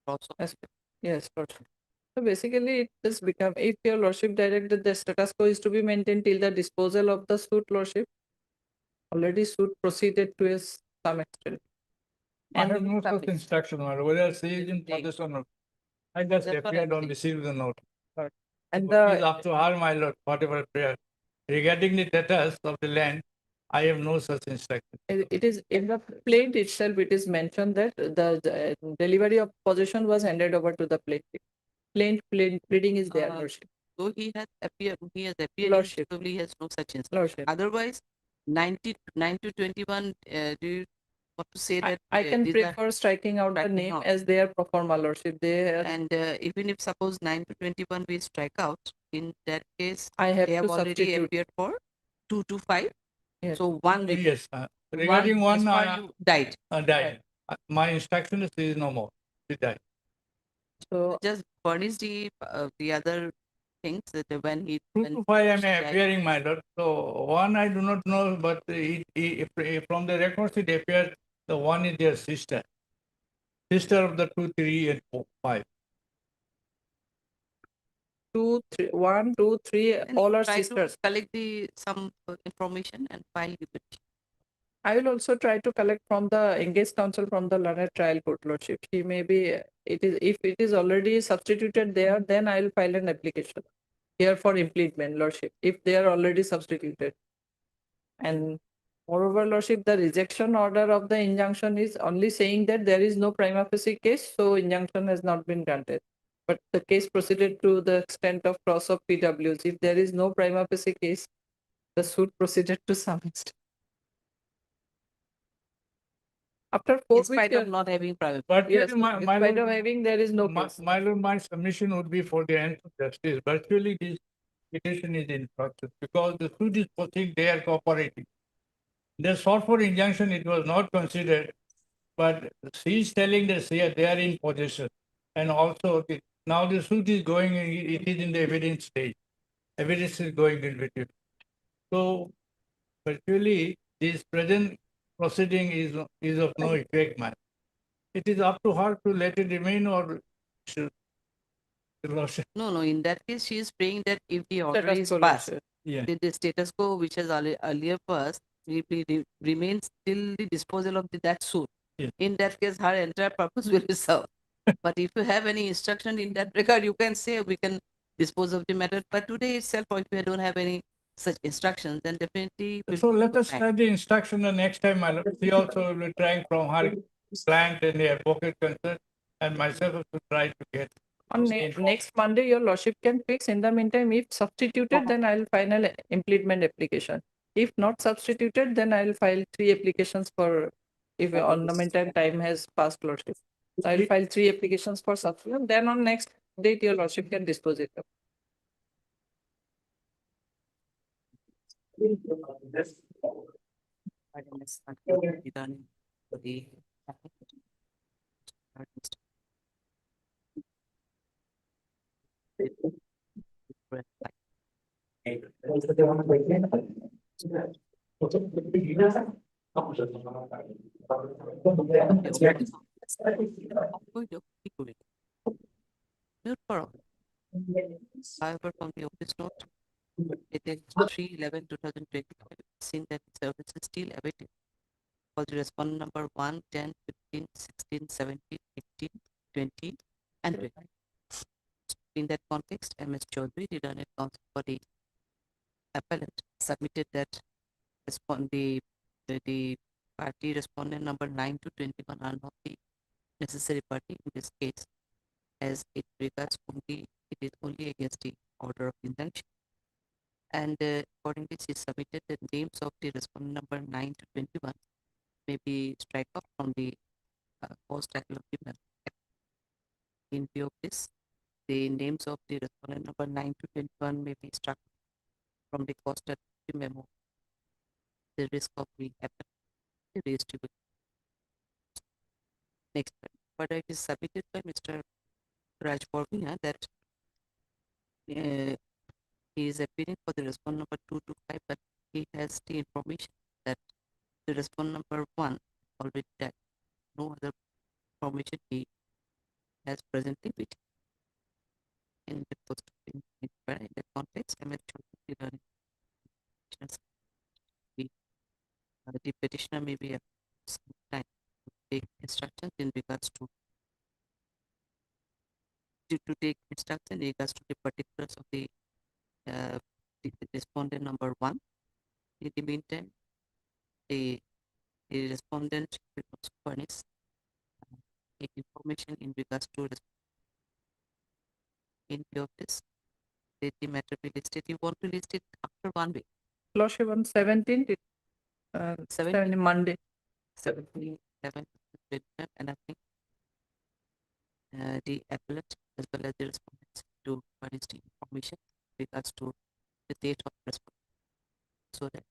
Speaker 2: Cross of
Speaker 15: Yes, Lordship. So basically, it has become, if your Lordship directed the status quo is to be maintained till the disposal of the suit, Lordship. Already suit proceeded to some extent.
Speaker 18: I
Speaker 15: And
Speaker 18: have no such
Speaker 15: established.
Speaker 18: instruction, my lord, whether she is in possession or. I just
Speaker 15: That's what
Speaker 18: appeared
Speaker 15: I'm
Speaker 18: on
Speaker 15: saying.
Speaker 18: receive the note.
Speaker 15: And
Speaker 18: Please
Speaker 15: the
Speaker 18: up to her, my lord, whatever prayer. Regarding the status of the land,
Speaker 3: I have no such instruction.
Speaker 15: It is in the plaint itself, it is mentioned that the delivery of possession was handed over to the plaintiff. Plaint pleading is there, Lordship.
Speaker 2: Though he has appeared,
Speaker 15: Lordship.
Speaker 2: probably he has no such instruction.
Speaker 15: Lordship.
Speaker 2: Otherwise, 9 to 21, do you want to say that?
Speaker 15: I can
Speaker 2: these are
Speaker 15: prefer striking out the
Speaker 2: striking
Speaker 15: name
Speaker 2: out?
Speaker 15: as they are pro forma, Lordship. They are,
Speaker 2: And even if suppose 9 to 21 we strike out, in that case,
Speaker 15: I have
Speaker 2: they have
Speaker 15: to
Speaker 2: already
Speaker 15: substitute.
Speaker 2: appeared for 2 to 5.
Speaker 15: Yes.
Speaker 2: So one
Speaker 3: Yes, regarding one,
Speaker 2: as far you died.
Speaker 3: died. My instruction is there is no more. He died.
Speaker 15: So
Speaker 2: Just furnish the other things that when he
Speaker 3: 2
Speaker 2: when
Speaker 3: to 5 I am
Speaker 2: she died.
Speaker 3: appearing, my lord. So one I do not know, but from the records it appears the one is their sister. Sister of the 2, 3, and 4, 5.
Speaker 15: 2, 3, 1, 2, 3,
Speaker 2: And
Speaker 15: all are
Speaker 2: try
Speaker 15: sisters.
Speaker 2: to collect some information and file the petition.
Speaker 15: I will also try to collect from the engaged counsel from the learned trial court, Lordship. She may be, if it is already substituted there, then I will file an application here for implement, Lordship, if they are already substituted. And moreover, Lordship, the rejection order of the injunction is only saying that there is no prima facie case, so injunction has not been granted. But the case proceeded to the extent of cross of PWs. If there is no prima facie case, the suit proceeded to some extent. After 4
Speaker 2: In spite
Speaker 15: weeks,
Speaker 2: of not having private.
Speaker 3: But
Speaker 15: yes,
Speaker 3: my
Speaker 15: in spite
Speaker 3: lord,
Speaker 15: of having, there is no case.
Speaker 3: my lord, my submission would be for the end of justice. Virtually, this petition is in process because the suit is proceeding, they are cooperating. The sought for injunction, it was not considered, but she is telling that they are in possession. And also, now the suit is going, it is in the evidence stage. Evidence is going in between. So, virtually, this present proceeding is of no effect, man. It is up to her to let it remain or should.
Speaker 2: No, in that case, she is praying that if the order
Speaker 15: Status
Speaker 2: is
Speaker 15: quo,
Speaker 2: passed,
Speaker 15: Lordship.
Speaker 3: Yeah.
Speaker 2: the status quo which has earlier passed remains till the disposal of that suit.
Speaker 3: Yes.
Speaker 2: In that case, her entire purpose will be served. But if you have any instruction in that regard, you can say we can dispose of the matter. But today itself, if we don't have any such instructions, then definitely. we'll
Speaker 3: So let
Speaker 2: go
Speaker 3: us
Speaker 2: back.
Speaker 3: try the instruction the next time, my lord. She also will be trying from her client and the advocate concerned, and myself also try to get.
Speaker 15: On next Monday, your Lordship can fix. In the meantime, if substituted, then I will final implement application. If not substituted, then I will file 3 applications for, if ornamental time has passed, Lordship. So I will file 3 applications for substitution. Then on next date, your Lordship can dispose it of.
Speaker 2: Pardon, it's not going to be done for the However, from the office note, it is 3/11/2025, seen that service is still awaited for the respondent number 1, 10, 15, 16, 17, 18, 20, and 20. In that context, MS Chaudhary, the learned counsel for the appellant, submitted that the party respondent number 9 to 21 are not the necessary party in this case, as it is only against the order of injunction. And accordingly, she submitted the names of the respondent number 9 to 21 may be struck off from the post title of the memo. In view of this, the names of the respondent number 9 to 21 may be struck from the cost title of the memo. The risk of redistribution. Next, further it is submitted by Mr. Raj Porvina that he is appearing for the respondent number 2 to 5, but he has the information that the respondent number 1 already died. No other information he has presently with him. In the post in the context, I meant the petitioner may be some time to take instructions in regards to take instruction in regards to the particulars of the respondent number 1. In the meantime, the respondent will also furnish information in regards to in view of this. The matter be listed. You want to list it after 1 week.
Speaker 15: Lordship on 17th,
Speaker 2: 17th.
Speaker 15: Monday.
Speaker 2: 17th, 11th, and I think the appellate as well as the respondents to furnish the information with regards to the date of response, so that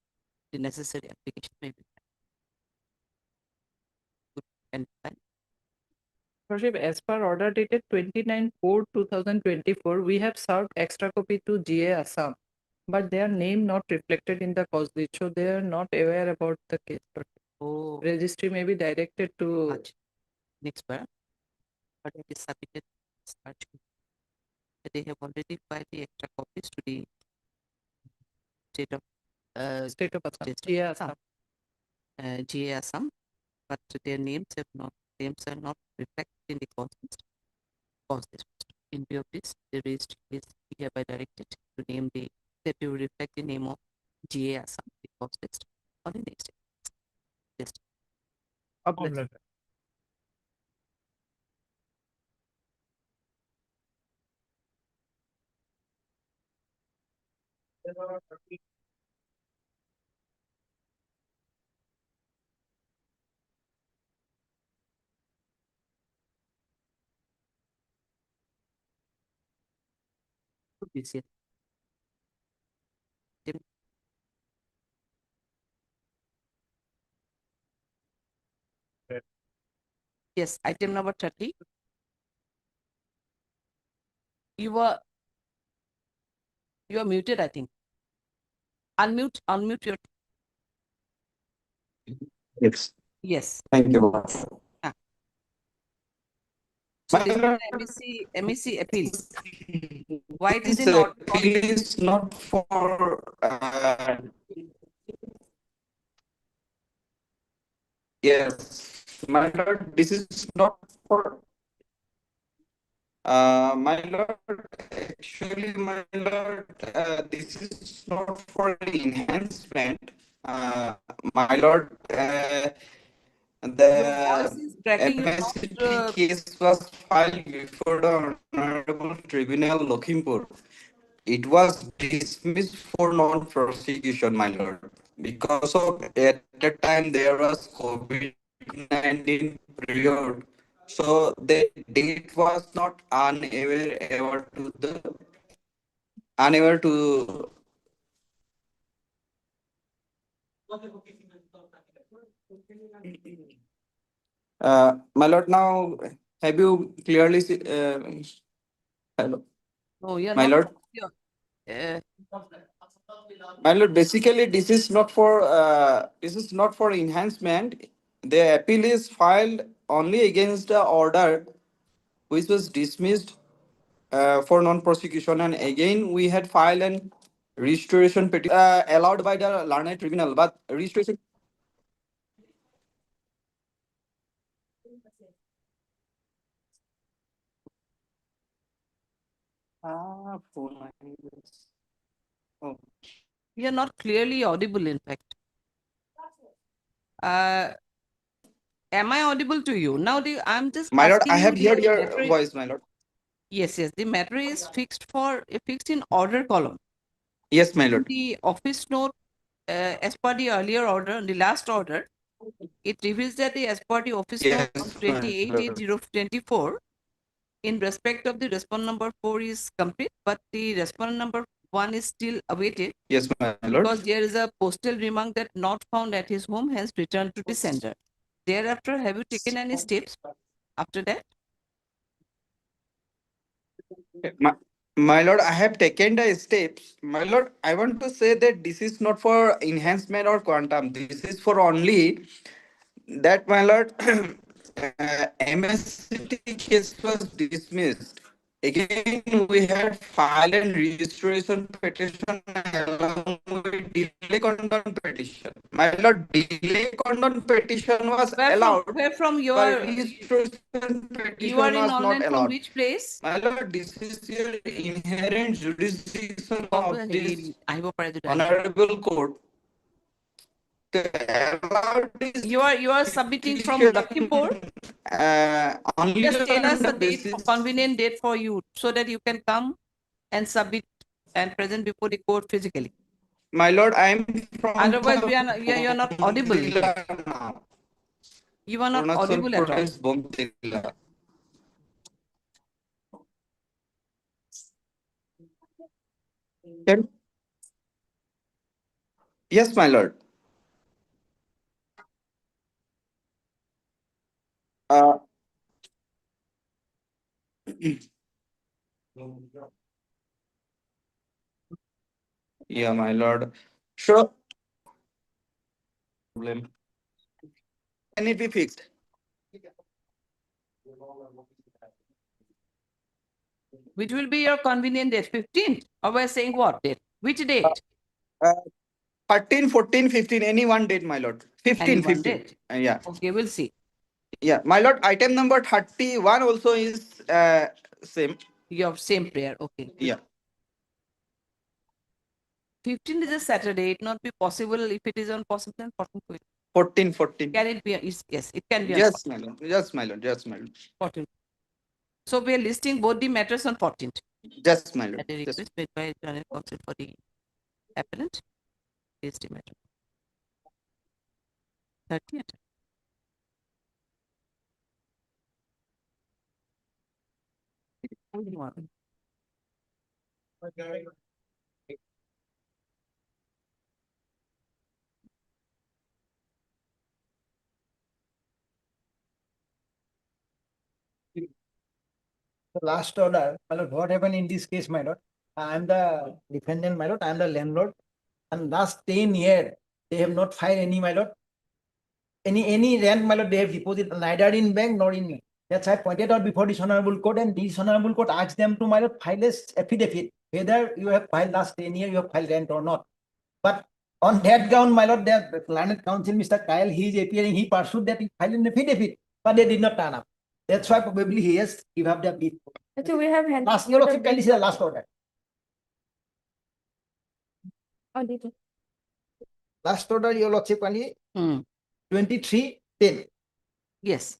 Speaker 2: the necessary application may be done. Good and fine.
Speaker 15: Lordship, as per order dated 29/4/2024, we have served extra copy to GA Assam, but their name not reflected in the cause list, so they are not aware about the case.
Speaker 2: Oh,
Speaker 15: Registry may be directed to
Speaker 2: next bar, but it is submitted. They have already filed the extra copies to the state of
Speaker 15: Assam.
Speaker 2: GA Assam. GA Assam, but their names are not reflected in the cause list. In view of this, the registry is hereby directed to name to reflect the name of GA Assam, the cause list on the next list. This year. Yes, item number 30. You are muted, I think. Unmute your.
Speaker 1: Yes.
Speaker 2: Yes.
Speaker 1: Thank you.
Speaker 2: So this is an MEC appeal. Why it is not?
Speaker 1: Appeal is not for. Yes, my lord, this is not for. My lord, actually, my lord, this is not for enhancement. My lord, the MSCT case was filed before the Honorable Tribunal Lakhimpur. It was dismissed for non-prosecution, my lord, because of at the time there was COVID-19 period. So the date was not unaware to my lord, now have you clearly hello?
Speaker 2: Oh, yeah.
Speaker 1: My lord. My lord, basically this is not for enhancement. The appeal is filed only against the order which was dismissed for non-prosecution, and again we had filed an restoration petition allowed by the learned tribunal, but restoration.
Speaker 2: Oh. You're not clearly audible, in fact. Am I audible to you? Now, I'm just
Speaker 1: My lord,
Speaker 2: asking
Speaker 1: I have
Speaker 2: you
Speaker 1: heard
Speaker 2: the
Speaker 1: your
Speaker 2: matter
Speaker 1: voice, my lord.
Speaker 2: Yes, the matter is fixed in order column.
Speaker 1: Yes, my lord.
Speaker 2: The office note, as per the earlier order, the last order, it reveals that as per the office note on 28/8/2024, in respect of the respondent number 4 is complete, but the respondent number 1 is still awaited.
Speaker 1: Yes, my lord.
Speaker 2: Because there is a postal remark that not found at his home, has returned to the sender. Thereafter, have you taken any steps after that?
Speaker 1: My lord, I have taken the steps. My lord, I want to say that this is not for enhancement or quantum. This is for only that, my lord, MSCT case was dismissed. Again, we had filed a registration petition along with delay condon petition. My lord, delay condon petition was allowed.
Speaker 2: Where from you
Speaker 1: but
Speaker 2: are?
Speaker 1: registration petition
Speaker 2: You are in
Speaker 1: was not
Speaker 2: online from
Speaker 1: allowed.
Speaker 2: which place?
Speaker 1: My lord, this is your inherent jurisdiction of this honorable court. allowed is
Speaker 2: You are submitting from Lakhimpur.
Speaker 1: only
Speaker 2: Just tell
Speaker 1: on
Speaker 2: us
Speaker 1: the
Speaker 2: a date,
Speaker 1: basis.
Speaker 2: convenient date for you, so that you can come and submit and present before the court physically.
Speaker 1: My lord, I am from.
Speaker 2: Otherwise, you are not audible.
Speaker 1: now.
Speaker 2: You are not
Speaker 1: Arunachal
Speaker 2: audible at all.
Speaker 1: Pradesh, Bomdila. Can- Yes, my lord. Uh, yeah, my lord. Sure. Problem. Can it be fixed?
Speaker 2: Which will be your convenient date? 15th? Or we're saying what date? Which date?
Speaker 1: 13, 14, 15, any one date, my lord. 15,
Speaker 2: Any one
Speaker 1: 15.
Speaker 2: date?
Speaker 1: Yeah.
Speaker 2: Okay, we'll see.
Speaker 1: Yeah, my lord, item number 31 also is same.
Speaker 2: Your same prayer. Okay.
Speaker 1: Yeah.
Speaker 2: 15 is a Saturday. It not be possible. If it is on possible, then 14 will.
Speaker 1: 14, 14.
Speaker 2: Can it be? Yes, it can be. on
Speaker 1: Yes, my lord. Yes, my lord. Yes, my lord.
Speaker 2: 14. So we are listing both the matters on 14th.
Speaker 1: Yes, my lord.
Speaker 2: At a request made by Journal Counsel for the appellant. Is the matter. 30th.
Speaker 3: The last order, my lord, what happened in this case, my lord? I am the defendant, my lord, I am the landlord. And last 10 years, they have not filed any, my lord. Any rent, my lord, they have deposited neither in bank nor in me. That's I pointed out before this honorable court, and this honorable court asked them to, my lord, file a affidavit, whether you have filed last 10 years, you have filed rent or not. But on that ground, my lord, the Learned Counsel, Mr. Kyle, he is appearing, he pursued that he filed an affidavit, but they did not turn up. That's why probably he has given up the bid.
Speaker 5: So we have handed.
Speaker 3: Last year, of kindly say the last order.
Speaker 5: Auditor.
Speaker 3: Last order, your lordship, kindly 23-10.
Speaker 2: Yes.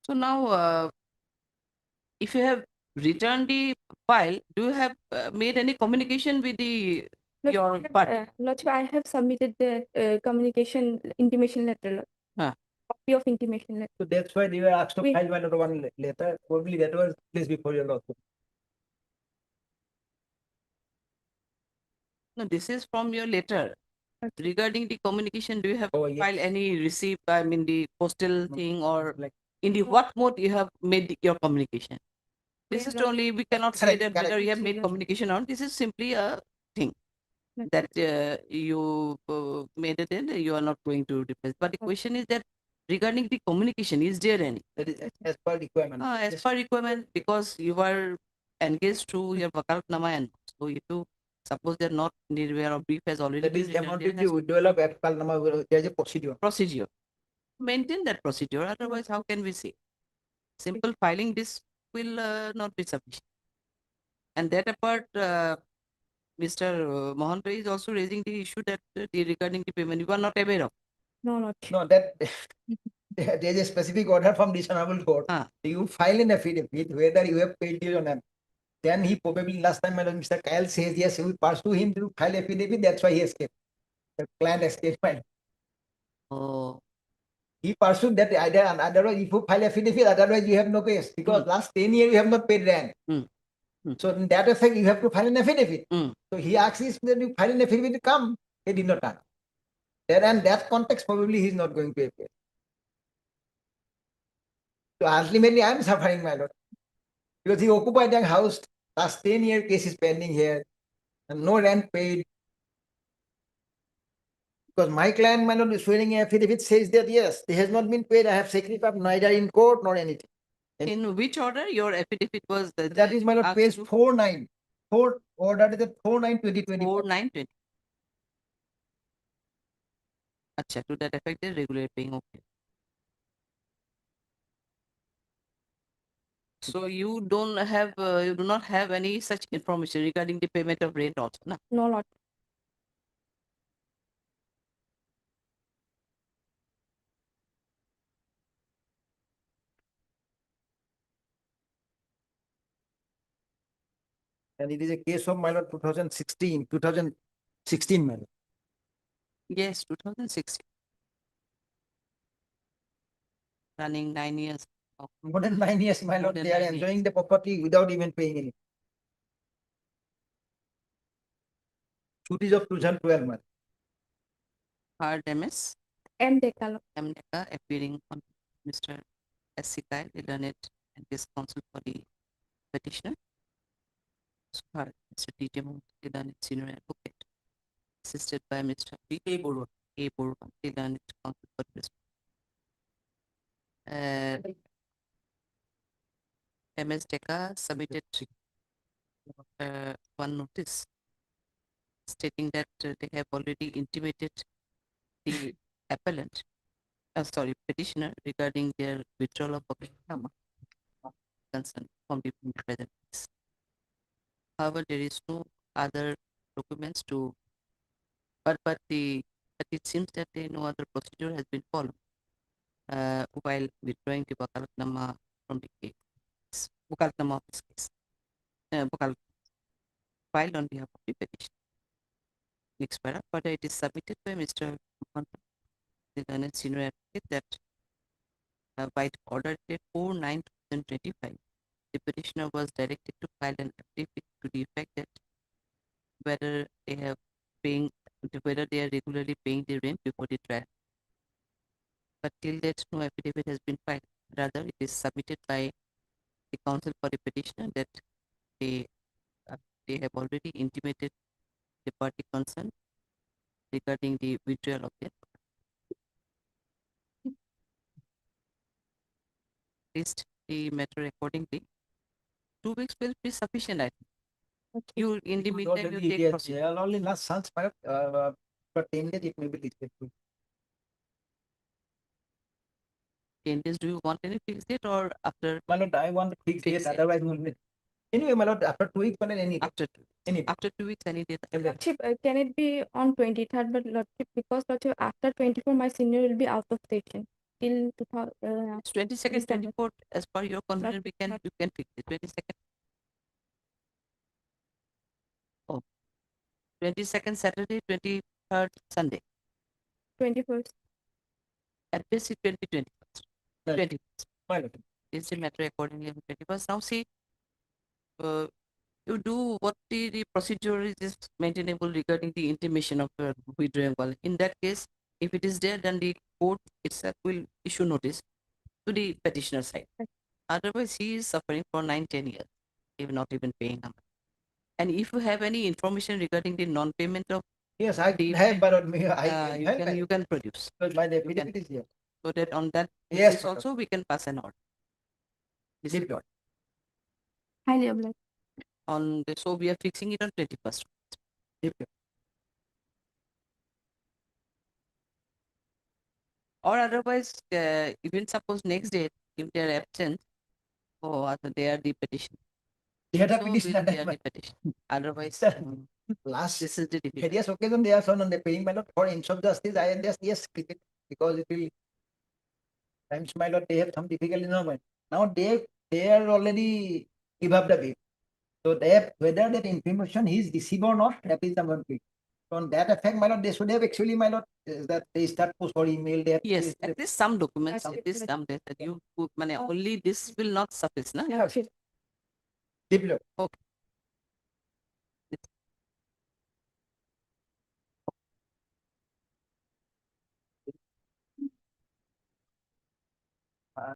Speaker 2: So now, if you have returned the file, do you have made any communication with the your party?
Speaker 5: Lordship, I have submitted the communication intimation letter. Lord.
Speaker 2: Huh.
Speaker 5: Copy of intimation letter.
Speaker 3: So that's why they were asked to
Speaker 5: We-
Speaker 3: file one letter. Probably that was placed before your lordship.
Speaker 2: No, this is from your letter. Regarding the communication, do you have
Speaker 3: yes.
Speaker 2: filed any receipt, I mean the postal thing, or like in the what mode you have made your communication? This is only, we cannot say
Speaker 3: Correct,
Speaker 2: that
Speaker 3: correct.
Speaker 2: whether you have made communication or not. This is simply a thing that you made it and you are not going to replace. But the question is that regarding the communication, is there any?
Speaker 3: That is as per requirement.
Speaker 2: As per requirement, because you are engaged to your Wakalatnama, and so if you suppose they're not aware of brief has already
Speaker 3: That
Speaker 2: been
Speaker 3: is
Speaker 2: written,
Speaker 3: amounted
Speaker 2: there has
Speaker 3: to withdrawal of FPAL number. There is a procedure.
Speaker 2: procedure. Maintain that procedure, otherwise how can we say? Simple filing this will not be sufficient. And that apart, Mr. Mohan Bhai is also raising the issue that regarding the payment, you are not aware of.
Speaker 5: No, not.
Speaker 3: No, that there is a specific order from this honorable court. You file an affidavit whether you have paid it or not. Then he probably last time, Mr. Kyle says yes, we passed to him to file affidavit. That's why he escaped. The client escaped.
Speaker 2: Oh.
Speaker 3: He pursued that idea, and otherwise, if you file affidavit, otherwise you have no case because last 10 years you have not paid rent. So in that effect, you have to file an affidavit. So he asks if you file an affidavit to come. He did not come. There and that context, probably he is not going to appear. So ultimately, I am suffering, my lord, because he occupied that house. Last 10 year case is pending here, and no rent paid. Because my client, my lord, is swearing affidavit says that yes, it has not been paid. I have sacrificed neither in court nor anything.
Speaker 2: In which order your affidavit was?
Speaker 3: That is, my lord, page 49. Order that 49/2020.
Speaker 2: 49/20. Acha, to that effect, they're regularly paying, okay. So you don't have, you do not have any such information regarding the payment of rent also, na?
Speaker 5: No, Lord.
Speaker 13: And it is a case of my lord 2016, my lord.
Speaker 2: Yes, 2016. Running 9 years.
Speaker 13: More than 9 years, my
Speaker 2: More
Speaker 13: lord,
Speaker 2: than
Speaker 13: they are
Speaker 2: 9 years.
Speaker 13: enjoying the property without even paying any. Suit is of 2012, my lord.
Speaker 2: Hard MS.
Speaker 5: M. Dekalo.
Speaker 2: M. Deka appearing on Mr. S.C. Kyle, the learned and his counsel for the petitioner. So hard, Mr. D.J. Mohammed, the learned senior advocate, assisted by Mr. B.A. Burwan, the learned counsel for the MS Deka submitted one notice stating that they have already intimated the appellant, petitioner regarding their withdrawal of concern from the present case. However, there is no other documents to, but it seems that no other procedure has been followed while withdrawing the wakalatnama from the case, wakalatnama of this case, wakalat filed on behalf of the petitioner. Next paragraph, further it is submitted by Mr. Mohan, the learned senior advocate, that by the order date 4/9/2025, the petitioner was directed to file an affidavit to the effect that whether they are regularly paying the rent before the trial. But till that, no affidavit has been filed. Rather, it is submitted by the counsel for the petitioner that they have already intimated the party concerned regarding the withdrawal of their list the matter accordingly. 2 weeks will be sufficient, I think. You in the meantime you take procedure.
Speaker 13: Only last month, for 10 days it may be disrespectful.
Speaker 2: 10 days, do you want any fixed date or after?
Speaker 13: My lord, I want a fixed date, otherwise no. Anyway, my lord, after 2 weeks, any day.
Speaker 2: After 2 weeks. After 2 weeks, any day.
Speaker 5: Lordship, can it be on 23rd? But Lordship, because Lordship, after 24, my senior will be out of station till
Speaker 2: 22nd, 24th, as per your convenience, you can fix it. 22nd. Oh, 22nd Saturday, 23rd Sunday.
Speaker 5: 21st.
Speaker 2: At best, 21st. 21st.
Speaker 13: My lord.
Speaker 2: Is the matter accordingly on 21st. Now see, you do what the procedure is maintainable regarding the intimation of withdrawal. In that case, if it is there, then the court itself will issue notice to the petitioner side. Otherwise, he is suffering for 9-10 years, even not even paying amount. And if you have any information regarding the non-payment of
Speaker 13: yes, I have, but
Speaker 2: you can produce.
Speaker 13: Because my affidavit is here.
Speaker 2: So that on that
Speaker 13: Yes,
Speaker 2: basis also we can pass an order. This is what.
Speaker 5: Highly obliged.
Speaker 2: On the, so we are fixing it on 21st. Or otherwise, even suppose next day, if they are absent, or they are the petition.
Speaker 13: They are the
Speaker 2: So
Speaker 13: petitioner,
Speaker 2: they are
Speaker 13: that's
Speaker 2: the petition. Otherwise,
Speaker 13: last
Speaker 2: this is the difficult.
Speaker 13: various occasion they are shown on the paying, my lord, for inch of justice, I just yes, keep it, because it will times, my lord, they have some difficulty in mind. Now they are already give up the bill. So they have, whether that information is received or not, that is the one thing. So on that effect, my lord, they should have actually, my lord, that they start post or email there.
Speaker 2: Yes, at least some documents, at least some that you put, only this will not suffice, na?
Speaker 5: Yeah,
Speaker 13: Develop.
Speaker 2: Okay.